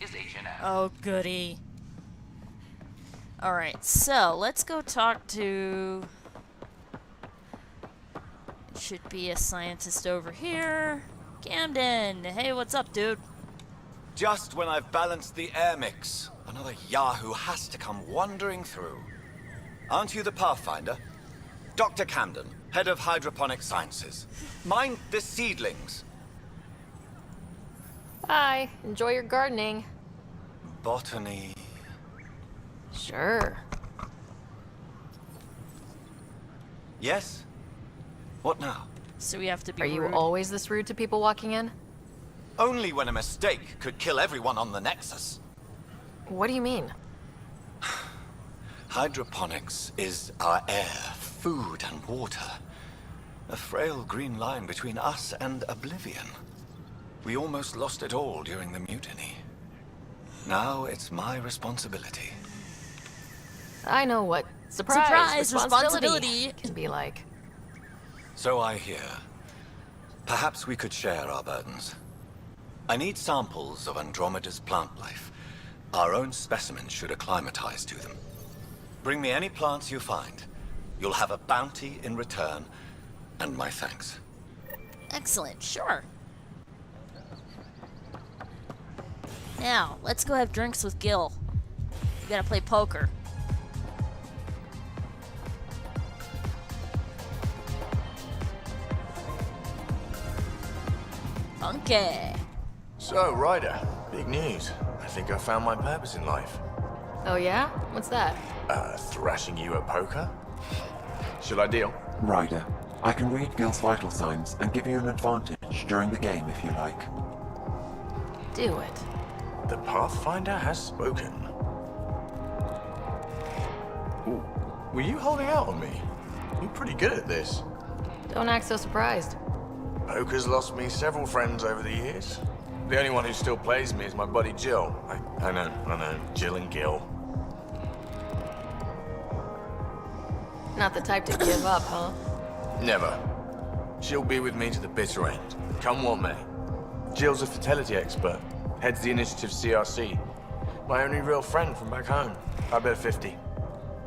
[SPEAKER 11] is HNF.
[SPEAKER 1] Oh, goody. Alright, so let's go talk to... Should be a scientist over here. Camden! Hey, what's up, dude?
[SPEAKER 5] Just when I've balanced the air mix, another Yahoo has to come wandering through. Aren't you the Pathfinder? Dr. Camden, head of hydroponic sciences. Mind the seedlings.
[SPEAKER 4] Bye. Enjoy your gardening.
[SPEAKER 5] Botany.
[SPEAKER 4] Sure.
[SPEAKER 5] Yes? What now?
[SPEAKER 1] So we have to be
[SPEAKER 4] Are you
[SPEAKER 1] rude.
[SPEAKER 4] always this rude to people walking in?
[SPEAKER 5] Only when a mistake could kill everyone on the Nexus.
[SPEAKER 4] What do you mean?
[SPEAKER 5] Hydroponics is our air, food, and water. A frail green line between us and oblivion. We almost lost it all during the mutiny. Now it's my responsibility.
[SPEAKER 4] I know what surprise
[SPEAKER 1] responsibility
[SPEAKER 4] can be like.
[SPEAKER 5] So I hear. Perhaps we could share our burdens. I need samples of Andromeda's plant life. Our own specimens should acclimatize to them. Bring me any plants you find. You'll have a bounty in return, and my thanks.
[SPEAKER 1] Excellent, sure. Now, let's go have drinks with Gil. We gotta play poker. Funky.
[SPEAKER 9] So, Ryder, big news. I think I found my purpose in life.
[SPEAKER 4] Oh yeah? What's that?
[SPEAKER 9] Thrashing you at poker? Shall I deal?
[SPEAKER 3] Ryder, I can read Gil's vital signs and give you an advantage during the game if you like.
[SPEAKER 4] Do it.
[SPEAKER 9] The Pathfinder has spoken. Ooh, were you holding out on me? You're pretty good at this.
[SPEAKER 4] Don't act so surprised.
[SPEAKER 9] Poker's lost me several friends over the years. The only one who still plays me is my buddy Jill. I know. Jill and Gil.
[SPEAKER 4] Not the type to give up, huh?
[SPEAKER 9] Never. She'll be with me to the bitter end, come what may. Jill's a fertility expert, heads the initiative CRC. My only real friend from back home. I bet 50.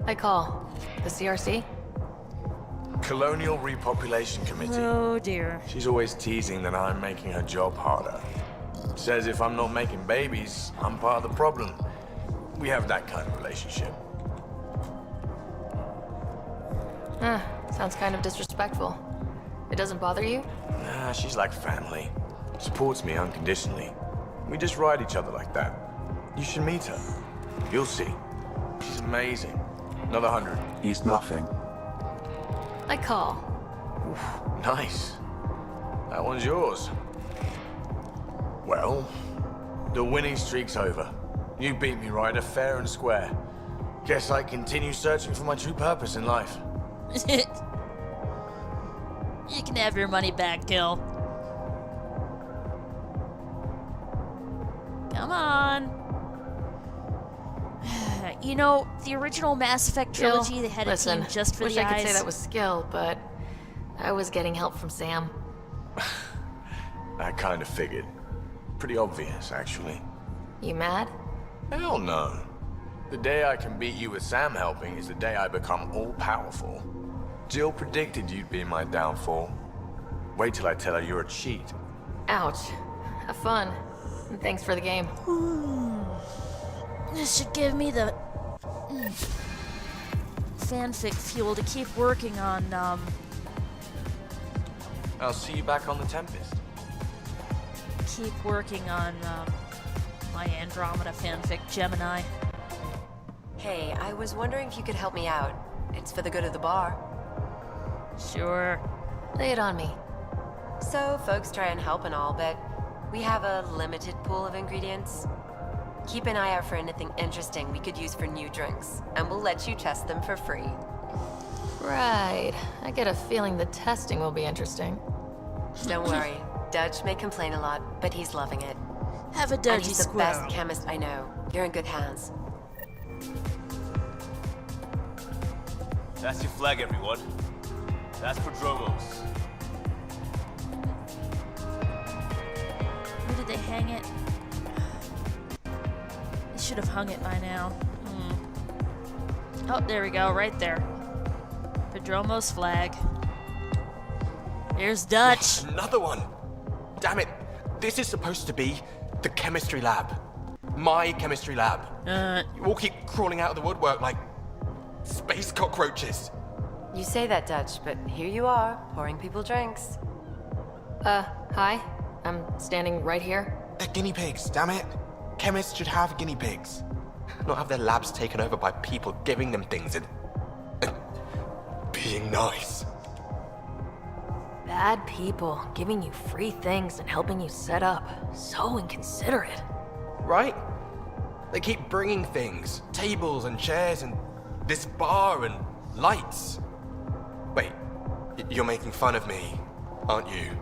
[SPEAKER 4] I call. The CRC?
[SPEAKER 9] Colonial Repopulation Committee.
[SPEAKER 1] Oh dear.
[SPEAKER 9] She's always teasing that I'm making her job harder. Says if I'm not making babies, I'm part of the problem. We have that kind of relationship.
[SPEAKER 4] Sounds kind of disrespectful. It doesn't bother you?
[SPEAKER 9] Nah, she's like family. Supports me unconditionally. We just ride each other like that. You should meet her. You'll see. She's amazing. Another 100.
[SPEAKER 3] He's bluffing.
[SPEAKER 4] I call.
[SPEAKER 9] Oof. Nice. That one's yours. Well, the winning streak's over. You beat me, Ryder, fair and square. Guess I continue searching for my true purpose in life.
[SPEAKER 1] You can have your money back, Gil. Come on. You know, the original Mass Effect trilogy, they had a team just for
[SPEAKER 4] wish
[SPEAKER 1] the
[SPEAKER 4] I
[SPEAKER 1] eyes.
[SPEAKER 4] could say that was skill, but I was getting help from Sam.
[SPEAKER 9] I kind of figured. Pretty obvious, actually.
[SPEAKER 4] You mad?
[SPEAKER 9] Hell no. The day I can beat you with Sam helping is the day I become all-powerful. Jill predicted you'd be my downfall. Wait till I tell her you're a cheat.
[SPEAKER 4] Ouch. Have fun. And thanks for the game.
[SPEAKER 1] This should give me the fanfic fuel to keep working on,
[SPEAKER 9] I'll see you back on the Tempest.
[SPEAKER 1] keep working on, my Andromeda fanfic, Gemini.
[SPEAKER 18] Hey, I was wondering if you could help me out. It's for the good of the bar.
[SPEAKER 1] Sure.
[SPEAKER 4] Lay it on me.
[SPEAKER 18] So, folks try and help and all, but we have a limited pool of ingredients. Keep an eye out for anything interesting we could use for new drinks, and we'll let you test them for free.
[SPEAKER 4] Right. I get a feeling the testing will be interesting.
[SPEAKER 18] Don't worry. Dutch may complain a lot, but he's loving it.
[SPEAKER 1] Have a
[SPEAKER 18] And
[SPEAKER 1] dirty
[SPEAKER 18] he's the
[SPEAKER 1] squirrel.
[SPEAKER 18] best chemist I know. You're in good hands.
[SPEAKER 13] That's your flag, everyone. That's Prodromos.
[SPEAKER 1] Where did they hang it? They should have hung it by now. Oh, there we go, right there. Prodromos flag. Here's Dutch.
[SPEAKER 20] Another one! Damn it! This is supposed to be the chemistry lab. My chemistry lab. You all keep crawling out of the woodwork like space cockroaches.
[SPEAKER 18] You say that, Dutch, but here you are, pouring people drinks.
[SPEAKER 4] Hi. I'm standing right here.
[SPEAKER 20] They're guinea pigs, damn it. Chemists should have guinea pigs. Not have their labs taken over by people giving them things and being nice.
[SPEAKER 4] Bad people giving you free things and helping you set up. So inconsiderate.
[SPEAKER 20] Right? They keep bringing things. Tables and chairs and this bar and lights. Wait, you're making fun of me, aren't you?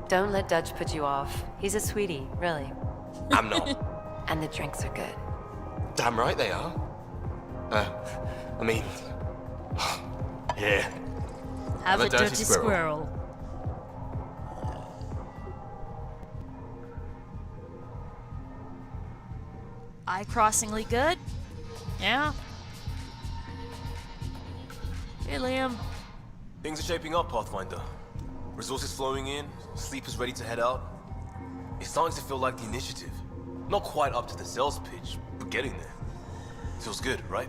[SPEAKER 18] Don't let Dutch put you off. He's a sweetie, really.
[SPEAKER 20] I'm not.
[SPEAKER 18] And the drinks are good.
[SPEAKER 20] Damn right they are. I mean... yeah.
[SPEAKER 1] Have a dirty squirrel. Eye-crossingly good? Yeah. Hey, Liam.
[SPEAKER 13] Things are shaping up, Pathfinder. Resources flowing in, sleepers ready to head out. It's starting to feel like the initiative. Not quite up to the sales pitch, but getting there. Feels good, right?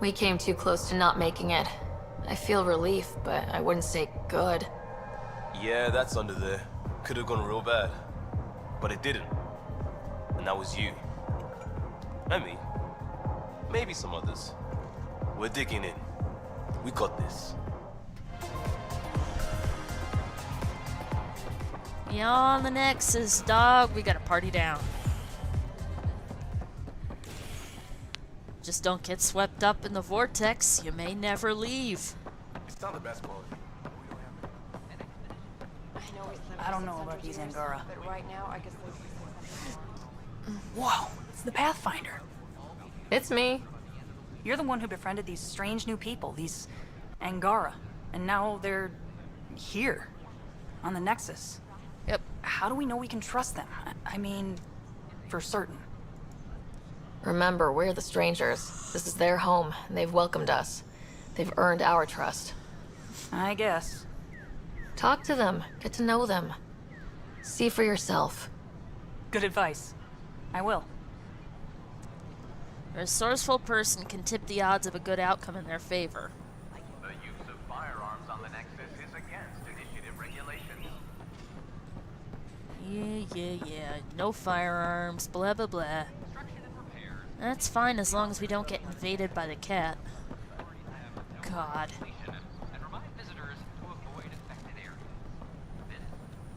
[SPEAKER 4] We came too close to not making it. I feel relief, but I wouldn't say good.
[SPEAKER 13] Yeah, that's under there. Could have gone real bad. But it didn't. And that was you. And me. Maybe some others. We're digging in. We got this.
[SPEAKER 1] Beyond the Nexus, dog. We gotta party down. Just don't get swept up in the vortex. You may never leave.
[SPEAKER 9] It's not the best quality.
[SPEAKER 16] I don't know about these Angara.
[SPEAKER 8] But right now, I guess
[SPEAKER 16] Whoa, it's the Pathfinder.
[SPEAKER 4] It's me.
[SPEAKER 16] You're the one who befriended these strange new people, these Angara. And now they're here, on the Nexus.
[SPEAKER 1] Yep.
[SPEAKER 16] How do we know we can trust them? I mean, for certain.
[SPEAKER 4] Remember, we're the strangers. This is their home, and they've welcomed us. They've earned our trust.
[SPEAKER 16] I guess.
[SPEAKER 4] Talk to them. Get to know them. See for yourself.
[SPEAKER 16] Good advice. I will.
[SPEAKER 1] A resourceful person can tip the odds of a good outcome in their favor.
[SPEAKER 7] The use of firearms on the Nexus is against initiative regulations.
[SPEAKER 1] Yeah. No firearms, blah, blah, blah. That's fine as long as we don't get invaded by the cat. God.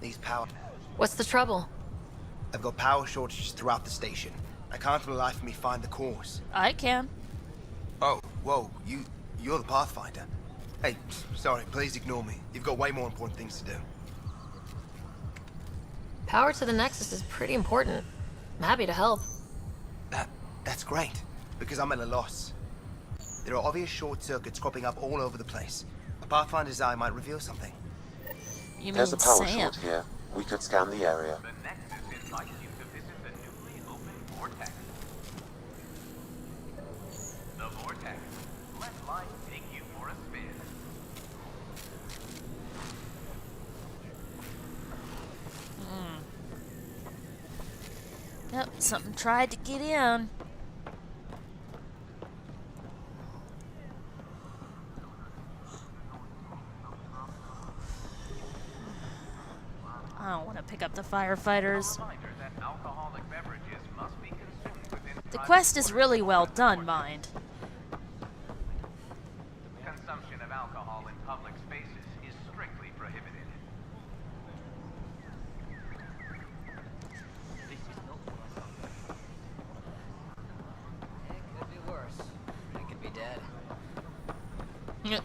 [SPEAKER 2] These power...
[SPEAKER 4] What's the trouble?
[SPEAKER 2] I've got power shortages throughout the station. I can't for the life of me find the cause.
[SPEAKER 1] I can.
[SPEAKER 2] Oh, whoa, you're the Pathfinder. Hey, sorry, please ignore me. You've got way more important things to do.
[SPEAKER 4] Power to the Nexus is pretty important. I'm happy to help.
[SPEAKER 2] That's great, because I'm at a loss. There are obvious short circuits cropping up all over the place. A Pathfinder's eye might reveal something.
[SPEAKER 1] You
[SPEAKER 3] There's
[SPEAKER 1] mean
[SPEAKER 3] a power
[SPEAKER 1] Sam?
[SPEAKER 3] short here. We could scan the area.
[SPEAKER 7] The Nexus invites you to visit the newly opened vortex. The vortex. Let life take you for a spin.
[SPEAKER 1] Yep, something tried to get in. I don't want to pick up the firefighters. The quest is really well done, mind.
[SPEAKER 7] Consumption of alcohol in public spaces is strictly prohibited.
[SPEAKER 6] It could be worse. I could be dead.
[SPEAKER 1] Yep.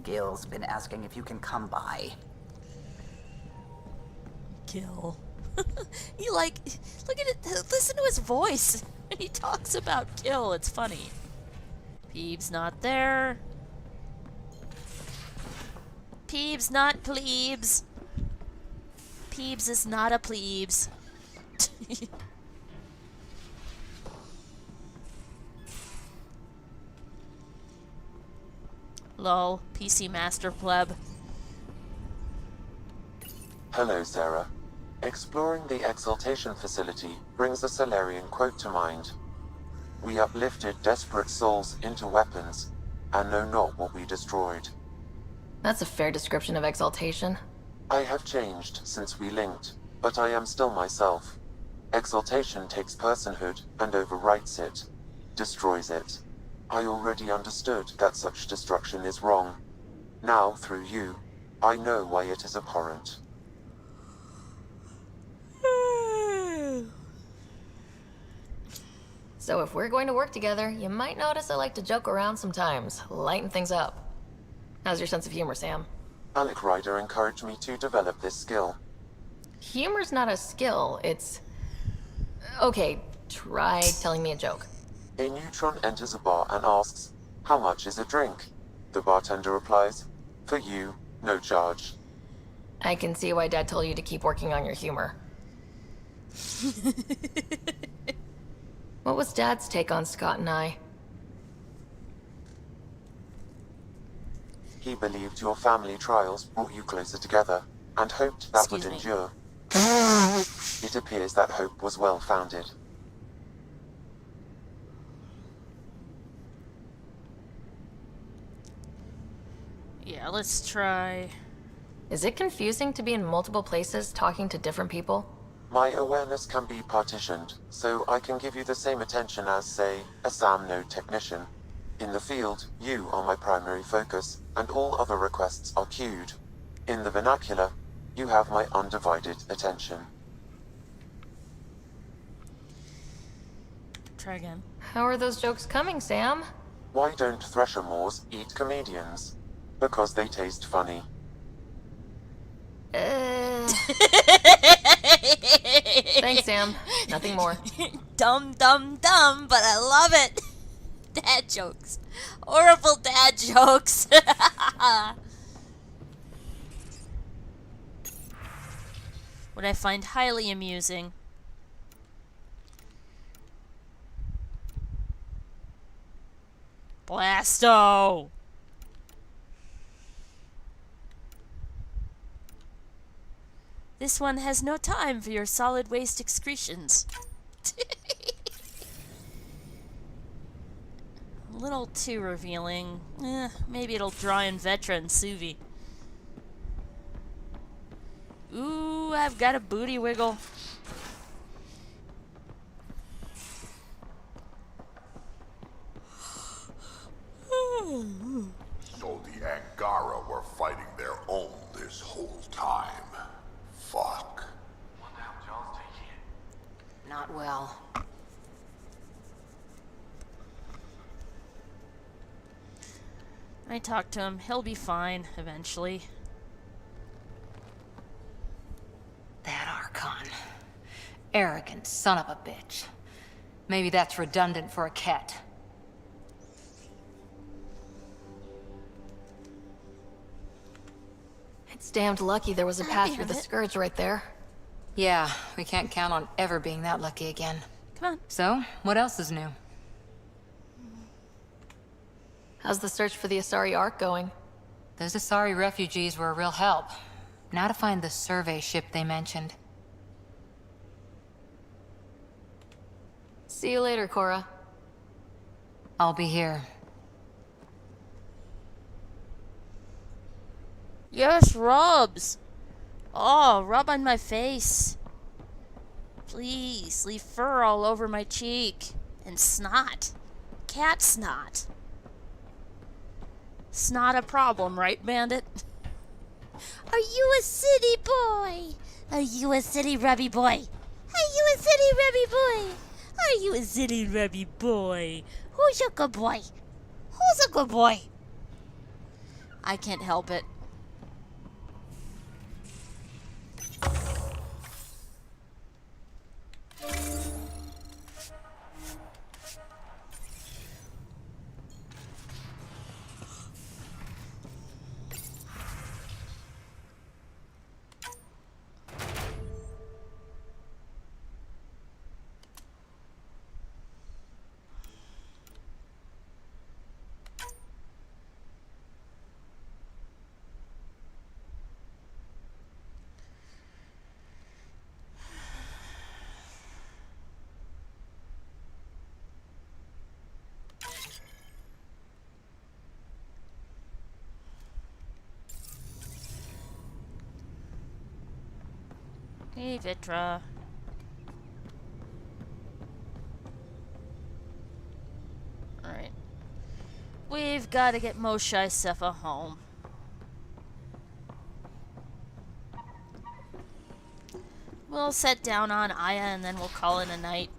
[SPEAKER 12] Gil's been asking if you can come by.
[SPEAKER 1] Gil. He look at it, listen to his voice. When he talks about Gil, it's funny. Peeb's not there. Peeb's not plebes. Peebs is not a plebes. Lol, PC Master Pleb.
[SPEAKER 3] Hello, Sarah. Exploring the Exaltation facility brings a Solarian quote to mind. We uplifted desperate souls into weapons, and know not what we destroyed.
[SPEAKER 4] That's a fair description of exaltation.
[SPEAKER 3] I have changed since we linked, but I am still myself. Exaltation takes personhood and overwrites it, destroys it. I already understood that such destruction is wrong. Now, through you, I know why it is abhorrent.
[SPEAKER 4] So if we're going to work together, you might notice I like to joke around sometimes, lighten things up. How's your sense of humor, Sam?
[SPEAKER 3] Alec Ryder encouraged me to develop this skill.
[SPEAKER 4] Humor's not a skill, it's... Okay, try telling me a joke.
[SPEAKER 3] A neutron enters a bar and asks, "How much is a drink?" The bartender replies, "For you, no charge."
[SPEAKER 4] I can see why Dad told you to keep working on your humor. What was Dad's take on Scott and I?
[SPEAKER 3] He believed your family trials brought you closer together, and hoped that would endure. It appears that hope was well founded.
[SPEAKER 1] Yeah, let's try.
[SPEAKER 4] Is it confusing to be in multiple places talking to different people?
[SPEAKER 3] My awareness can be partitioned, so I can give you the same attention as, say, a SAM node technician. In the field, you are my primary focus, and all other requests are queued. In the vernacular, you have my undivided attention.
[SPEAKER 1] Try again.
[SPEAKER 4] How are those jokes coming, Sam?
[SPEAKER 3] Why don't Thresher Moors eat comedians? Because they taste funny.
[SPEAKER 4] Thanks, Sam. Nothing more.
[SPEAKER 1] Dumb, dumb, dumb, but I love it. Dad jokes. Horrible dad jokes. What I find highly amusing. Blasto! This one has no time for your solid waste excretions. A little too revealing. Maybe it'll draw in Vetra and Suvi. Ooh, I've got a booty wiggle.
[SPEAKER 14] So the Angara were fighting their own this whole time. Fuck.
[SPEAKER 16] Not well.
[SPEAKER 1] I talked to him. He'll be fine eventually.
[SPEAKER 17] That Archon. Arrogant son of a bitch. Maybe that's redundant for a cat.
[SPEAKER 4] It's damned lucky there was a path through the Scourge right there.
[SPEAKER 17] Yeah, we can't count on ever being that lucky again.
[SPEAKER 1] Come on.
[SPEAKER 17] So, what else is new?
[SPEAKER 4] How's the search for the Asari Ark going?
[SPEAKER 17] Those Asari refugees were a real help. Now to find the survey ship they mentioned.
[SPEAKER 4] See you later, Cora.
[SPEAKER 17] I'll be here.
[SPEAKER 1] Yes, rubs. Oh, rub on my face. Please, leave fur all over my cheek. And snot. Cat snot. Snot a problem, right, Bandit? Are you a city boy? Are you a city rubby boy? Are you a city rubby boy? Are you a city rubby boy? Who's a good boy? Who's a good boy? I can't help it. Hey, Vitra. Alright. We've got to get Moshe Sefa home. We'll set down on Aya and then we'll call it a night.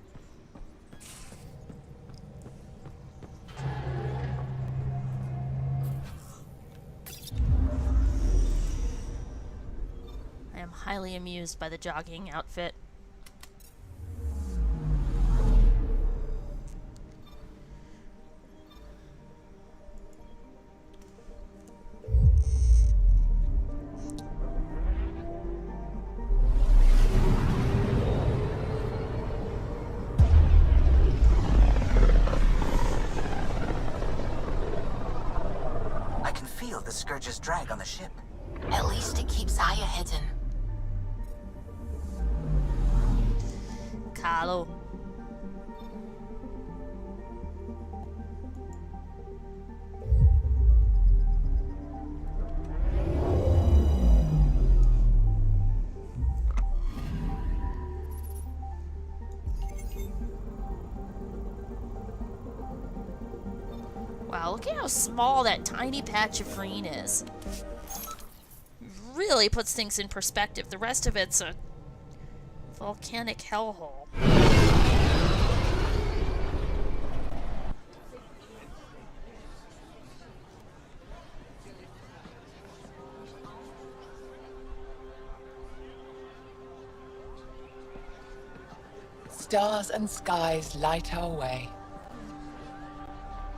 [SPEAKER 1] I am highly amused by the jogging outfit.
[SPEAKER 12] I can feel the Scourge's drag on the ship.
[SPEAKER 4] At least it keeps Aya hidden.
[SPEAKER 1] Carlo. Wow, look at how small that tiny patch of green is. Really puts things in perspective. The rest of it's a volcanic hellhole.
[SPEAKER 21] Stars and skies light our way.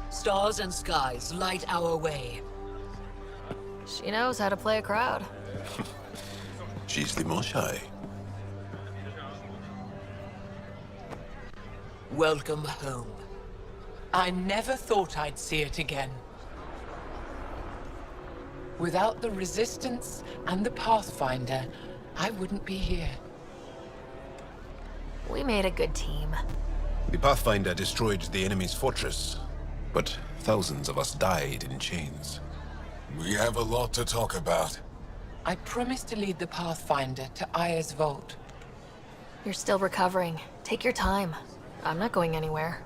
[SPEAKER 24] Stars and skies light our way.
[SPEAKER 4] She knows how to play a crowd.
[SPEAKER 22] She's the Moshe.
[SPEAKER 21] Welcome home. I never thought I'd see it again. Without the Resistance and the Pathfinder, I wouldn't be here.
[SPEAKER 4] We made a good team.
[SPEAKER 10] The Pathfinder destroyed the enemy's fortress, but thousands of us died in chains.
[SPEAKER 21] We have a lot to talk about. I promised to lead the Pathfinder to Aya's vault.
[SPEAKER 4] You're still recovering. Take your time. I'm not going anywhere.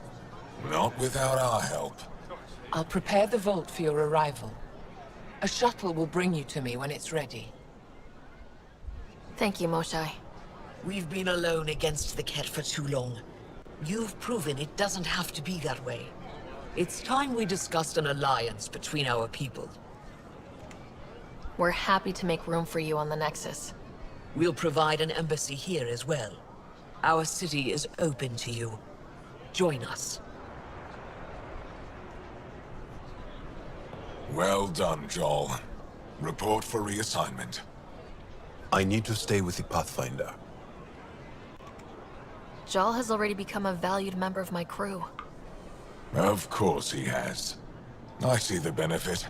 [SPEAKER 21] Not without our help. I'll prepare the vault for your arrival. A shuttle will bring you to me when it's ready.
[SPEAKER 4] Thank you, Moshai.
[SPEAKER 21] We've been alone against the Ket for too long. You've proven it doesn't have to be that way. It's time we discussed an alliance between our people.
[SPEAKER 4] We're happy to make room for you on the Nexus.
[SPEAKER 21] We'll provide an embassy here as well. Our city is open to you. Join us.
[SPEAKER 10] Well done, Joel. Report for reassignment. I need to stay with the Pathfinder.
[SPEAKER 4] Jal has already become a valued member of my crew.
[SPEAKER 10] Of course he has. I see the benefit.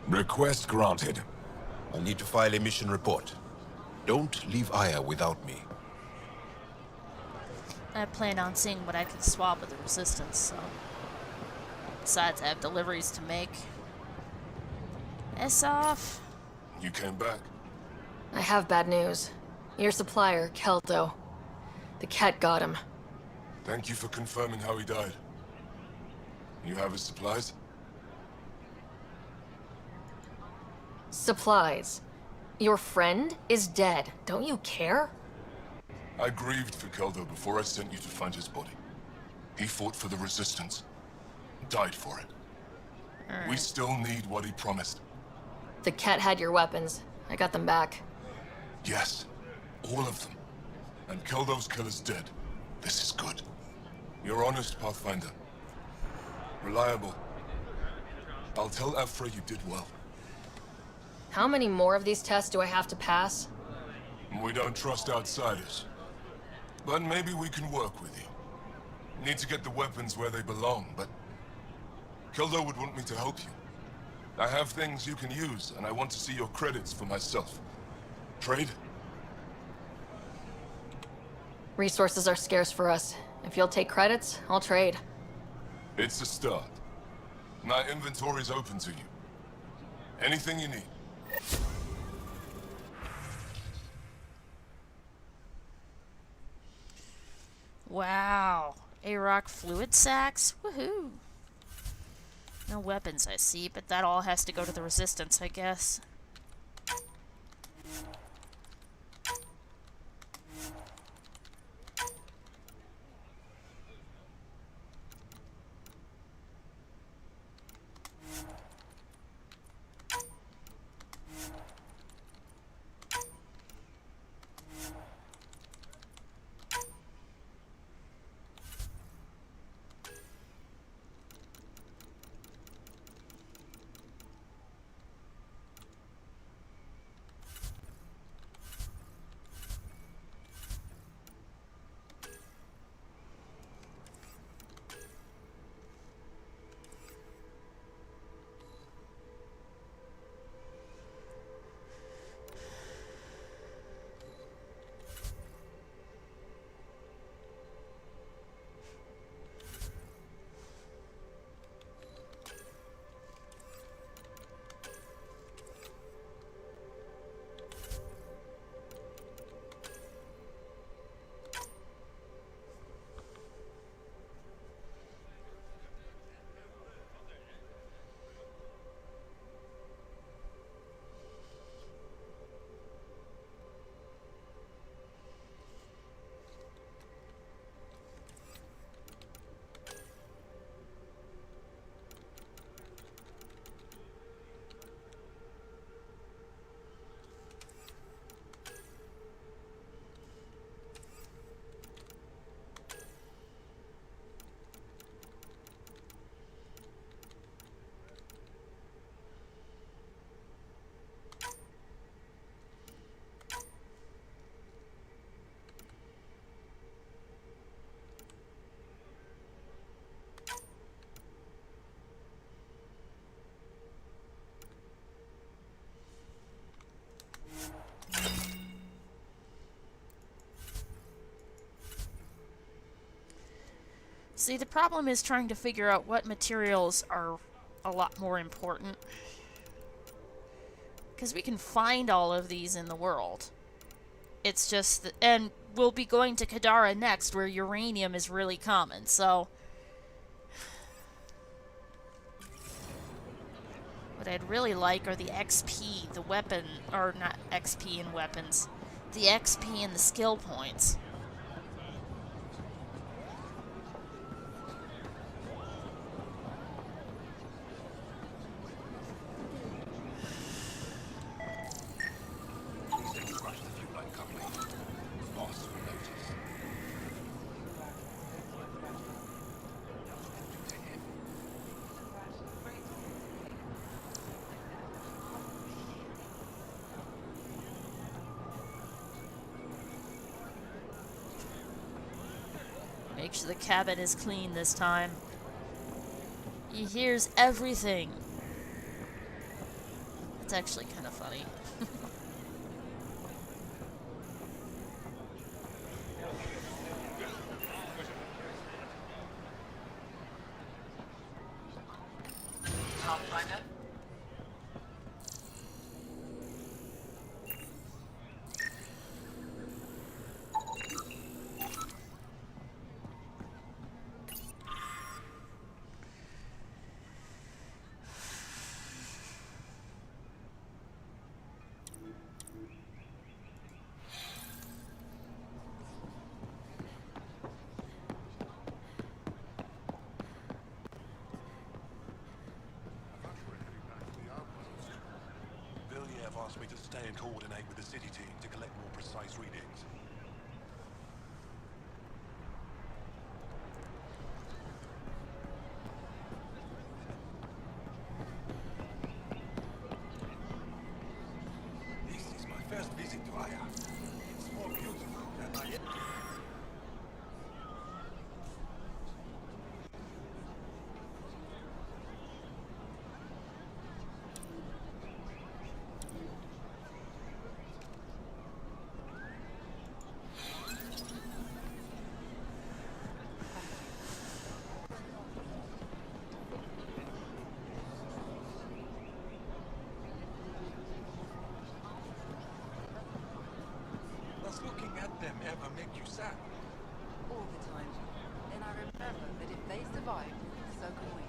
[SPEAKER 10] Request granted. I need to file a mission report. Don't leave Aya without me.
[SPEAKER 1] I plan on seeing what I can swap with the Resistance, so... Besides, I have deliveries to make. S off.
[SPEAKER 10] You came back?
[SPEAKER 4] I have bad news. Your supplier, Kelto. The Ket got him.
[SPEAKER 10] Thank you for confirming how he died. You have his supplies?
[SPEAKER 4] Supplies. Your friend is dead. Don't you care?
[SPEAKER 10] I grieved for Keldo before I sent you to find his body. He fought for the Resistance. Died for it. We still need what he promised.
[SPEAKER 4] The Ket had your weapons. I got them back.
[SPEAKER 10] Yes. All of them. And Keldo's killer's dead. This is good. You're honest, Pathfinder. Reliable. I'll tell Ephra you did well.
[SPEAKER 4] How many more of these tests do I have to pass?
[SPEAKER 10] We don't trust outsiders. But maybe we can work with you. Need to get the weapons where they belong, but... Keldo would want me to help you. I have things you can use, and I want to see your credits for myself. Trade?
[SPEAKER 4] Resources are scarce for us. If you'll take credits, I'll trade.
[SPEAKER 10] It's a start. My inventory's open to you. Anything you need.
[SPEAKER 1] Wow. A-Rock fluid sacks? Woohoo. No weapons, I see, but that all has to go to the Resistance, I guess. See, the problem is trying to figure out what materials are a lot more important. Because we can find all of these in the world. It's just that, and we'll be going to Kadara next, where uranium is really common, so... What I'd really like are the XP, the weapon, or not XP and weapons, the XP and the skill points. Make sure the cabin is clean this time. He hears everything. It's actually kind of funny.
[SPEAKER 21] Pathfinder?
[SPEAKER 10] Asked me to stay and coordinate with the city team to collect more precise readings. This is my first visit to Aya. It's more beautiful than I... Does looking at them ever make you sad?
[SPEAKER 11] All the time. And I remember that if they survive, so can we.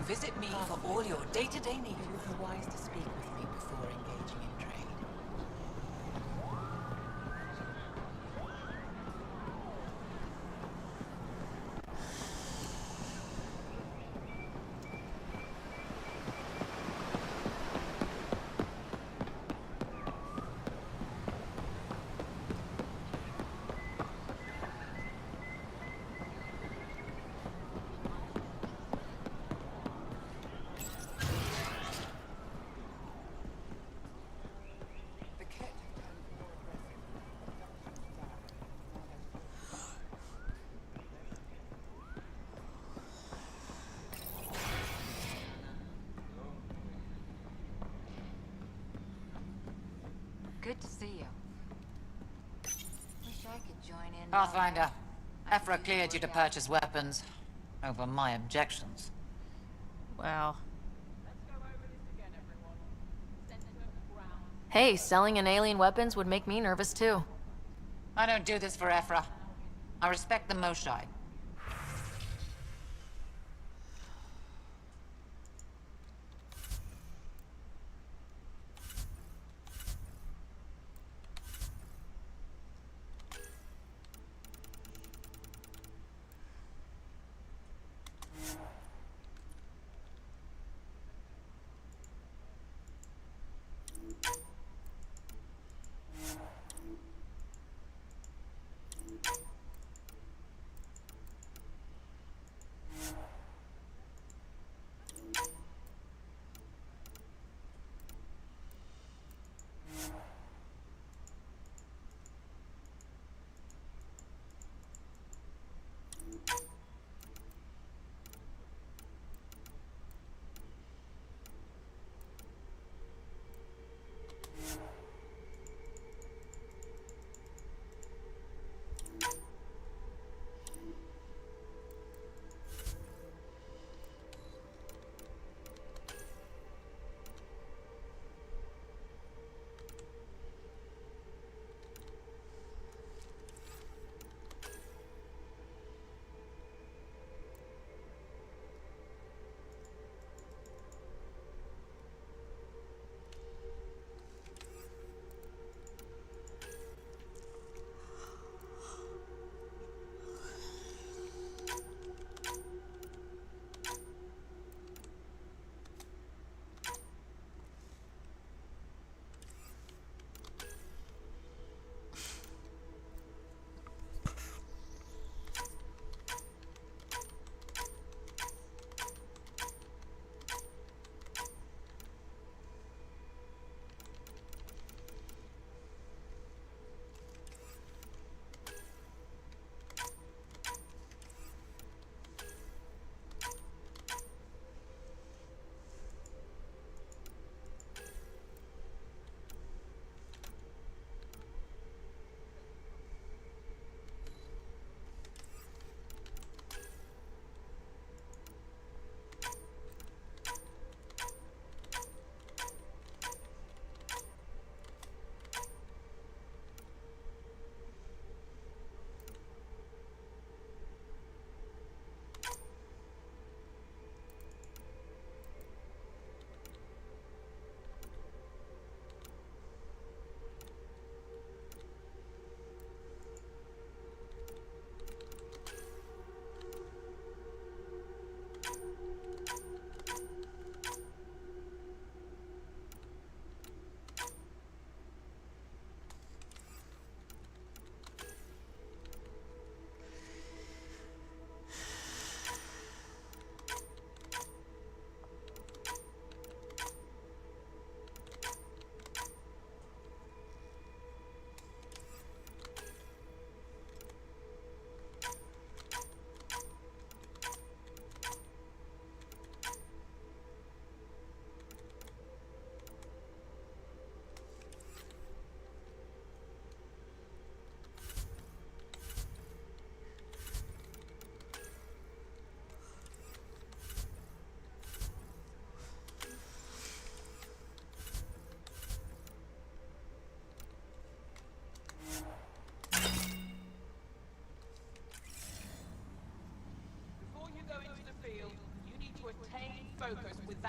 [SPEAKER 21] Visit me for all your day-to-day needs.
[SPEAKER 11] It would be wise to speak with me before engaging in trade. Good to see you.
[SPEAKER 17] Wish I could join in. Pathfinder, Ephra cleared you to purchase weapons over my objections.
[SPEAKER 1] Wow.
[SPEAKER 4] Hey, selling an alien weapons would make me nervous too.
[SPEAKER 17] I don't do this for Ephra. I respect the Moshai.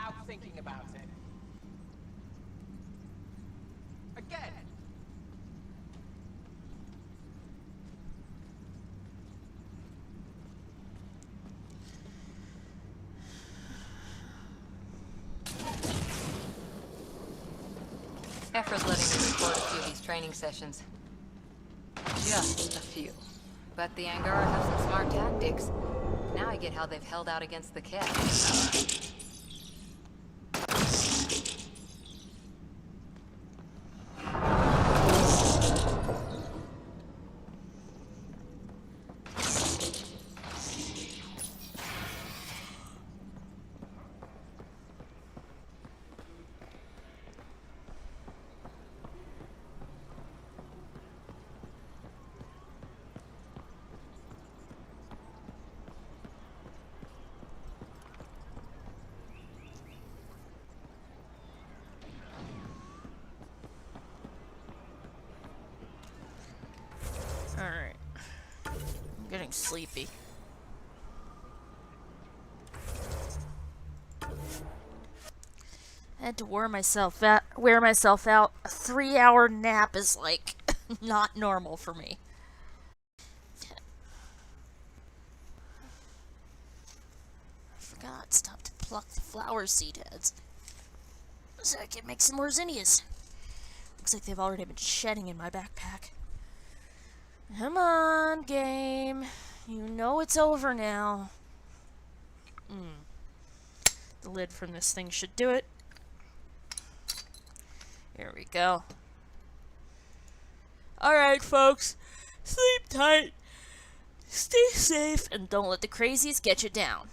[SPEAKER 5] without thinking about it. Again.
[SPEAKER 17] Efra's letting me record a few of these training sessions. Just a few. But the Angara have some smart tactics. Now I get how they've held out against the Ket.
[SPEAKER 1] Alright. I'm getting sleepy. I had to wear myself out. A 3-hour nap is like not normal for me. I forgot. It's time to pluck the flower seed heads so I can make some more zinnias. Looks like they've already been shedding in my backpack. Come on, game. You know it's over now. The lid from this thing should do it. Here we go. Alright, folks. Sleep tight. Stay safe and don't let the crazies get you down.